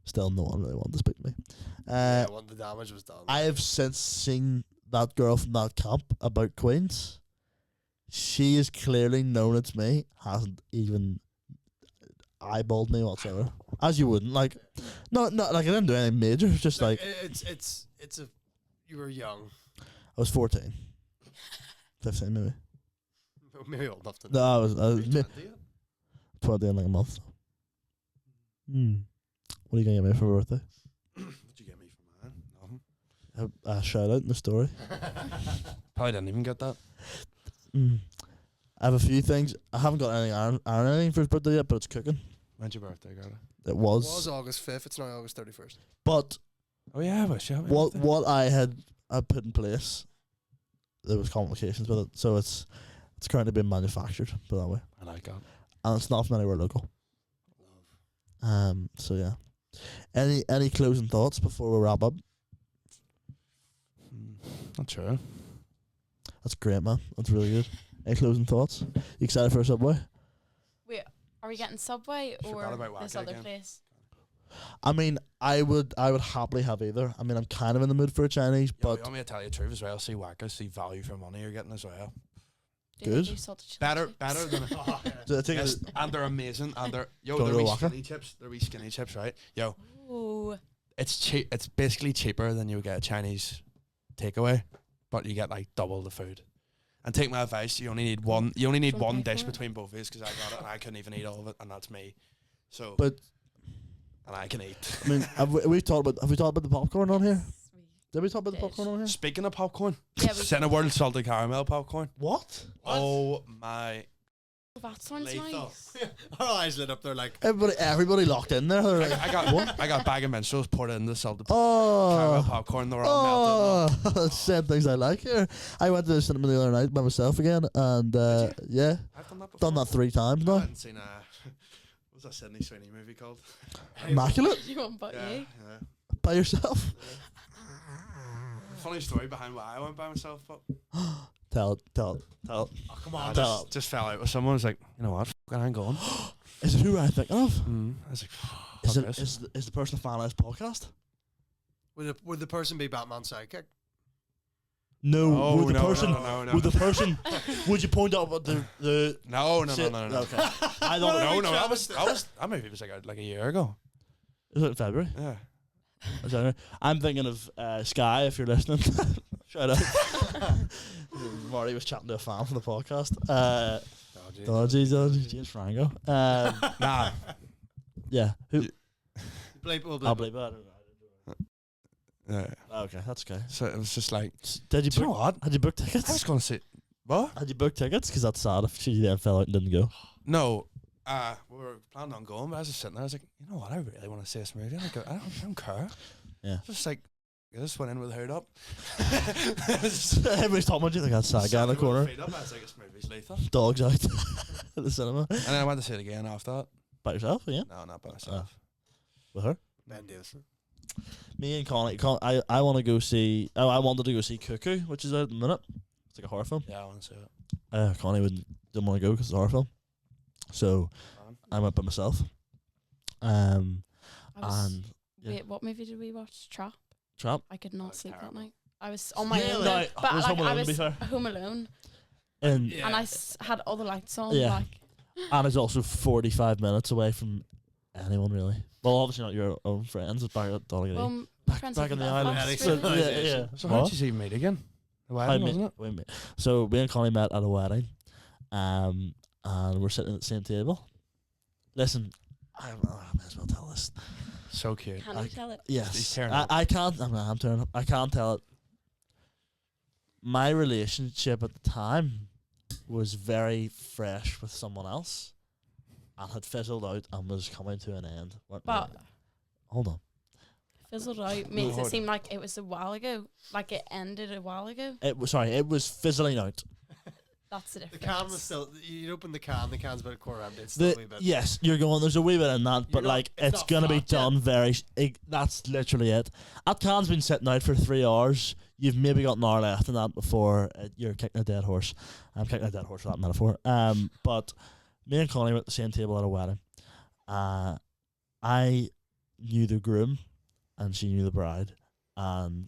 [SPEAKER 1] Still no one really wanted to speak to me.
[SPEAKER 3] Yeah, well, the damage was done.
[SPEAKER 1] I have since seen that girl from that camp about Queens. She is clearly known it's me, hasn't even eyeballed me whatsoever. As you wouldn't, like, no, like I didn't do anything major. It's just like
[SPEAKER 3] it's a. You were young.
[SPEAKER 1] I was 14, 15 maybe.
[SPEAKER 3] Maybe old enough to.
[SPEAKER 1] No, I was 20 in like a month. What are you gonna get me for my birthday?
[SPEAKER 4] What'd you get me for mine? Nothing.
[SPEAKER 1] A shout out in the story.
[SPEAKER 4] Probably didn't even get that.
[SPEAKER 1] I have a few things. I haven't got anything Aaron anything for his birthday yet, but it's cooking.
[SPEAKER 4] When's your birthday, Garda?
[SPEAKER 1] It was.
[SPEAKER 3] It was August 5th. It's now August 31st.
[SPEAKER 1] But
[SPEAKER 4] Oh yeah, I wish you had my birthday.
[SPEAKER 1] what I had put in place, there was complications with it, so it's currently being manufactured, put it that way,
[SPEAKER 4] I like that.
[SPEAKER 1] and it's not from anywhere local. So yeah. Any closing thoughts before we wrap up?
[SPEAKER 4] Not sure.
[SPEAKER 1] That's great, man. That's really good. Any closing thoughts? You excited for a Subway?
[SPEAKER 2] Wait, are we getting Subway
[SPEAKER 4] Forgot
[SPEAKER 2] or
[SPEAKER 4] about
[SPEAKER 2] this
[SPEAKER 4] Wacker
[SPEAKER 2] other
[SPEAKER 4] again.
[SPEAKER 2] place?
[SPEAKER 1] I mean, I would happily have either. I mean, I'm kind of in the mood for a Chinese,
[SPEAKER 4] Yo,
[SPEAKER 1] but
[SPEAKER 4] you want me to tell you the truth as well? See Wacker, see value for money you're getting as well.
[SPEAKER 2] Do they
[SPEAKER 1] Good.
[SPEAKER 2] do salted chili
[SPEAKER 4] Better
[SPEAKER 2] chips?
[SPEAKER 4] than
[SPEAKER 1] do I think
[SPEAKER 4] yes, and they're amazing. And they're
[SPEAKER 1] Don't
[SPEAKER 4] they're
[SPEAKER 1] go
[SPEAKER 4] wee
[SPEAKER 1] Wacker?
[SPEAKER 4] skinny chips. They're wee skinny chips, right? Yo,
[SPEAKER 2] Ooh.
[SPEAKER 4] it's cheap. It's basically cheaper than you would get a Chinese takeaway, but you get like double the food. And take my advice: you only need one. You only need
[SPEAKER 2] Do you wanna
[SPEAKER 4] one
[SPEAKER 2] pay
[SPEAKER 4] dish
[SPEAKER 2] for it?
[SPEAKER 4] between both of us because I got it and I couldn't even eat all of it, and that's me. So,
[SPEAKER 1] But
[SPEAKER 4] and I can eat.
[SPEAKER 1] I mean, have we talked about the popcorn on here? Did we talk about the
[SPEAKER 2] Did.
[SPEAKER 1] popcorn on here?
[SPEAKER 4] Speaking of popcorn,
[SPEAKER 2] Yeah, we
[SPEAKER 4] Cineworld salted caramel popcorn.
[SPEAKER 1] What?
[SPEAKER 4] Oh my!
[SPEAKER 2] that sounds
[SPEAKER 4] Lethal.
[SPEAKER 2] nice.
[SPEAKER 3] Our eyes lit up. They're like,
[SPEAKER 1] Everybody locked in there. They're like,
[SPEAKER 4] I got bag of minstrels poured in the salted caramel
[SPEAKER 1] oh.
[SPEAKER 4] popcorn. They were all melted.
[SPEAKER 1] Oh, same things I like here. I went to the cinema the other night by myself again, and yeah,
[SPEAKER 4] I've done that before.
[SPEAKER 1] done that 3 times
[SPEAKER 4] I
[SPEAKER 1] now.
[SPEAKER 4] hadn't seen what was that Sydney Sweeney movie called?
[SPEAKER 1] Immaculate
[SPEAKER 2] You want but
[SPEAKER 4] Yeah,
[SPEAKER 2] you?
[SPEAKER 4] yeah.
[SPEAKER 1] by yourself.
[SPEAKER 4] Funny story behind why I went by myself, but
[SPEAKER 1] Tell it.
[SPEAKER 3] oh, come
[SPEAKER 4] I
[SPEAKER 3] on.
[SPEAKER 1] Tell
[SPEAKER 4] just fell out with someone. I was like, you know what? I'm going.
[SPEAKER 1] Is it who I'm thinking of?
[SPEAKER 4] I was like,
[SPEAKER 1] Is
[SPEAKER 4] fuck
[SPEAKER 1] it
[SPEAKER 4] this.
[SPEAKER 1] is the person a fan of this podcast?
[SPEAKER 3] Would the person be Batman's sidekick?
[SPEAKER 1] No.
[SPEAKER 4] Oh,
[SPEAKER 1] would the
[SPEAKER 4] no,
[SPEAKER 1] person?
[SPEAKER 4] no.
[SPEAKER 1] Would the person? Would you point out what the?
[SPEAKER 4] No.
[SPEAKER 1] Okay. I don't
[SPEAKER 4] No,
[SPEAKER 1] know.
[SPEAKER 4] that movie was like a year ago.
[SPEAKER 1] Is it in February?
[SPEAKER 4] Yeah.
[SPEAKER 1] I'm thinking of Sky, if you're listening. Shout out. Marty was chatting to a fan for the podcast. James Franco.
[SPEAKER 4] Nah.
[SPEAKER 1] Yeah. Who?
[SPEAKER 3] I'll
[SPEAKER 1] bleep it.
[SPEAKER 4] Yeah.
[SPEAKER 1] Okay, that's okay.
[SPEAKER 4] So it was just like,
[SPEAKER 1] Did you
[SPEAKER 4] do you know
[SPEAKER 1] book?
[SPEAKER 4] what?
[SPEAKER 1] Had you booked
[SPEAKER 4] I was
[SPEAKER 1] tickets?
[SPEAKER 4] going to say, what?
[SPEAKER 1] Had you booked tickets? Because that's sad if she then fell out and didn't go.
[SPEAKER 4] No. We were planning on going, but I was just sitting there. I was like, you know what? I really want to see this movie. Like, I don't care.
[SPEAKER 1] Yeah.
[SPEAKER 4] Just like, I just went in with the hood up.
[SPEAKER 1] Everybody's talking about you like that sad guy in the corner.
[SPEAKER 4] Feet up. I was like, this movie's lethal.
[SPEAKER 1] Dogs out at the cinema.
[SPEAKER 4] And then I went to see it again after that.
[SPEAKER 1] By yourself, yeah?
[SPEAKER 4] No, not by myself.
[SPEAKER 1] With her?
[SPEAKER 3] Ben Davison.
[SPEAKER 1] Me and Connie. I want to go see. Oh, I wanted to go see Cuckoo, which is out at the minute. It's like a horror film.
[SPEAKER 4] Yeah, I want to see it.
[SPEAKER 1] Connie didn't want to go because it's a horror film. So I went by myself. And
[SPEAKER 2] Wait, what movie did we watch? Trap.
[SPEAKER 1] I
[SPEAKER 2] could not
[SPEAKER 4] That's
[SPEAKER 2] sleep
[SPEAKER 4] terrible.
[SPEAKER 2] that night. I was on my own.
[SPEAKER 1] No,
[SPEAKER 2] But
[SPEAKER 1] it was
[SPEAKER 2] like,
[SPEAKER 1] Home Alone,
[SPEAKER 2] I
[SPEAKER 1] to be
[SPEAKER 2] was
[SPEAKER 1] fair.
[SPEAKER 2] home alone,
[SPEAKER 1] And
[SPEAKER 3] Yeah.
[SPEAKER 2] and I had all the lights on.
[SPEAKER 1] Yeah.
[SPEAKER 2] Like,
[SPEAKER 1] and it's also 45 minutes away from anyone really. Well, obviously not your own friends. It's back at Dolecast.
[SPEAKER 2] well,
[SPEAKER 1] back
[SPEAKER 2] friends
[SPEAKER 1] in
[SPEAKER 2] from
[SPEAKER 1] the
[SPEAKER 2] Belfast.
[SPEAKER 1] islands.
[SPEAKER 3] Yeah,
[SPEAKER 1] So, yeah.
[SPEAKER 4] So
[SPEAKER 1] What?
[SPEAKER 4] how did you see meet again? The
[SPEAKER 1] I
[SPEAKER 4] wedding,
[SPEAKER 1] met-
[SPEAKER 4] wasn't it?
[SPEAKER 1] we met- So me and Connie met at a wedding, and we're sitting at the same table. Listen, I may as well tell this.
[SPEAKER 4] So cute.
[SPEAKER 2] Can you tell it?
[SPEAKER 4] He's
[SPEAKER 1] Yes,
[SPEAKER 4] tearing up.
[SPEAKER 1] I can't. I'm turning up. I can't tell it. My relationship at the time was very fresh with someone else, and had fizzled out and was coming to an end.
[SPEAKER 2] But
[SPEAKER 1] Hold on.
[SPEAKER 2] fizzled out makes
[SPEAKER 4] Hold
[SPEAKER 2] it seem like it was a while ago. Like it ended a while ago.
[SPEAKER 1] It was fizzling out.
[SPEAKER 2] That's the
[SPEAKER 3] The
[SPEAKER 2] difference.
[SPEAKER 3] can was still. You'd open the can's about a quarter empty. It's still a wee bit.
[SPEAKER 1] Yes, you're going. There's a wee bit in that, but
[SPEAKER 3] not-
[SPEAKER 1] like
[SPEAKER 3] it's
[SPEAKER 1] it's
[SPEAKER 3] not
[SPEAKER 1] gonna be
[SPEAKER 3] flat yet.
[SPEAKER 1] done very. That's literally it. That can's been sitting out for 3 hours. You've maybe got an hour left in that before you're kicking a dead horse. I'm kicking a dead horse for that metaphor. But me and Connie were at the same table at a wedding. I knew the groom, and she knew the bride, and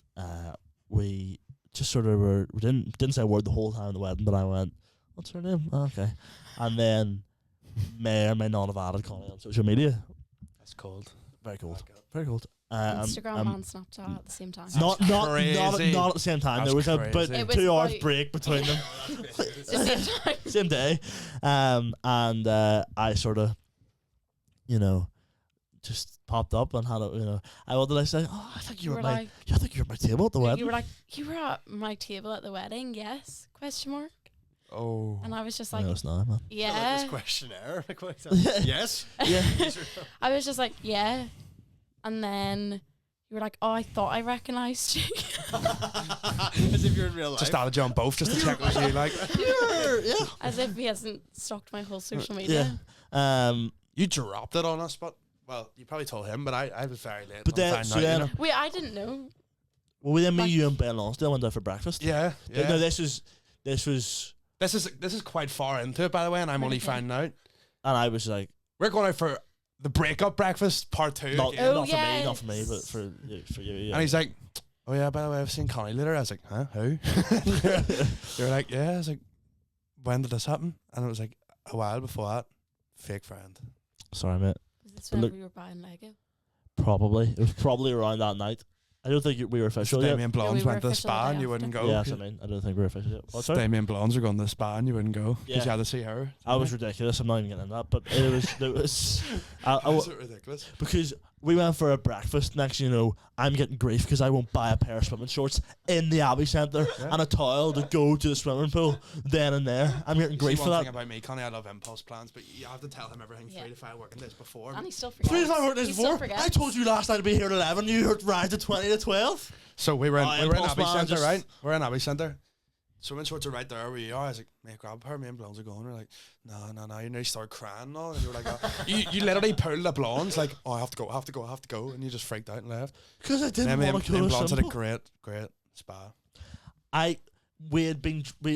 [SPEAKER 1] we just sort of we didn't say a word the whole time at the wedding, but I went, "What's her name?" Oh, okay, and then may or may not have added Connie on social media.
[SPEAKER 4] That's cold.
[SPEAKER 1] Very cold. Very cold.
[SPEAKER 2] Instagram and Snapchat at the same time.
[SPEAKER 1] Not
[SPEAKER 4] crazy.
[SPEAKER 1] at the same time.
[SPEAKER 4] That's
[SPEAKER 1] There was a
[SPEAKER 4] crazy.
[SPEAKER 1] but
[SPEAKER 2] It was
[SPEAKER 1] 2 hours
[SPEAKER 2] about-
[SPEAKER 1] break between them.
[SPEAKER 2] At the same time.
[SPEAKER 1] Same day. And I sort of, just popped up and had a, what did I say? Oh, I think you were at my, I think you were at my table at the wedding.
[SPEAKER 2] You were like, you were at my table at the wedding, yes? Question mark.
[SPEAKER 4] Oh.
[SPEAKER 2] And I was just like,
[SPEAKER 1] No, it's not, man.
[SPEAKER 2] yeah.
[SPEAKER 3] This questionnaire. Like, what
[SPEAKER 1] Yeah.
[SPEAKER 3] Yes.
[SPEAKER 1] Yeah.
[SPEAKER 2] I was just like, yeah. And then you were like, oh, I thought I recognised you.
[SPEAKER 3] As if you're in real life.
[SPEAKER 4] Just added you on both just to check what you like.
[SPEAKER 1] Yeah.
[SPEAKER 2] As if he hasn't stalked my whole social media.
[SPEAKER 1] Yeah.
[SPEAKER 4] You dropped it on us, but well, you probably told him, but I was very late.
[SPEAKER 1] But
[SPEAKER 4] on
[SPEAKER 1] then-
[SPEAKER 4] finding
[SPEAKER 1] so
[SPEAKER 4] out,
[SPEAKER 1] then-
[SPEAKER 4] you know?
[SPEAKER 2] Wait, I didn't know.
[SPEAKER 1] Well, then me,
[SPEAKER 2] Like-
[SPEAKER 1] you, and Ben Lonsdale went out for breakfast.
[SPEAKER 4] Yeah, yeah.
[SPEAKER 1] No, this was,
[SPEAKER 4] This is quite far into it, by the way, and I'm only
[SPEAKER 2] Okay.
[SPEAKER 4] finding out.
[SPEAKER 1] and I was like,
[SPEAKER 4] We're going out for the breakup breakfast part 2.
[SPEAKER 1] not,
[SPEAKER 4] again.
[SPEAKER 2] Oh,
[SPEAKER 1] not for me, not for me,
[SPEAKER 2] yes.
[SPEAKER 1] but for you. Yeah.
[SPEAKER 4] And he's like, oh yeah, by the way, I've seen Connie later. I was like, huh? Who? You're like, yeah. I was like, when did this happen? And it was like a while before that. Fake friend.
[SPEAKER 1] Sorry, mate.
[SPEAKER 2] Was this
[SPEAKER 1] But
[SPEAKER 2] when
[SPEAKER 1] look-
[SPEAKER 2] we were buying Lego?
[SPEAKER 1] Probably. It was probably around that night. I don't think we were official yet.
[SPEAKER 4] Damien Blondes
[SPEAKER 2] we were
[SPEAKER 4] went to the
[SPEAKER 2] official the
[SPEAKER 4] spa
[SPEAKER 2] day
[SPEAKER 4] and you
[SPEAKER 2] after.
[SPEAKER 4] wouldn't go.
[SPEAKER 1] Yeah, that's what I mean. I don't think we were official yet. What's that?
[SPEAKER 4] Damien Blondes are going to the spa and you wouldn't go because
[SPEAKER 1] Yeah.
[SPEAKER 4] you had to see her.
[SPEAKER 1] I was ridiculous. I'm not even getting into that, but it was
[SPEAKER 4] Is it ridiculous?
[SPEAKER 1] because we went for a breakfast. Next, thing you know, I'm getting grief because I won't buy a pair of swimming shorts in the Abbey Centre
[SPEAKER 4] Yeah.
[SPEAKER 1] and a towel to go to the swimming pool then and there. I'm getting grief
[SPEAKER 4] See,
[SPEAKER 1] for
[SPEAKER 4] one thing
[SPEAKER 1] that.
[SPEAKER 4] about me, Connie, I love impulse plans, but you have to tell him everything
[SPEAKER 2] Yeah.
[SPEAKER 4] 3 to 5 working days before.
[SPEAKER 2] And he still forgets.
[SPEAKER 1] 3 to 5 work days
[SPEAKER 2] He
[SPEAKER 1] before.
[SPEAKER 2] still forgets.
[SPEAKER 1] I told you last night to be here at 11. You heard rise to 20 to 12.
[SPEAKER 4] So we were in
[SPEAKER 1] Impulse
[SPEAKER 4] Abbey
[SPEAKER 1] plan,
[SPEAKER 4] Centre,
[SPEAKER 1] just-
[SPEAKER 4] right? We're in Abbey Centre. Swimming shorts are right there where you are. I was like, mate, grab her. Me and Blondes are going. We're like, no. You know, you start crying and all. And you were like, you literally pulled the Blondes like, oh, I have to go. And you just freaked out and left.
[SPEAKER 1] Because I
[SPEAKER 4] And
[SPEAKER 1] didn't
[SPEAKER 4] me
[SPEAKER 1] want to
[SPEAKER 4] and
[SPEAKER 1] go to
[SPEAKER 4] Blondes had a
[SPEAKER 1] swimming pool.
[SPEAKER 4] great spa.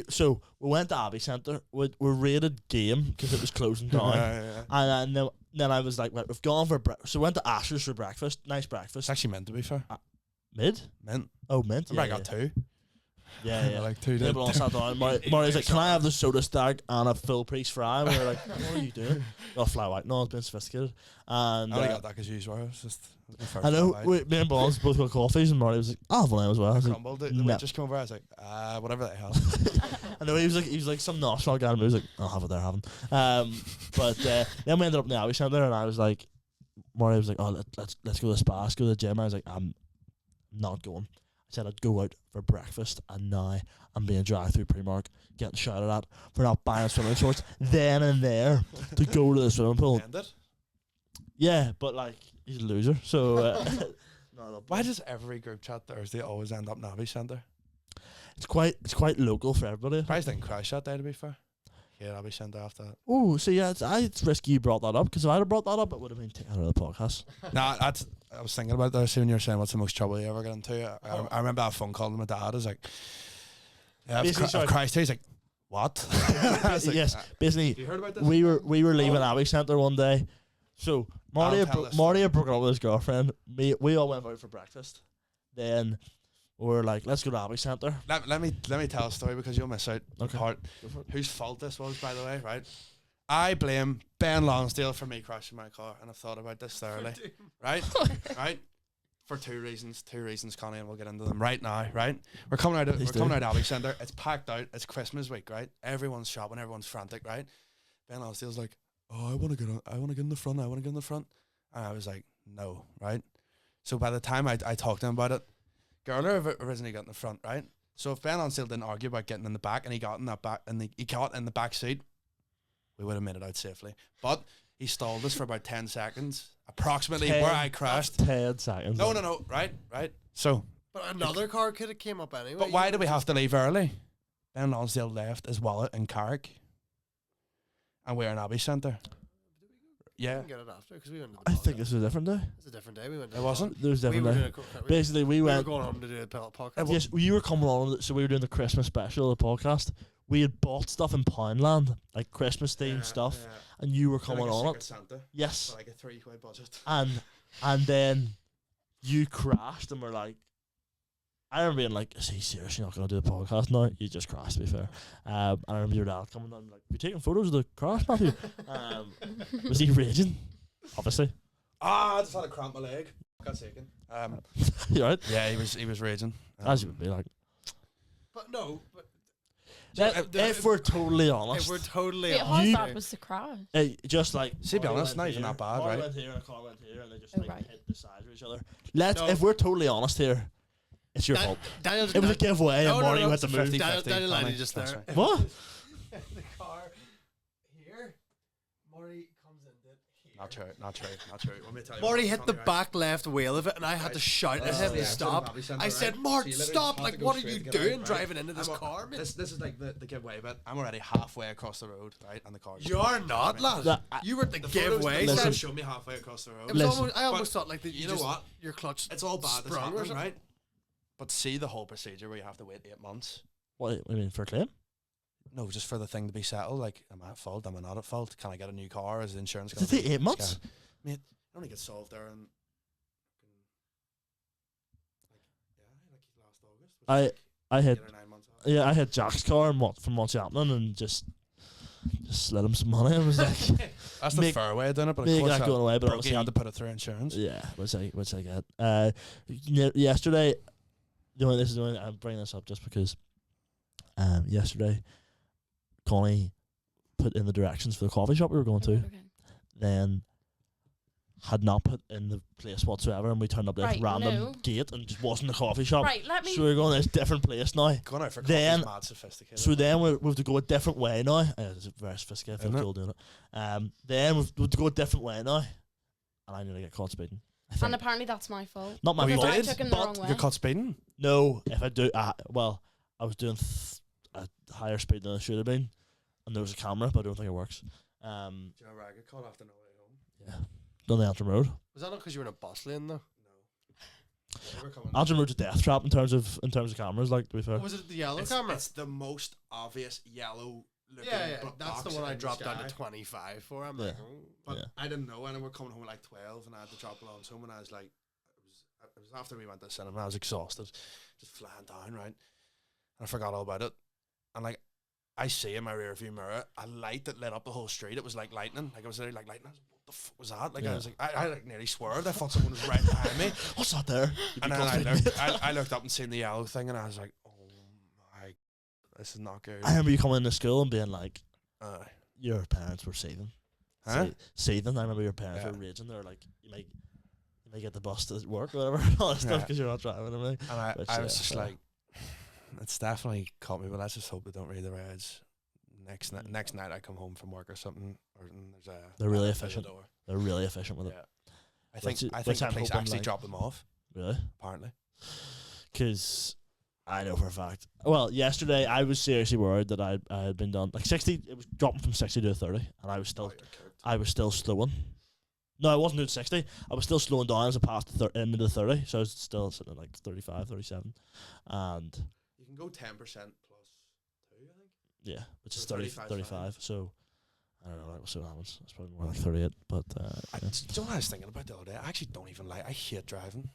[SPEAKER 1] So we went to Abbey Centre. We rated game because it was closing down.
[SPEAKER 4] Yeah.
[SPEAKER 1] And then I was like, right, we've gone for breakfast. So we went to Asher's for breakfast. Nice breakfast.
[SPEAKER 4] It's actually meant to be fair.
[SPEAKER 1] Mid?
[SPEAKER 4] Meant.
[SPEAKER 1] Oh, mint.
[SPEAKER 4] I got 2.
[SPEAKER 1] Yeah.
[SPEAKER 4] Like 2
[SPEAKER 1] Yeah,
[SPEAKER 4] did.
[SPEAKER 1] but all sat down. Marty's like, can I have the soda stag and a full priest fry? And we were like, what are you doing? Got flat white. No, it's been sophisticated. And
[SPEAKER 4] I only got that because you were. It's just
[SPEAKER 1] I know. Me and Bonds both got coffees, and Marty was like, "I'll have one as well." I was like,
[SPEAKER 4] Crumbled. The
[SPEAKER 1] "No."
[SPEAKER 4] waitress came over. I was like, whatever they have.
[SPEAKER 1] I know he was like some national guy, and he was like, "I'll have it there, having." But then we ended up in the Abbey Centre, and I was like, Marty was like, "Oh, let's go to the spa, let's go to the gym." I was like, "I'm not going." I said I'd go out for breakfast, and now I'm being dragged through Primark, getting shouted at for not buying swimming shorts then and there to go to the swimming pool. Yeah, but like he's a loser, so.
[SPEAKER 4] Why does every group chat Thursday always end up in Abbey Centre?
[SPEAKER 1] It's quite local for everybody.
[SPEAKER 4] Price didn't crash that day, to be fair. Yeah, Abbey Centre after that.
[SPEAKER 1] Oh, so yeah, it's risky you brought that up, because if I'd have brought that up, it would have been taken out of the podcast.
[SPEAKER 4] Nah, I was thinking about that as soon as you were saying what's the most trouble you ever got into. I remember that phone call to my dad. I was like, yeah, I've Christ. He's like, what?
[SPEAKER 1] Yes, basically,
[SPEAKER 4] you heard about this?
[SPEAKER 1] we were leaving Abbey Centre one day. So Marty had broken up with his girlfriend. We all went out for breakfast. Then we were like, let's go to Abbey Centre.
[SPEAKER 4] Let me tell a story, because you'll miss out the part. Whose fault this was, by the way, right? I blame Ben Lonsdale for me crashing my car, and I've thought about this thoroughly. Right? Right? For two reasons, Connie, and we'll get into them right now, right? We're coming out of Abbey Centre. It's packed out. It's Christmas week, right? Everyone's shopping, everyone's frantic, right? Ben Lonsdale's like, oh, I want to get in the front. And I was like, no, right? So by the time I talked to him about it, Gerler originally got in the front, right? So if Ben Lonsdale didn't argue about getting in the back, and he got in that back, and he got in the back seat, we would have made it out safely. But he stalled us for about 10 seconds, approximately, where I crashed.
[SPEAKER 1] 10 seconds.
[SPEAKER 4] No, right. So,
[SPEAKER 3] But another car could have came up anyway.
[SPEAKER 4] but why did we have to leave early? Ben Lonsdale left his wallet in Carrick, and we're in Abbey Centre. Yeah.
[SPEAKER 3] We can get it after, because we went to the
[SPEAKER 1] I
[SPEAKER 3] podcast.
[SPEAKER 1] think this was a different day.
[SPEAKER 3] It's a different day. We went to
[SPEAKER 4] It
[SPEAKER 3] the
[SPEAKER 4] wasn't?
[SPEAKER 1] There was a
[SPEAKER 3] We
[SPEAKER 1] different
[SPEAKER 3] were
[SPEAKER 1] day.
[SPEAKER 3] doing a
[SPEAKER 1] Basically, we
[SPEAKER 3] we were
[SPEAKER 1] went.
[SPEAKER 3] going home to do a podcast.
[SPEAKER 1] Yes, you were coming on, so we were doing the Christmas special of the podcast. We had bought stuff in Poundland, like Christmas themed stuff, and you were coming on it.
[SPEAKER 4] Santa,
[SPEAKER 1] Yes.
[SPEAKER 4] like a £3 budget.
[SPEAKER 1] And then you crashed, and we're like, I remember being like, is he seriously not going to do the podcast now? You just crashed, to be fair. And I remember your dad coming down, like, you taking photos of the crash, Matthew? Was he raging? Obviously.
[SPEAKER 4] I just had a cramp in my leg. Got taken.
[SPEAKER 1] You right?
[SPEAKER 4] Yeah, he was raging.
[SPEAKER 1] As you would be like.
[SPEAKER 3] But no, but
[SPEAKER 1] If we're totally honest.
[SPEAKER 3] if we're totally
[SPEAKER 2] Wait, how
[SPEAKER 3] honest,
[SPEAKER 2] bad was the crash?
[SPEAKER 1] Just like,
[SPEAKER 4] See, to be honest, not even that bad, right?
[SPEAKER 1] Went here and a car went here, and they just
[SPEAKER 2] Oh,
[SPEAKER 1] like
[SPEAKER 2] right.
[SPEAKER 1] hit the sides of each other.
[SPEAKER 3] No.
[SPEAKER 1] If we're totally honest here, it's your fault.
[SPEAKER 3] Daniel's
[SPEAKER 1] It was a giveaway, and Marty went to
[SPEAKER 4] it's a
[SPEAKER 1] move.
[SPEAKER 4] 50.
[SPEAKER 3] Daniel
[SPEAKER 4] Connie,
[SPEAKER 3] Laney just
[SPEAKER 4] that's
[SPEAKER 3] there.
[SPEAKER 4] right.
[SPEAKER 1] What?
[SPEAKER 3] The car here. Marty comes into here.
[SPEAKER 4] Not true. Let me tell you.
[SPEAKER 3] Marty
[SPEAKER 4] what,
[SPEAKER 3] hit
[SPEAKER 4] Connie,
[SPEAKER 3] the
[SPEAKER 4] right?
[SPEAKER 3] back left wheel of it, and I had to shout at him to stop. I said, "Mart, stop! Like, what are you doing driving into this car, man?"
[SPEAKER 4] This is like the giveaway bit. I'm already halfway across the road, right, and the car's.
[SPEAKER 3] You're not, lad. You were at the giveaway.
[SPEAKER 4] The
[SPEAKER 1] Listen.
[SPEAKER 4] photos showed me halfway across the road.
[SPEAKER 3] It was
[SPEAKER 1] Listen.
[SPEAKER 3] almost, I almost thought like that.
[SPEAKER 4] You know what?
[SPEAKER 3] Your clutch.
[SPEAKER 4] It's all bad. It's
[SPEAKER 3] sprung or
[SPEAKER 4] happening,
[SPEAKER 3] something.
[SPEAKER 4] right? But see the whole procedure where you have to wait 8 months.
[SPEAKER 1] What do you mean, for a claim?
[SPEAKER 4] No, just for the thing to be settled. Like, am I at fault? Am I not at fault? Can I get a new car? Is the insurance going
[SPEAKER 1] Did it take 8 months?
[SPEAKER 4] Mate, it only gets solved there in last August.
[SPEAKER 1] I had
[SPEAKER 4] 8 or 9 months.
[SPEAKER 1] I had Jack's car from what's happening, and just slid him some money. I was like,
[SPEAKER 4] That's the
[SPEAKER 1] make-
[SPEAKER 4] fair way of doing it, but of
[SPEAKER 1] make
[SPEAKER 4] course
[SPEAKER 1] that going away, but
[SPEAKER 4] Brookie
[SPEAKER 1] obviously,
[SPEAKER 4] had to put it through insurance.
[SPEAKER 1] yeah, which I get. Yesterday, I'm bringing this up just because. Yesterday, Connie put in the directions for the coffee shop we were going to,
[SPEAKER 2] Okay.
[SPEAKER 1] then had not put in the place whatsoever, and we turned up this
[SPEAKER 2] Right,
[SPEAKER 1] random
[SPEAKER 2] no.
[SPEAKER 1] gate and just wasn't the coffee shop.
[SPEAKER 2] Right, let me.
[SPEAKER 1] So we're going to this different place now.
[SPEAKER 4] Going out for
[SPEAKER 1] Then-
[SPEAKER 4] coffee is mad sophisticated.
[SPEAKER 1] So then we have to go a different way now. It's very sophisticated. I feel
[SPEAKER 4] Isn't it?
[SPEAKER 1] cool doing it. Then we have to go a different way now, and I'm gonna get caught speeding. I think.
[SPEAKER 2] And apparently that's my fault.
[SPEAKER 1] Not my
[SPEAKER 2] because
[SPEAKER 1] fault.
[SPEAKER 2] I took him the
[SPEAKER 1] but
[SPEAKER 2] wrong way.
[SPEAKER 4] You're caught speeding?
[SPEAKER 1] No, if I do, well, I was doing a higher speed than I should have been, and there was a camera, but I don't think it works.
[SPEAKER 4] Do you know where I get caught after no way home?
[SPEAKER 1] Yeah, on the Antrim Road.
[SPEAKER 3] Was that not because you were in a bus lane though?
[SPEAKER 4] No. They were coming.
[SPEAKER 1] Antrim Road's a death trap in terms of cameras. Like, to be fair.
[SPEAKER 3] Or was it the yellow
[SPEAKER 4] It's,
[SPEAKER 3] camera?
[SPEAKER 4] it's the most obvious yellow looking.
[SPEAKER 3] Yeah,
[SPEAKER 4] box
[SPEAKER 3] that's the one I
[SPEAKER 4] in
[SPEAKER 3] dropped
[SPEAKER 4] sky.
[SPEAKER 3] down to 25 for. I'm
[SPEAKER 1] Yeah.
[SPEAKER 3] like, oh.
[SPEAKER 4] But
[SPEAKER 1] Yeah.
[SPEAKER 4] I didn't know, and we were coming home at like 12, and I had to drop Lawrence home, and I was like, it was after we went to the cinema, I was exhausted, just flying down, right? And I forgot all about it. And like, I see in my rear view mirror a light that lit up the whole street. It was like lightning. Like, I was there like lightning. What the fuck was that? Like, I was like, I like nearly swerved. I thought someone was right behind me.
[SPEAKER 1] What's that there?
[SPEAKER 4] And then I looked up and seen the yellow thing, and I was like, oh my, this is not good.
[SPEAKER 1] I remember you coming into school and being like,
[SPEAKER 4] Uh,
[SPEAKER 1] your parents were seething.
[SPEAKER 4] huh?
[SPEAKER 1] Seething. I remember your parents
[SPEAKER 4] Yeah.
[SPEAKER 1] were raging. They were like, you might get the bus to work or whatever, all that stuff,
[SPEAKER 4] Yeah.
[SPEAKER 1] because you're not driving and everything.
[SPEAKER 4] And
[SPEAKER 1] Which,
[SPEAKER 4] I was
[SPEAKER 1] yeah,
[SPEAKER 4] just
[SPEAKER 1] yeah.
[SPEAKER 4] like, it's definitely caught me, but let's just hope they don't read the reds. Next night I come home from work or something, and there's a
[SPEAKER 1] They're really
[SPEAKER 4] outside the
[SPEAKER 1] efficient.
[SPEAKER 4] door.
[SPEAKER 1] They're really efficient with it.
[SPEAKER 4] Yeah. I think
[SPEAKER 1] Which
[SPEAKER 4] the
[SPEAKER 1] I'm
[SPEAKER 4] police
[SPEAKER 1] hoping,
[SPEAKER 4] actually
[SPEAKER 1] like-
[SPEAKER 4] dropped them off,
[SPEAKER 1] Really?
[SPEAKER 4] apparently.
[SPEAKER 1] Because I know for a fact. Well, yesterday I was seriously worried that I had been done like 60. It was dropping from 60 to 30, and I was still slowing. No, I wasn't doing 60. I was still slowing down as I passed into the 30, so I was still sitting at like 35, 37, and
[SPEAKER 4] You can go 10% plus 2, I think.
[SPEAKER 1] yeah, which is
[SPEAKER 4] So
[SPEAKER 1] 30,
[SPEAKER 4] 35 's
[SPEAKER 1] 35. So I don't know. We'll see what happens. It's probably more like 38, but
[SPEAKER 4] Do
[SPEAKER 1] yeah.
[SPEAKER 4] you know what I was thinking about the other day? I actually don't even like. I hate driving,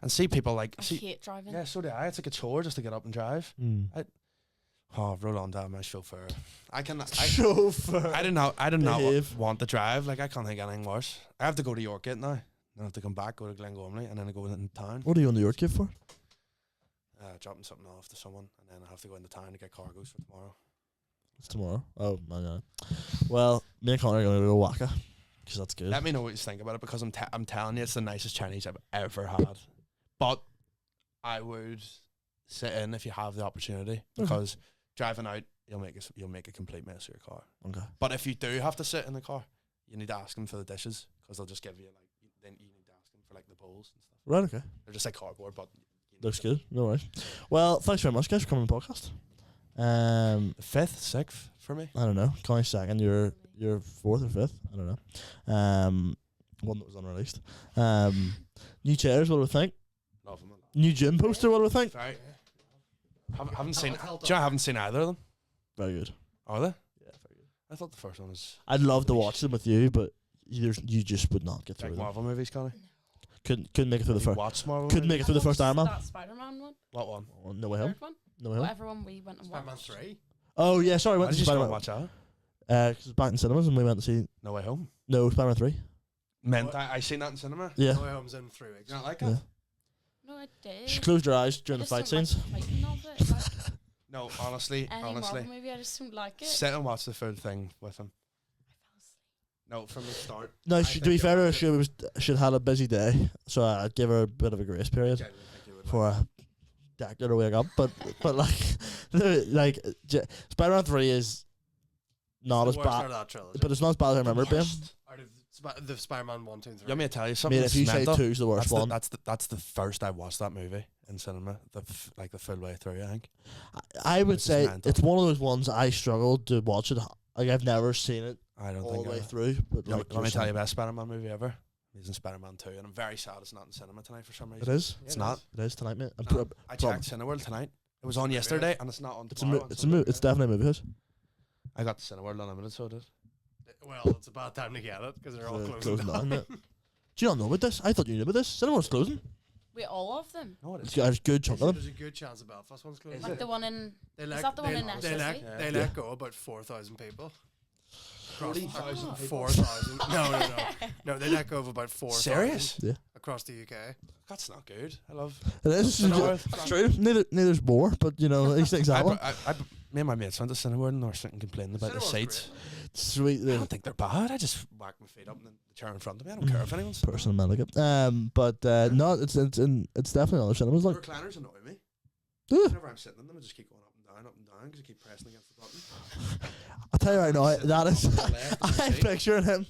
[SPEAKER 4] and see people like
[SPEAKER 2] I
[SPEAKER 4] see.
[SPEAKER 2] hate driving.
[SPEAKER 4] Yeah, so do I. It's like a chore just to get up and drive. Oh, roll on down my chauffeur.
[SPEAKER 1] Chauffeur.
[SPEAKER 4] I did not
[SPEAKER 1] Behave.
[SPEAKER 4] want to drive. Like, I can't think of anything worse. I have to go to Yorkgate now. Then I have to come back, go to Glengormley, and then I go in town.
[SPEAKER 1] What are you on the York kid for?
[SPEAKER 4] Dropping something off to someone, and then I have to go into town to get cargoes for tomorrow.
[SPEAKER 1] It's tomorrow. Oh my god. Well, me and Connor are gonna go to Waka, because that's good.
[SPEAKER 4] Let me know what you think about it, because I'm telling you, it's the nicest Chinese I've ever had. But I would sit in if you have the opportunity, because driving out, you'll make a complete mess of your car.
[SPEAKER 1] Okay.
[SPEAKER 4] But if you do have to sit in the car, you need to ask them for the dishes, because they'll just give you then you need to ask them for like the bowls and stuff.
[SPEAKER 1] Right. Okay.
[SPEAKER 4] They're just like cardboard, but
[SPEAKER 1] Looks good. No worries. Well, thanks very much, guys, for coming on the podcast.
[SPEAKER 4] The 5th, 6th for me.
[SPEAKER 1] I don't know. Connie's second. You're 4th or 5th. I don't know. One that was unreleased. New chairs. What do we think?
[SPEAKER 4] Love them.
[SPEAKER 1] New gym poster. What do we think?
[SPEAKER 4] Very. Haven't seen. Do you know I haven't seen either of them?
[SPEAKER 1] Very good.
[SPEAKER 4] Are they?
[SPEAKER 1] Yeah, very good.
[SPEAKER 4] I thought the first one was
[SPEAKER 1] I'd love to watch them with you, but you just would not get through
[SPEAKER 4] like
[SPEAKER 1] them.
[SPEAKER 4] Marvel movies, Connie.
[SPEAKER 1] Couldn't make it through the first.
[SPEAKER 4] Watch Marvel.
[SPEAKER 1] Couldn't make it through the first Iron Man.
[SPEAKER 2] That Spider-Man one.
[SPEAKER 4] What one?
[SPEAKER 1] Oh, No Way Home.
[SPEAKER 2] Third one.
[SPEAKER 1] No Way Home.
[SPEAKER 2] Whatever one we went and
[SPEAKER 3] Spider-Man
[SPEAKER 2] watched.
[SPEAKER 3] 3.
[SPEAKER 1] Oh yeah, sorry.
[SPEAKER 4] Why
[SPEAKER 1] Went
[SPEAKER 4] did
[SPEAKER 1] to
[SPEAKER 4] you
[SPEAKER 1] Spider-Man.
[SPEAKER 4] go watch that?
[SPEAKER 1] Cause it was back in cinemas and we went to see
[SPEAKER 4] No Way Home.
[SPEAKER 1] Spider-Man 3.
[SPEAKER 4] Meant I seen that in cinema.
[SPEAKER 1] Yeah.
[SPEAKER 3] No Way Home's in 3 weeks.
[SPEAKER 4] You not like
[SPEAKER 1] Yeah.
[SPEAKER 4] it?
[SPEAKER 2] No, I did.
[SPEAKER 1] She closed her eyes
[SPEAKER 2] I
[SPEAKER 1] during the
[SPEAKER 2] just
[SPEAKER 1] fight
[SPEAKER 2] don't like
[SPEAKER 1] scenes.
[SPEAKER 2] the fighting of it. Like,
[SPEAKER 4] No, honestly,
[SPEAKER 2] any Marvel movie, I just don't like it.
[SPEAKER 4] sit and watch the full thing with him.
[SPEAKER 2] I fell asleep.
[SPEAKER 4] No, from the start.
[SPEAKER 1] No,
[SPEAKER 4] I
[SPEAKER 1] to
[SPEAKER 4] think
[SPEAKER 1] be
[SPEAKER 4] you'll
[SPEAKER 1] fair to her,
[SPEAKER 4] like it.
[SPEAKER 1] she'd had a busy day, so I'd give her a bit of a grace period
[SPEAKER 4] Genuinely think you would
[SPEAKER 1] for a decade to wake up. But Spider-Man 3 is not as
[SPEAKER 3] It's the worst out
[SPEAKER 1] bad,
[SPEAKER 3] of that trilogy.
[SPEAKER 1] but it's not as bad as I remember it being.
[SPEAKER 3] Out of the Spider-Man 1, 2, and 3.
[SPEAKER 4] You want me to tell you something?
[SPEAKER 1] Mate, if you
[SPEAKER 4] that's
[SPEAKER 1] say
[SPEAKER 4] mental?
[SPEAKER 1] 2's the worst one,
[SPEAKER 4] That's the first I watched that movie in cinema. The full way through, I think.
[SPEAKER 1] I would
[SPEAKER 4] This is
[SPEAKER 1] say
[SPEAKER 4] mental.
[SPEAKER 1] it's one of those ones I struggled to watch it. Like I've never seen it
[SPEAKER 4] I don't
[SPEAKER 1] all
[SPEAKER 4] think
[SPEAKER 1] the way
[SPEAKER 4] I-
[SPEAKER 1] through. But
[SPEAKER 4] Let
[SPEAKER 1] like
[SPEAKER 4] me tell you the best Spider-Man movie ever. It's in Spider-Man 2, and I'm very sad it's not in cinema tonight for some
[SPEAKER 1] it
[SPEAKER 4] reason.
[SPEAKER 1] is.
[SPEAKER 4] It's not.
[SPEAKER 1] It is tonight, mate. I'm
[SPEAKER 4] No, I
[SPEAKER 1] prom-
[SPEAKER 4] checked Cineworld tonight. It was on yesterday, and it's not on
[SPEAKER 1] It's
[SPEAKER 4] tomorrow.
[SPEAKER 1] it's definitely a movie house.
[SPEAKER 4] I got the Cineworld Unlimited, so I did.
[SPEAKER 3] Well, it's a bad time to get it because they're all
[SPEAKER 1] They're
[SPEAKER 3] closing
[SPEAKER 1] closing
[SPEAKER 3] down.
[SPEAKER 1] down, mate. Do you not know about this? I thought you knew about this. Cinema's closing.
[SPEAKER 2] Wait, all of them?
[SPEAKER 4] No, it
[SPEAKER 1] It's
[SPEAKER 4] is.
[SPEAKER 1] got a good chunk of them.
[SPEAKER 3] There's a good chance the Belfast one's closing.
[SPEAKER 4] Is
[SPEAKER 2] Like
[SPEAKER 4] it?
[SPEAKER 2] the one in.
[SPEAKER 3] They
[SPEAKER 2] Is
[SPEAKER 3] let,
[SPEAKER 2] that the one
[SPEAKER 3] they,
[SPEAKER 2] in
[SPEAKER 3] they
[SPEAKER 2] SSC?
[SPEAKER 3] let,
[SPEAKER 4] Yeah.
[SPEAKER 3] they let go about 4,000 people.
[SPEAKER 4] 40,000
[SPEAKER 2] Oh.
[SPEAKER 4] people?
[SPEAKER 3] 4,000. No, they let go of about 4,000
[SPEAKER 4] Serious?
[SPEAKER 1] Yeah,
[SPEAKER 3] across the UK.
[SPEAKER 4] That's not good. I love.
[SPEAKER 1] it is.
[SPEAKER 4] Cineworld.
[SPEAKER 1] It's true. Neither's more, but you know these things happen.
[SPEAKER 4] Me and my mates went to Cineworld and they were sitting complaining about the
[SPEAKER 3] Cineworld's
[SPEAKER 4] seats.
[SPEAKER 1] Sweet.
[SPEAKER 4] I don't think they're bad. I just whack my feet up in the chair in front of me. I don't care if anyone's.
[SPEAKER 1] Personal delicate. But no, it's definitely other cinemas.
[SPEAKER 4] The
[SPEAKER 1] Like,
[SPEAKER 4] recliners annoy me.
[SPEAKER 1] Ugh.
[SPEAKER 4] Whenever I'm sitting in them, I just keep going up and down because I keep pressing against the button.
[SPEAKER 1] I'll tell you right now, that is.
[SPEAKER 4] Sitting on the left of the
[SPEAKER 1] I'm
[SPEAKER 4] seat.
[SPEAKER 1] picturing him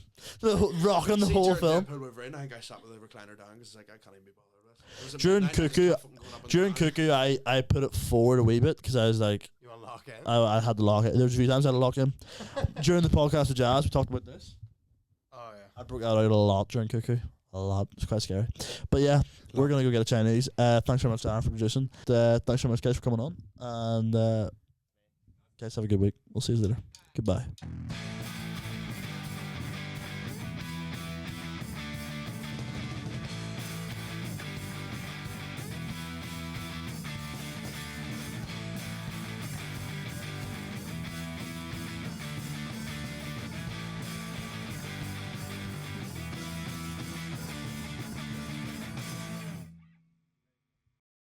[SPEAKER 1] rocking the
[SPEAKER 4] See,
[SPEAKER 1] whole
[SPEAKER 4] during
[SPEAKER 1] film.
[SPEAKER 4] Deadpool Wolverine, I think I sat with the recliner down because it's like I can't even be bothered with it. It was at
[SPEAKER 1] During
[SPEAKER 4] midnight, I was
[SPEAKER 1] Cuckoo-
[SPEAKER 4] just fucking going up and
[SPEAKER 1] During
[SPEAKER 4] down.
[SPEAKER 1] Cuckoo, I put it forward a wee bit because I was like,
[SPEAKER 3] You unlock it.
[SPEAKER 1] I had to lock it. There was a few times I had to lock in. During the podcast with Jazz, we talked about this.
[SPEAKER 3] Oh, yeah.
[SPEAKER 1] I broke that out a lot during Cuckoo. A lot. It's quite scary. But yeah, we're going to go get a Chinese. Thanks very much, Darren, for producing. Thanks very much, guys, for coming on. And guys, have a good week. We'll see you later. Goodbye.